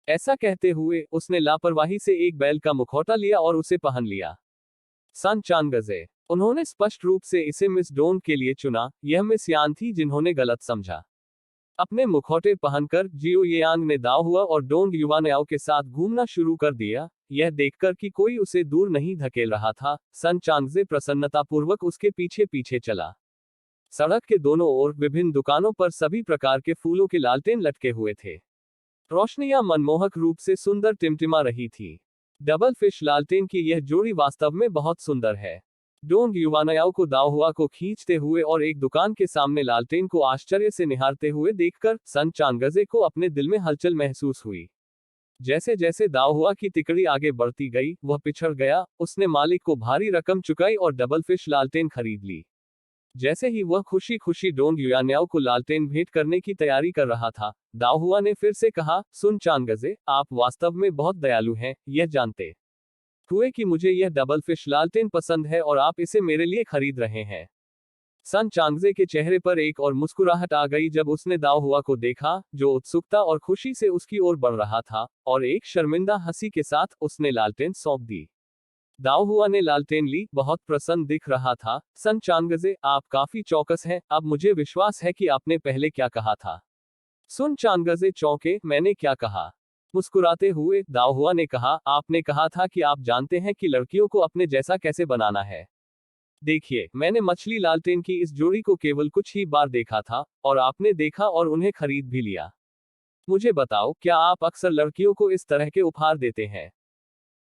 ऐसा कहते हुए उसने लापरवाही से एक बैल का मुखौटा लिया और उसे पहन लिया। सन चांगजे, उन्होंने स्पष्ट रूप से इसे मिस डोंग के लिए चुना, यह मिस यान थी जिन्होंने गलत समझा। अपने मुखौटे पहनकर जियो येयांग ने दाओ हुआ और डोंग युवानयाओ के साथ घूमना शुरू कर दिया। यह देखकर कि कोई उसे दूर नहीं धकेल रहा था, सन चांगजे प्रसन्नतापूर्वक उसके पीछे पीछे चला। सड़क के दोनों ओर विभिन्न दुकानों पर सभी प्रकार के फूलों के लालटेन लटके हुए थे। रोशनियां मनमोहक रूप से सुंदर टिमटिमा रही थी। डबल फिश लालटेन की यह जोड़ी वास्तव में बहुत सुंदर है। डोंग युवानयाओ को दाओ हुआ को खींचते हुए और एक दुकान के सामने लालटेन को आश्चर्य से निहारते हुए देखकर सन चांगजे को अपने दिल में हलचल महसूस हुई। जैसे जैसे दाओ हुआ की तिकड़ी आगे बढ़ती गई, वह पिछड़ गया। उसने मालिक को भारी रकम चुकाई और डबल फिश लालटेन खरीद ली। जैसे ही वह खुशी खुशी डोंग युवानयाओ को लालटेन भेंट करने की तैयारी कर रहा था, दाओ हुआ ने फिर से कहा, सुन चांगजे, आप वास्तव में बहुत दयालु हैं, यह जानते हुए कि मुझे यह डबल फिश लालटेन पसंद है और आप इसे मेरे लिए खरीद रहे हैं। सन चांगजे के चेहरे पर एक और मुस्कुराहट आ गई जब उसने दाओ हुआ को देखा, जो उत्सुकता और खुशी से उसकी ओर बढ़ रहा था, और एक शर्मिंदा हंसी के साथ उसने लालटेन सौंप दी। दाओ हुआ ने लालटेन ली, बहुत प्रसन्न दिख रहा था। सन चांगजे, आप काफी चौकस हैं, अब मुझे विश्वास है कि आपने पहले क्या कहा था। सुन चांगजे चौंके, मैंने क्या कहा? मुस्कुराते हुए दाओ हुआ ने कहा, आपने कहा था कि आप जानते हैं कि लड़कियों को अपने जैसा कैसे बनाना है। देखिए, मैंने मछली लालटेन की इस जोड़ी को केवल कुछ ही बार देखा था, और आपने देखा और उन्हें खरीद भी लिया। मुझे बताओ, क्या आप अक्सर लड़कियों को इस तरह के उपहार देते हैं?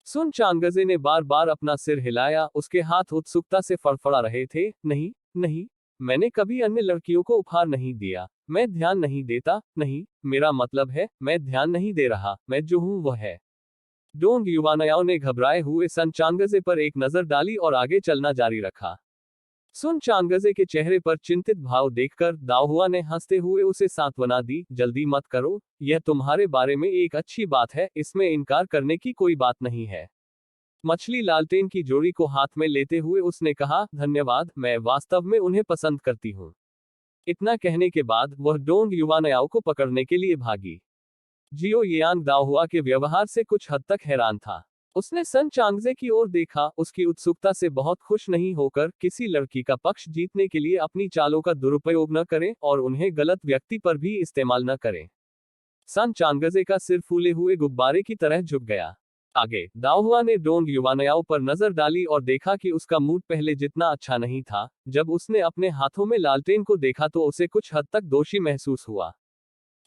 सुन चांगजे ने बार बार अपना सिर हिलाया, उसके हाथ उत्सुकता से फड़फड़ा रहे थे। नहीं, नहीं, मैंने कभी अन्य लड़कियों को उपहार नहीं दिया। मैं ध्यान नहीं देता, नहीं, मेरा मतलब है, मैं ध्यान नहीं दे रहा, मैं जो हूं वह है। डोंग युवानयाओ ने घबराए हुए सन चांगजे पर एक नजर डाली और आगे चलना जारी रखा। सुन चांगजे के चेहरे पर चिंतित भाव देखकर दाओ हुआ ने हंसते हुए उसे सांत्वना दी, जल्दी मत करो, यह तुम्हारे बारे में एक अच्छी बात है, इसमें इनकार करने की कोई बात नहीं है। मछली लालटेन की जोड़ी को हाथ में लेते हुए उसने कहा, धन्यवाद, मैं वास्तव में उन्हें पसंद करती हूँ। इतना कहने के बाद वह डोंग युवानयाओ को पकड़ने के लिए भागी। जियो येयांग दाओ हुआ के व्यवहार से कुछ हद तक हैरान था। उसने सन चांगजे की ओर देखा, उसकी उत्सुकता से बहुत खुश नहीं होकर, किसी लड़की का पक्ष जीतने के लिए अपनी चालों का दुरुपयोग न करें और उन्हें गलत व्यक्ति पर भी इस्तेमाल न करें। सन चांगजे का सिर फूले हुए गुब्बारे की तरह झुक गया। आगे दाओहुआ ने डोंग युवानयाओ पर नजर डाली और देखा कि उसका मूड पहले जितना अच्छा नहीं था। जब उसने अपने हाथों में लालटेन को देखा तो उसे कुछ हद तक दोषी महसूस हुआ।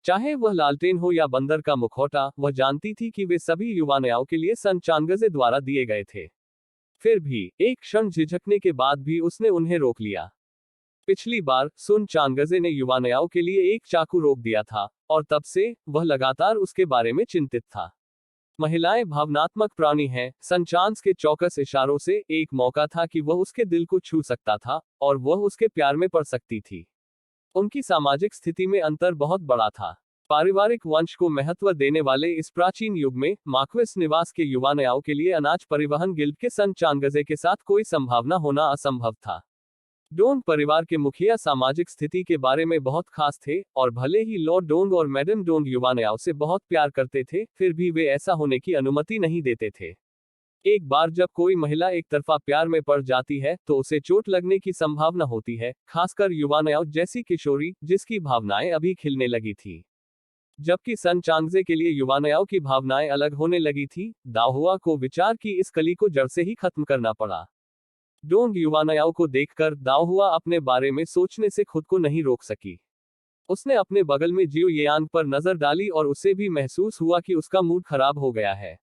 चाहे वह लालटेन हो या बंदर का मुखौटा, वह जानती थी कि वे सभी युवानयाओं के लिए सन चांगजे द्वारा दिए गए थे। फिर भी एक क्षण झिझकने के बाद भी उसने उन्हें रोक लिया। पिछली बार सुन चांगजे ने युवानयाओं के लिए एक चाकू रोक दिया था, और तब से वह लगातार उसके बारे में चिंतित था। महिलाएं भावनात्मक प्राणी हैं। संचांस के चौकस इशारों से एक मौका था कि वह उसके दिल को छू सकता था, और वह उसके प्यार में पड़ सकती थी। उनकी सामाजिक स्थिति में अंतर बहुत बड़ा था। पारिवारिक वंश को महत्व देने वाले इस प्राचीन युग में मार्क्वेस निवास के युवानयाओं के लिए अनाज परिवहन गिल्ड के सन चांगजे के साथ कोई संभावना होना असंभव था। डोंग परिवार के मुखिया सामाजिक स्थिति के बारे में बहुत खास थे, और भले ही लॉर्ड डोंग और मैडम डोंग युवानयाओं से बहुत प्यार करते थे, फिर भी वे ऐसा होने की अनुमति नहीं देते थे। एक बार जब कोई महिला एक तरफा प्यार में पड़ जाती है तो उसे चोट लगने की संभावना होती है, खासकर युवानयाओं जैसी किशोरी जिसकी भावनाएं अभी खिलने लगी थी। जबकि सन चांगजे के लिए युवानयाओं की भावनाएं अलग होने लगी थी, दाओहुआ को विचार की इस कली को जड़ से ही खत्म करना पड़ा। डोंग युवानयाओं को देखकर दाओहुआ अपने बारे में सोचने से खुद को नहीं रोक सकी। उसने अपने बगल में जियो येयांग पर नजर डाली और उसे भी महसूस हुआ कि उसका मूड खराब हो गया है।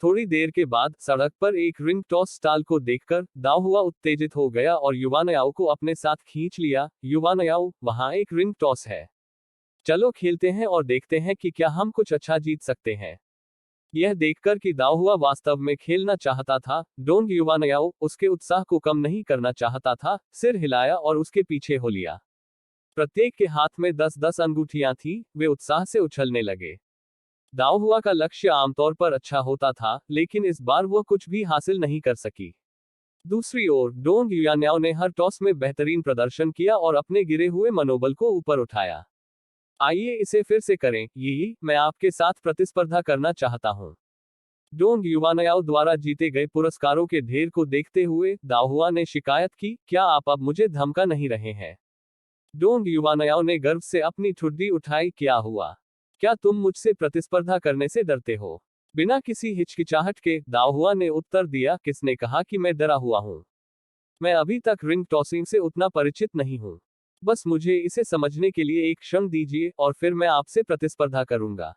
थोड़ी देर के बाद सड़क पर एक रिंग टॉस स्टाल को देखकर दाओहुआ उत्तेजित हो गया और युवानयाओं को अपने साथ खींच लिया। युवानयाओ, वहां एक रिंग टॉस है। चलो खेलते हैं और देखते हैं कि क्या हम कुछ अच्छा जीत सकते हैं। यह देखकर कि दाओहुआ वास्तव में खेलना चाहता था, डोंग युवानयाओ उसके उत्साह को कम नहीं करना चाहता था, सिर हिलाया और उसके पीछे हो लिया। प्रत्येक के हाथ में 10-10 अंगूठियां थीं, वे उत्साह से उछलने लगे। दाओहुआ का लक्ष्य आमतौर पर अच्छा होता था, लेकिन इस बार वह कुछ भी हासिल नहीं कर सकी। दूसरी ओर डोंग युवानयाओ ने हर टॉस में बेहतरीन प्रदर्शन किया और अपने गिरे हुए मनोबल को ऊपर उठाया। आइए इसे फिर से करें, यही मैं आपके साथ प्रतिस्पर्धा करना चाहता हूं। डोंग युवानयाओ द्वारा जीते गए पुरस्कारों के ढेर को देखते हुए दाओहुआ ने शिकायत की, क्या आप अब मुझे धमका नहीं रहे हैं? डोंग युवानयाओ ने गर्व से अपनी ठुड्डी उठाई, क्या हुआ? क्या तुम मुझसे प्रतिस्पर्धा करने से डरते हो? बिना किसी हिचकिचाहट के दाओहुआ ने उत्तर दिया, किसने कहा कि मैं डरा हुआ हूं? मैं अभी तक रिंग टॉसिंग से उतना परिचित नहीं हूं। बस मुझे इसे समझने के लिए एक क्षण दीजिए और फिर मैं आपसे प्रतिस्पर्धा करूंगा।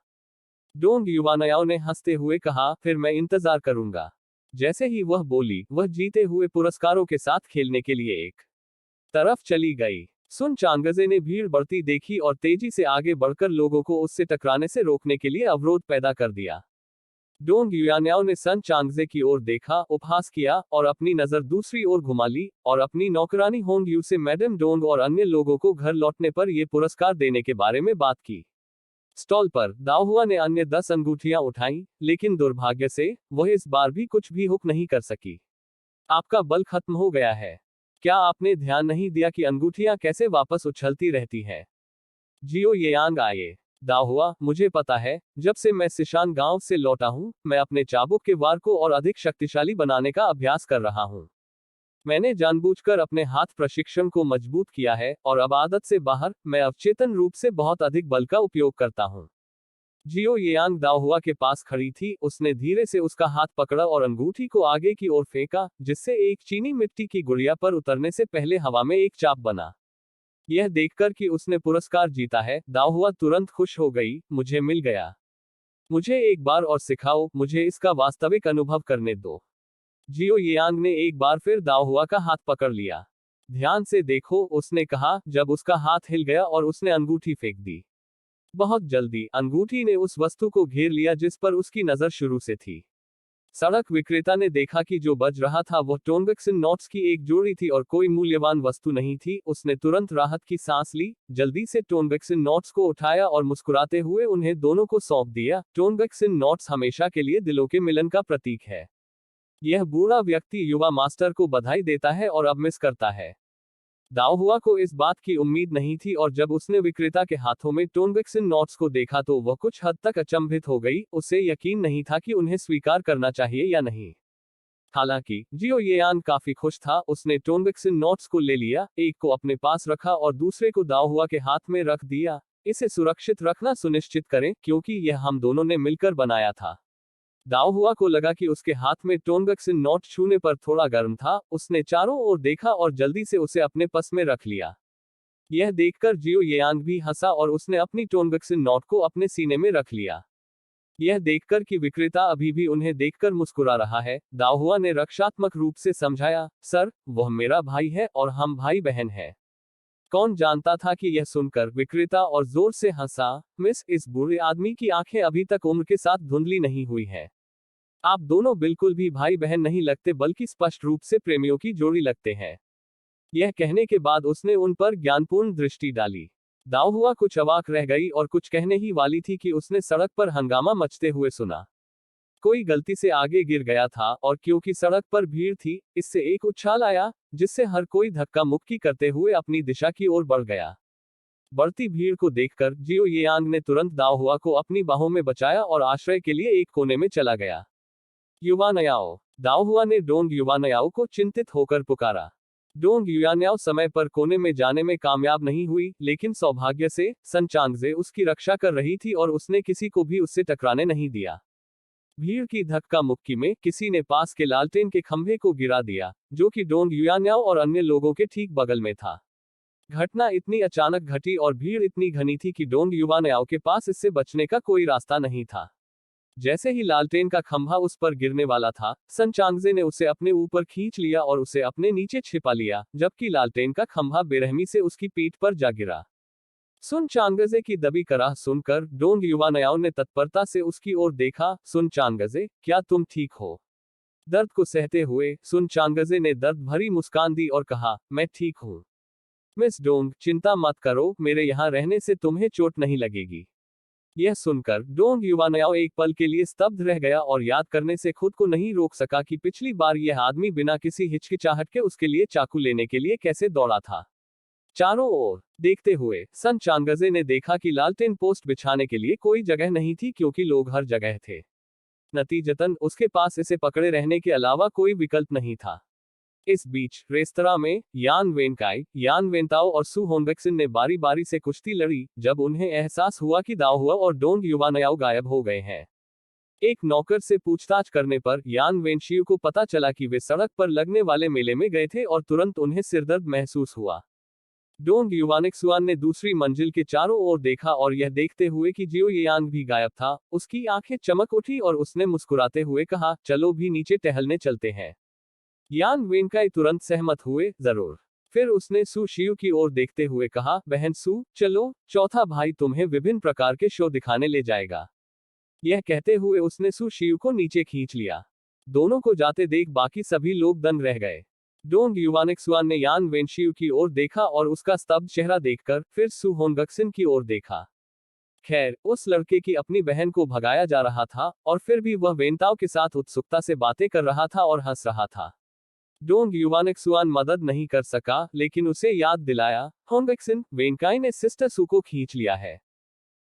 डोंग युवानयाओ ने हंसते हुए कहा, फिर मैं इंतजार करूंगा। जैसे ही वह बोली, वह जीते हुए पुरस्कारों के साथ खेलने के लिए एक तरफ चली गई। सुन चांगजे ने भीड़ बढ़ती देखी और तेजी से आगे बढ़कर लोगों को उससे टकराने से रोकने के लिए अवरोध पैदा कर दिया। डोंग युवानयाओ ने सन चांगजे की ओर देखा, उपहास किया और अपनी नजर दूसरी ओर घुमा ली, और अपनी नौकरानी होंग यू से मैडम डोंग और अन्य लोगों को घर लौटने पर यह पुरस्कार देने के बारे में बात की। स्टॉल पर दाओहुआ ने अन्य 10 अंगूठियां उठाई, लेकिन दुर्भाग्य से वह इस बार भी कुछ भी हुक नहीं कर सकी। आपका बल खत्म हो गया है। क्या आपने ध्यान नहीं दिया कि अंगूठियां कैसे वापस उछलती रहती हैं? जियो येयांग आए। दाओहुआ, मुझे पता है, जब से मैं सिशान गांव से लौटा हूं, मैं अपने चाबुक के वार को और अधिक शक्तिशाली बनाने का अभ्यास कर रहा हूं। मैंने जानबूझकर अपने हाथ प्रशिक्षण को मजबूत किया है, और अब आदत से बाहर, मैं अवचेतन रूप से बहुत अधिक बल का उपयोग करता हूं। जियो येयांग दाओहुआ के पास खड़ी थी, उसने धीरे से उसका हाथ पकड़ा और अंगूठी को आगे की ओर फेंका, जिससे एक चीनी मिट्टी की गुड़िया पर उतरने से पहले हवा में एक चाप बना। यह देखकर कि उसने पुरस्कार जीता है, दाओहुआ तुरंत खुश हो गई, मुझे मिल गया। मुझे एक बार और सिखाओ, मुझे इसका वास्तविक अनुभव करने दो। जियो येयांग ने एक बार फिर दाओहुआ का हाथ पकड़ लिया। ध्यान से देखो, उसने कहा, जब उसका हाथ हिल गया और उसने अंगूठी फेंक दी। बहुत जल्दी अंगूठी ने उस वस्तु को घेर लिया जिस पर उसकी नजर शुरू से थी। सड़क विक्रेता ने देखा कि जो बज रहा था वह टोंगक्सिन नोट्स की एक जोड़ी थी और कोई मूल्यवान वस्तु नहीं थी। उसने तुरंत राहत की सांस ली, जल्दी से टोंगक्सिन नोट्स को उठाया और मुस्कुराते हुए उन्हें दोनों को सौंप दिया। टोंगक्सिन नोट्स हमेशा के लिए दिलों के मिलन का प्रतीक है। यह बूढ़ा व्यक्ति युवा मास्टर को बधाई देता है और अब मिस करता है। दाओहुआ को इस बात की उम्मीद नहीं थी, और जब उसने विक्रेता के हाथों में टोंगक्सिन नोट्स को देखा तो वह कुछ हद तक अचंभित हो गई। उसे यकीन नहीं था कि उन्हें स्वीकार करना चाहिए या नहीं। हालांकि जियो येयान काफी खुश था। उसने टोंगक्सिन नोट्स को ले लिया, एक को अपने पास रखा और दूसरे को दाओहुआ के हाथ में रख दिया। इसे सुरक्षित रखना सुनिश्चित करें, क्योंकि यह हम दोनों ने मिलकर बनाया था। दाओ हुआ को लगा कि उसके हाथ में टोंगक्सिन नोट छूने पर थोड़ा गर्म था। उसने चारों ओर देखा और जल्दी से उसे अपने पस में रख लिया। यह देखकर जियो येयांग भी हंसा और उसने अपनी टोंगक्सिन नोट को अपने सीने में रख लिया। यह देखकर कि विक्रेता अभी भी उन्हें देखकर मुस्कुरा रहा है, दाओ हुआ ने रक्षात्मक रूप से समझाया, सर, वह मेरा भाई है और हम भाई बहन हैं। कौन जानता था कि यह सुनकर विक्रेता और जोर से हंसा। मिस, इस बूढ़े आदमी की आंखें अभी तक उम्र के साथ धुंधली नहीं हुई हैं। आप दोनों बिल्कुल भी भाई बहन नहीं लगते बल्कि स्पष्ट रूप से प्रेमियों की जोड़ी लगते हैं। यह कहने के बाद उसने उन पर ज्ञानपूर्ण दृष्टि डाली। दाओ हुआ कुछ अवाक रह गई और कुछ कहने ही वाली थी कि उसने सड़क पर हंगामा मचते हुए सुना। कोई गलती से आगे गिर गया था और क्योंकि सड़क पर भीड़ थी, इससे एक उछाल आया, जिससे हर कोई धक्का मुक्की करते हुए अपनी दिशा की ओर बढ़ गया। बढ़ती भीड़ को देखकर जियो येयांग ने तुरंत दाओ हुआ को अपनी बाहों में बचाया और आश्रय के लिए एक कोने में चला गया। युवानयाओ। दाओ हुआ ने डोंग युवानयाओ को चिंतित होकर पुकारा। डोंग युवानयाओ समय पर कोने में जाने में कामयाब नहीं हुई, लेकिन सौभाग्य से सन चांगजे उसकी रक्षा कर रही थी और उसने किसी को भी उससे टकराने नहीं दिया। भीड़ की धक्का मुक्की में किसी ने पास के लालटेन के खंभे को गिरा दिया, जो कि डोंग युयान्याओ और अन्य लोगों के ठीक बगल में था। घटना इतनी अचानक घटी और भीड़ इतनी घनी थी कि डोंग युवान्याओ के पास इससे बचने का कोई रास्ता नहीं था। जैसे ही लालटेन का खंभा उस पर गिरने वाला था, सन चांगजे ने उसे अपने ऊपर खींच लिया और उसे अपने नीचे छिपा लिया, जबकि लालटेन का खंभा बेरहमी से उसकी पीठ पर जा गिरा। सुन चांगजे की दबी कराह सुनकर डोंग युवानयाओ ने तत्परता से उसकी ओर देखा। सुन चांगजे, क्या तुम ठीक हो? दर्द को सहते हुए सुन चांगजे ने दर्द भरी मुस्कान दी और कहा, मैं ठीक हूं। मिस डोंग, चिंता मत करो, मेरे यहाँ रहने से तुम्हें चोट नहीं लगेगी। यह सुनकर डोंग युवानयाओ एक पल के लिए स्तब्ध रह गया और याद करने से खुद को नहीं रोक सका कि पिछली बार यह आदमी बिना किसी हिचकिचाहट के उसके लिए चाकू लेने के लिए कैसे दौड़ा था। चारों ओर देखते हुए सन चांगजे ने देखा कि लालटेन पोस्ट बिछाने के लिए कोई जगह नहीं थी क्योंकि लोग हर जगह थे। नतीजतन उसके पास इसे पकड़े रहने के अलावा कोई विकल्प नहीं था। इस बीच रेस्तरां में यान वेनकाई, यान वेंताओ और सू होंगक्सिन ने बारी बारी से कुश्ती लड़ी, जब उन्हें एहसास हुआ कि दाओ हुआ और डोंग युवानयाओ गायब हो गए हैं। एक नौकर से पूछताछ करने पर यान वेनशियू को पता चला कि वे सड़क पर लगने वाले मेले में गए थे और तुरंत उन्हें सिरदर्द महसूस हुआ। डोंग युवानेक्सुआन ने दूसरी मंजिल के चारों ओर देखा और यह देखते हुए कि जियो येयांग भी गायब था, उसकी आंखें चमक उठी और उसने मुस्कुराते हुए कहा, चलो भी नीचे टहलने चलते हैं। यान वेनकाई तुरंत सहमत हुए, जरूर। फिर उसने सू शियू की ओर देखते हुए कहा, बहन सू, चलो, चौथा भाई तुम्हें विभिन्न प्रकार के शो दिखाने ले जाएगा। यह कहते हुए उसने सू शियू को नीचे खींच लिया। दोनों को जाते देख बाकी सभी लोग दंग रह गए। डोंग युवानेक्सुआन ने यान वेनशियू की ओर देखा और उसका स्तब्ध चेहरा देखकर फिर सू होंगक्सिन की ओर देखा। खैर, उस लड़के की अपनी बहन को भगाया जा रहा था और फिर भी वह वेंताओ के साथ उत्सुकता से बातें कर रहा था और हंस रहा था। डोंग युवानेक्सुआन मदद नहीं कर सका, लेकिन उसे याद दिलाया, होंगक्सिन, वेनकाई ने सिस्टर सू को खींच लिया है।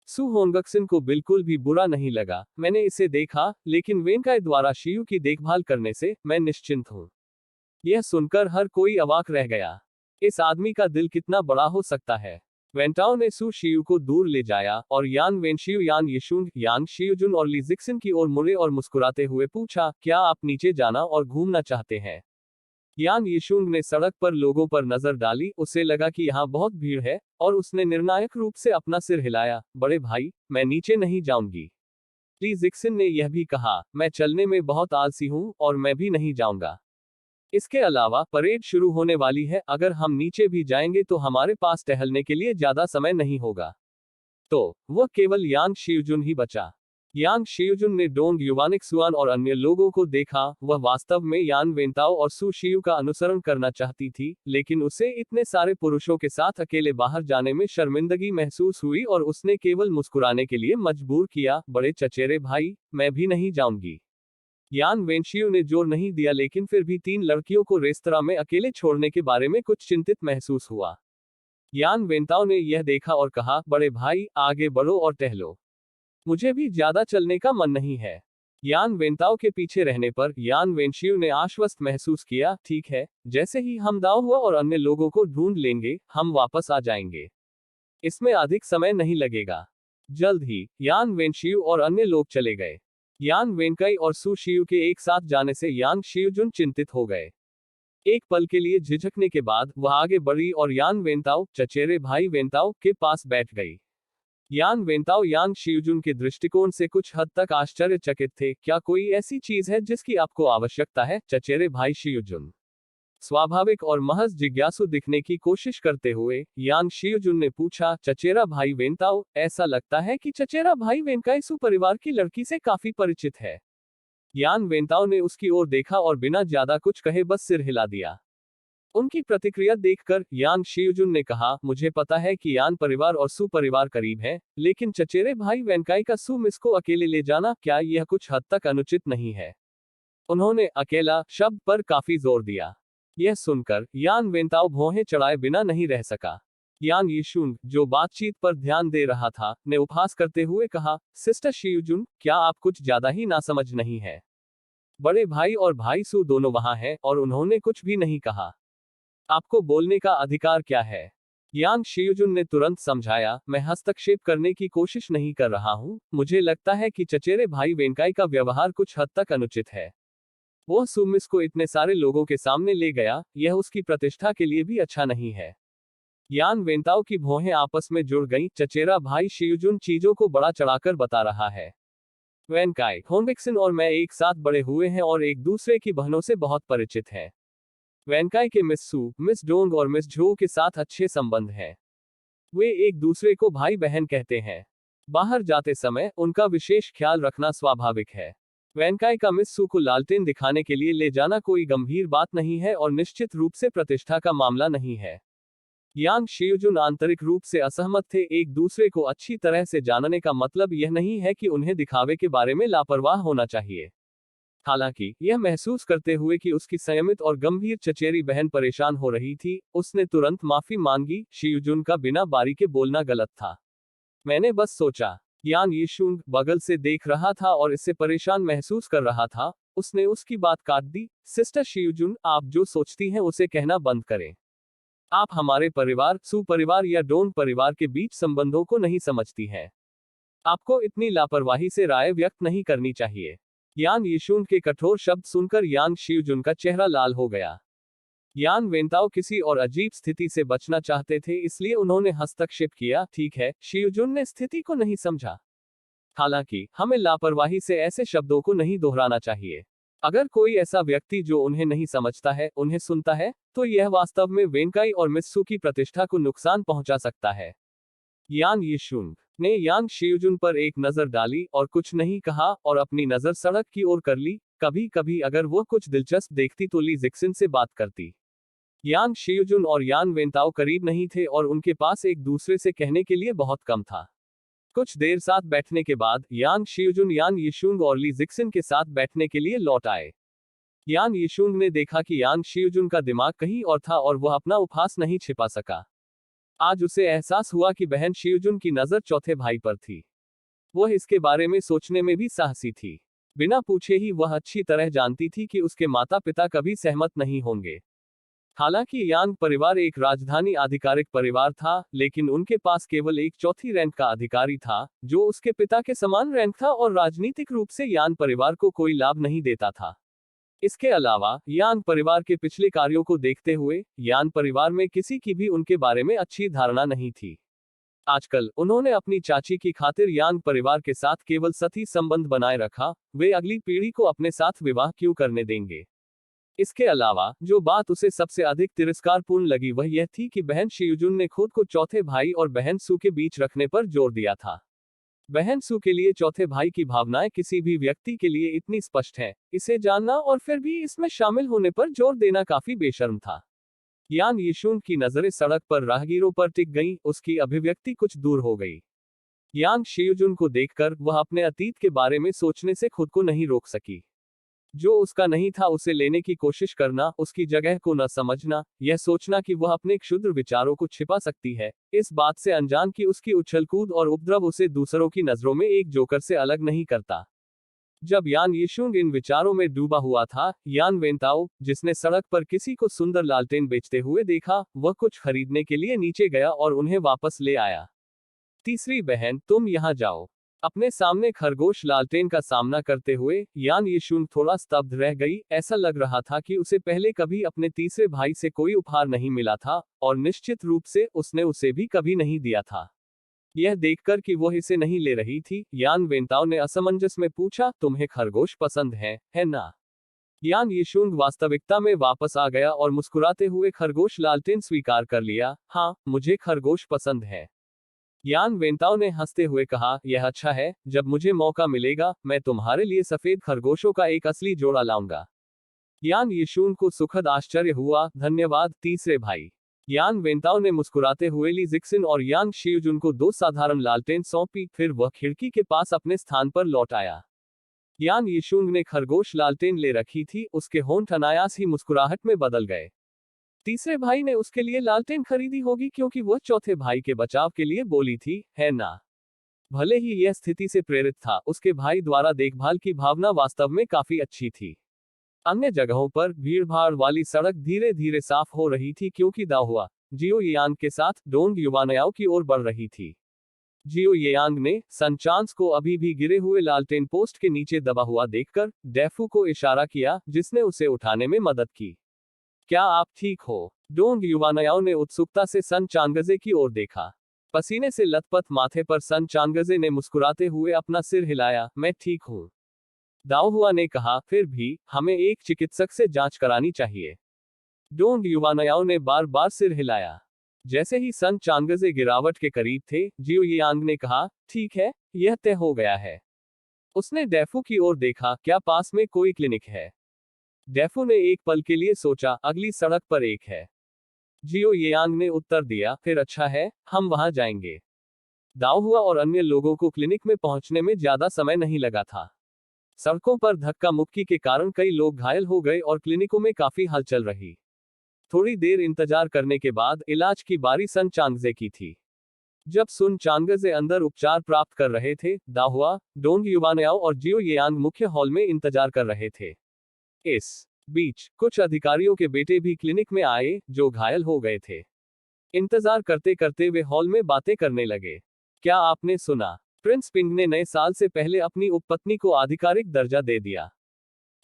सू होंगक्सिन को बिल्कुल भी बुरा नहीं लगा, मैंने इसे देखा, लेकिन वेनकाई द्वारा शियू की देखभाल करने से मैं निश्चिंत हूं। यह सुनकर हर कोई अवाक रह गया। इस आदमी का दिल कितना बड़ा हो सकता है। वेंटाओ ने सू शियू को दूर ले जाया और यान वेनशियू, यान यिशुंग, यान शियुजुन और ली जिक्सिन की ओर मुड़े और मुस्कुराते हुए पूछा, क्या आप नीचे जाना और घूमना चाहते हैं? यान यिशुंग ने सड़क पर लोगों पर नजर डाली, उसे लगा कि यहाँ बहुत भीड़ है, और उसने निर्णायक रूप से अपना सिर हिलाया, बड़े भाई, मैं नीचे नहीं जाऊंगी। ली जिक्सिन ने यह भी कहा, मैं चलने में बहुत आलसी हूं और मैं भी नहीं जाऊंगा। इसके अलावा परेड शुरू होने वाली है, अगर हम नीचे भी जाएंगे तो हमारे पास टहलने के लिए ज्यादा समय नहीं होगा। तो वह केवल यांग शियुजुन ही बचा। यांग शियुजुन ने डोंग युवानेक्सुआन और अन्य लोगों को देखा, वह वास्तव में यान वेंताओ और सू शियू का अनुसरण करना चाहती थी, लेकिन उसे इतने सारे पुरुषों के साथ अकेले बाहर जाने में शर्मिंदगी महसूस हुई और उसने केवल मुस्कुराने के लिए मजबूर किया, बड़े चचेरे भाई, मैं भी नहीं जाऊंगी। यान वेनशियू ने जोर नहीं दिया, लेकिन फिर भी तीन लड़कियों को रेस्तरां में अकेले छोड़ने के बारे में कुछ चिंतित महसूस हुआ। यान वेंताओ ने यह देखा और कहा, बड़े भाई, आगे बढ़ो और टहलो। मुझे भी ज्यादा चलने का मन नहीं है। यान वेंताओ के पीछे रहने पर यान वेनशियू ने आश्वस्त महसूस किया, ठीक है, जैसे ही हम दाओ हुआ और अन्य लोगों को ढूंढ लेंगे, हम वापस आ जाएंगे। इसमें अधिक समय नहीं लगेगा। जल्द ही यान वेनशियू और अन्य लोग चले गए। यान वेंकई और सू शियू के एक साथ जाने से यान शियूजुन चिंतित हो गए। एक पल के लिए झिझकने के बाद वह आगे बढ़ी और यान वेंताओ, चचेरे भाई वेंताओ, के पास बैठ गई। यान वेंताओ यान शियूजुन के दृष्टिकोण से कुछ हद तक आश्चर्यचकित थे। क्या कोई ऐसी चीज है जिसकी आपको आवश्यकता है, चचेरे भाई शियूजुन? स्वाभाविक और महज जिज्ञासु दिखने की कोशिश करते हुए यान शियूजुन ने पूछा। चचेरा भाई वेंताओ, ऐसा लगता है कि चचेरा भाई वेंकाइसु परिवार की लड़की से काफी परिचित है। यान वेंताओ ने उसकी ओर देखा और बिना ज्यादा कुछ कहे बस सिर हिला दिया। उनकी प्रतिक्रिया देखकर यान शियूजुन ने कहा, मुझे पता है कि यान परिवार और सु परिवार करीब है, लेकिन चचेरे भाई वेंकाई का सु मिस को अकेले ले जाना, क्या यह कुछ हद तक अनुचित नहीं है? उन्होंने अकेला शब्द पर काफी जोर दिया। यह सुनकर यान वेंताओ भौहें चढ़ाए बिना नहीं रह सका। यान यीशुंग, जो बातचीत पर ध्यान दे रहा था, ने उपहास करते हुए कहा, सिस्टर शियूजुन, क्या आप कुछ ज्यादा ही नासमझ नहीं है? बड़े भाई और भाई सु दोनों वहां हैं और उन्होंने कुछ भी नहीं कहा। आपको बोलने का अधिकार क्या है? यान शियूजुन ने तुरंत समझाया, मैं हस्तक्षेप करने की कोशिश नहीं कर रहा हूं, मुझे लगता है कि चचेरे भाई वेंकाई का व्यवहार कुछ हद तक अनुचित है। वह सुमिस को इतने सारे लोगों के सामने ले गया, यह उसकी प्रतिष्ठा के लिए भी अच्छा नहीं है। यान वेंताओ की भौहें आपस में जुड़ गईं। चचेरा भाई शियूजुन चीजों को बड़ा चढ़ाकर बता रहा है। वेंकाई, होंगबिक्सन और मैं एक साथ बड़े हुए हैं और एक दूसरे की बहनों से बहुत परिचित हैं। वेंकाई के मिस सू, मिस डोंग और मिस झो के साथ अच्छे संबंध हैं। वे एक दूसरे को भाई बहन कहते हैं। बाहर जाते समय उनका विशेष ख्याल रखना स्वाभाविक है। वेंकाई का मिस सू को लालटेन दिखाने के लिए ले जाना कोई गंभीर बात नहीं है और निश्चित रूप से प्रतिष्ठा का मामला नहीं है। यान शियूजुन आंतरिक रूप से असहमत थे। एक दूसरे को अच्छी तरह से जानने का मतलब यह नहीं है कि उन्हें दिखावे के बारे में लापरवाह होना चाहिए। हालांकि यह महसूस करते हुए कि उसकी संयमित और गंभीर चचेरी बहन परेशान हो रही थी, उसने तुरंत माफी मांगी। शियूजुन का बिना बारी के बोलना गलत था। मैंने बस सोचा। यान यीशुंग बगल से देख रहा था और इससे परेशान महसूस कर रहा था। उसने उसकी बात काट दी। सिस्टर शियूजुन, आप जो सोचती हैं उसे कहना बंद करें। आप हमारे परिवार, सु परिवार या डोंग परिवार के बीच संबंधों को नहीं समझती हैं। आपको इतनी लापरवाही से राय व्यक्त नहीं करनी चाहिए। यान यीशुन के कठोर शब्द सुनकर यान शियूजुन का चेहरा लाल हो गया। यान वेंताओ किसी और अजीब स्थिति से बचना चाहते थे, इसलिए उन्होंने हस्तक्षेप किया। ठीक है, शियूजुन ने स्थिति को नहीं समझा। हालांकि हमें लापरवाही से ऐसे शब्दों को नहीं दोहराना चाहिए। अगर कोई ऐसा व्यक्ति जो उन्हें नहीं समझता है उन्हें सुनता है, तो यह वास्तव में वेंकाई और मित्सु की प्रतिष्ठा को नुकसान पहुंचा सकता है। यान यीशुंग ने यान शियूजुन पर एक नजर डाली और कुछ नहीं कहा और अपनी नजर सड़क की ओर कर ली। कभी कभी अगर वो कुछ दिलचस्प देखती तो ली जिक्सिन से बात करती। यान शियूजुन और यान वेंताओ करीब नहीं थे और उनके पास एक दूसरे से कहने के लिए बहुत कम था। कुछ देर साथ बैठने के बाद यान शियूजुन यान यीशुंग और ली जिक्सिन के साथ बैठने के लिए लौट आए। यान यीशुंग ने देखा कि यान शियूजुन का दिमाग कहीं और था और वह अपना उपहास नहीं छिपा सका। आज उसे एहसास हुआ कि बहन शियूजुन की नजर चौथे भाई पर थी। वह इसके बारे में सोचने में भी साहसी थी। बिना पूछे ही वह अच्छी तरह जानती थी कि उसके माता पिता कभी सहमत नहीं होंगे। हालांकि यांग परिवार एक राजधानी आधिकारिक परिवार था, लेकिन उनके पास केवल एक चौथी रैंक का अधिकारी था, जो उसके पिता के समान रैंक था और राजनीतिक रूप से यान परिवार को कोई लाभ नहीं देता था। इसके अलावा यान परिवार के पिछले कार्यों को देखते हुए यान परिवार में किसी की भी उनके बारे में अच्छी धारणा नहीं थी। आजकल उन्होंने अपनी चाची की खातिर यान परिवार के साथ केवल सती संबंध बनाए रखा। वे अगली पीढ़ी को अपने साथ विवाह क्यों करने देंगे? इसके अलावा जो बात उसे सबसे अधिक तिरस्कारपूर्ण लगी वह यह थी कि बहन शियूजुन ने खुद को चौथे भाई और बहन सू के बीच रखने पर जोर दिया था। बहन सू के लिए चौथे भाई की भावनाएं किसी भी व्यक्ति के लिए इतनी स्पष्ट हैं, इसे जानना और फिर भी इसमें शामिल होने पर जोर देना काफी बेशर्म था। यान यीशुन की नजरें सड़क पर राहगीरों पर टिक गईं, उसकी अभिव्यक्ति कुछ दूर हो गई। यान शियूजुन को देखकर वह अपने अतीत के बारे में सोचने से खुद को नहीं रोक सकी। जो उसका नहीं था उसे लेने की कोशिश करना, उसकी जगह को न समझना, यह सोचना कि वह अपने क्षुद्र विचारों को छिपा सकती है, इस बात से अनजान कि उसकी उछलकूद और उपद्रव उसे दूसरों की नजरों में एक जोकर से अलग नहीं करता। जब यान यीशुंग इन विचारों में डूबा हुआ था, यान वेंताओ, जिसने सड़क पर किसी को सुंदर लालटेन बेचते हुए देखा, वह कुछ खरीदने के लिए नीचे गया और उन्हें वापस ले आया। तीसरी बहन, तुम यहाँ जाओ। अपने सामने खरगोश लालटेन का सामना करते हुए यान यीशुन थोड़ा स्तब्ध रह गई। ऐसा लग रहा था कि उसे पहले कभी अपने तीसरे भाई से कोई उपहार नहीं मिला था, और निश्चित रूप से उसने उसे भी कभी नहीं दिया था। यह देखकर कि वह इसे नहीं ले रही थी, यान वेंताओ ने असमंजस में पूछा, तुम्हें खरगोश पसंद है ना? यान यीशुंग वास्तविकता में वापस आ गया और मुस्कुराते हुए खरगोश लालटेन स्वीकार कर लिया। हाँ, मुझे खरगोश पसंद है। यान वेंताओ ने हंसते हुए कहा, यह अच्छा है, जब मुझे मौका मिलेगा मैं तुम्हारे लिए सफेद खरगोशों का एक असली जोड़ा लाऊंगा। यान यीशुन को सुखद आश्चर्य हुआ। धन्यवाद तीसरे भाई। यान वेंताओ ने मुस्कुराते हुए ली जिक्सिन और यांग शियुजुन को 2 साधारण लालटेन सौंपी, फिर वह खिड़की के पास अपने स्थान पर लौट आया। यान यीशुंग ने खरगोश लालटेन ले रखी थी, उसके होंठ अनायास ही मुस्कुराहट में बदल गए। तीसरे भाई ने उसके लिए लालटेन खरीदी होगी क्योंकि वह चौथे भाई के बचाव के लिए बोली थी, है ना? भले ही यह स्थिति से प्रेरित था, उसके भाई द्वारा देखभाल की भावना वास्तव में काफी अच्छी थी। अन्य जगहों पर भीड़भाड़ वाली सड़क धीरे धीरे साफ हो रही थी क्योंकि दाहुआ जियो येयांग के साथ डोंग युवानयाओ की ओर बढ़ रही थी। जियो येयांग ने सन चांस को अभी भी गिरे हुए लालटेन पोस्ट के नीचे दबा हुआ देखकर डेफू को इशारा किया, जिसने उसे उठाने में मदद की। क्या आप ठीक हो? डोंग युवानयाओ ने उत्सुकता से सन चांगजे की ओर देखा। पसीने से लथपथ माथे पर सन चांगजे ने मुस्कुराते हुए अपना सिर हिलाया, मैं ठीक हूँ। दाओहुआ ने कहा, फिर भी हमें एक चिकित्सक से जांच करानी चाहिए। डोंग युवानयाओ ने बार बार सिर हिलाया। जैसे ही सन चांगजे गिरावट के करीब थे, जियो यांग ने कहा, ठीक है, यह तय हो गया है। उसने डेफू की ओर देखा, क्या पास में कोई क्लिनिक है? डेफू ने एक पल के लिए सोचा, अगली सड़क पर एक है। जियो यांग ने उत्तर दिया, फिर अच्छा है, हम वहां जाएंगे। दाओहुआ और अन्य लोगों को क्लिनिक में पहुंचने में ज्यादा समय नहीं लगा था। सड़कों पर धक्का मुक्की के कारण कई लोग घायल हो गए और क्लिनिकों में काफी हलचल रही। थोड़ी देर इंतजार करने के बाद इलाज की बारी सन चांगजे की थी। जब सुन चांगजे अंदर उपचार प्राप्त कर रहे थे, दाहुआ, डोंग युवानयाओ और जियो येयांग मुख्य हॉल में इंतजार कर रहे थे। इस बीच कुछ अधिकारियों के बेटे भी क्लिनिक में आए, जो घायल हो गए थे। इंतजार करते करते वे हॉल में बातें करने लगे। क्या आपने सुना? प्रिंस पिंग ने नए साल से पहले अपनी उपपत्नी को आधिकारिक दर्जा दे दिया।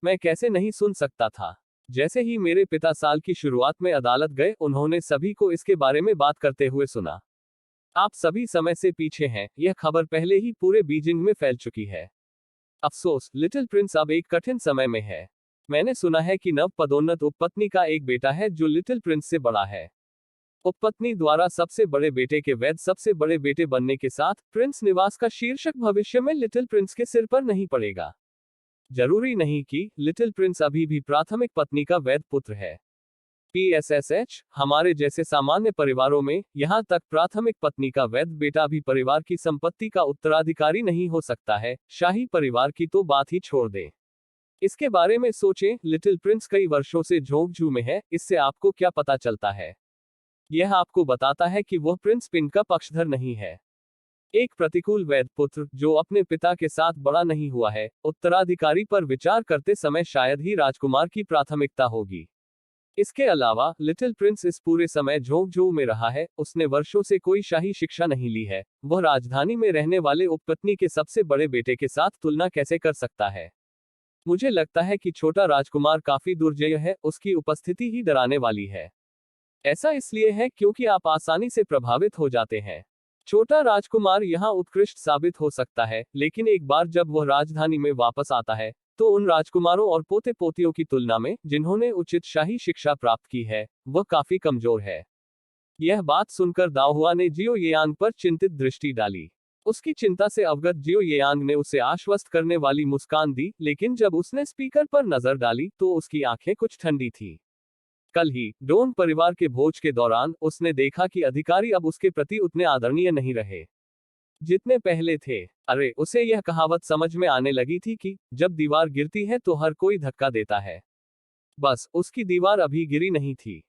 मैं कैसे नहीं सुन सकता था। जैसे ही मेरे पिता साल की शुरुआत में अदालत गए, उन्होंने सभी को इसके बारे में बात करते हुए सुना। आप सभी समय से पीछे हैं, यह खबर पहले ही पूरे बीजिंग में फैल चुकी है। अफसोस, लिटिल प्रिंस अब एक कठिन समय में है। मैंने सुना है कि नव पदोन्नत उपपत्नी का एक बेटा है जो लिटिल प्रिंस से बड़ा है। उपपत्नी द्वारा सबसे बड़े बेटे के वैध सबसे बड़े बेटे बनने के साथ, प्रिंस निवास का शीर्षक भविष्य में लिटिल प्रिंस के सिर पर नहीं पड़ेगा। जरूरी नहीं कि लिटिल प्रिंस अभी भी प्राथमिक पत्नी का वैध पुत्र है। PSSH, हमारे जैसे सामान्य परिवारों में, यहाँ तक प्राथमिक पत्नी का वैध बेटा भी परिवार की संपत्ति का उत्तराधिकारी नहीं हो सकता है। शाही परिवार की तो बात ही छोड़ दें। इसके बारे में सोचें, लिटिल प्रिंस कई वर्षों से झोंकझू में है। इससे आपको क्या पता चलता है? यह आपको बताता है कि वह प्रिंस पिंग का पक्षधर नहीं है। एक प्रतिकूल वैध पुत्र, जो अपने पिता के साथ बड़ा नहीं हुआ है, उत्तराधिकारी पर विचार करते समय शायद ही राजकुमार की प्राथमिकता होगी। इसके अलावा, लिटिल प्रिंस इस पूरे समय झोंकझोंक में रहा है। उसने वर्षों से कोई शाही शिक्षा नहीं ली है। वह राजधानी में रहने वाले उपपत्नी के सबसे बड़े बेटे के साथ तुलना कैसे कर सकता है? मुझे लगता है कि छोटा राजकुमार काफी दुर्जय है, उसकी उपस्थिति ही डराने वाली है। ऐसा इसलिए है क्योंकि आप आसानी से प्रभावित हो जाते हैं। छोटा राजकुमार यहाँ उत्कृष्ट साबित हो सकता है, लेकिन एक बार जब वह राजधानी में वापस आता है, तो उन राजकुमारों और पोते पोतियों की तुलना में, जिन्होंने उचित शाही शिक्षा प्राप्त की है, वह काफी कमजोर है। यह बात सुनकर दाओहुआ ने जियो येयांग पर चिंतित दृष्टि डाली। उसकी चिंता से अवगत जियो येयांग ने उसे आश्वस्त करने वाली मुस्कान दी, लेकिन जब उसने स्पीकर पर नजर डाली तो उसकी आंखें कुछ ठंडी थीं। कल ही डोंग परिवार के भोज के दौरान उसने देखा कि अधिकारी अब उसके प्रति उतने आदरणीय नहीं रहे जितने पहले थे। अरे, उसे यह कहावत समझ में आने लगी थी कि जब दीवार गिरती है तो हर कोई धक्का देता है। बस, उसकी दीवार अभी गिरी नहीं थी।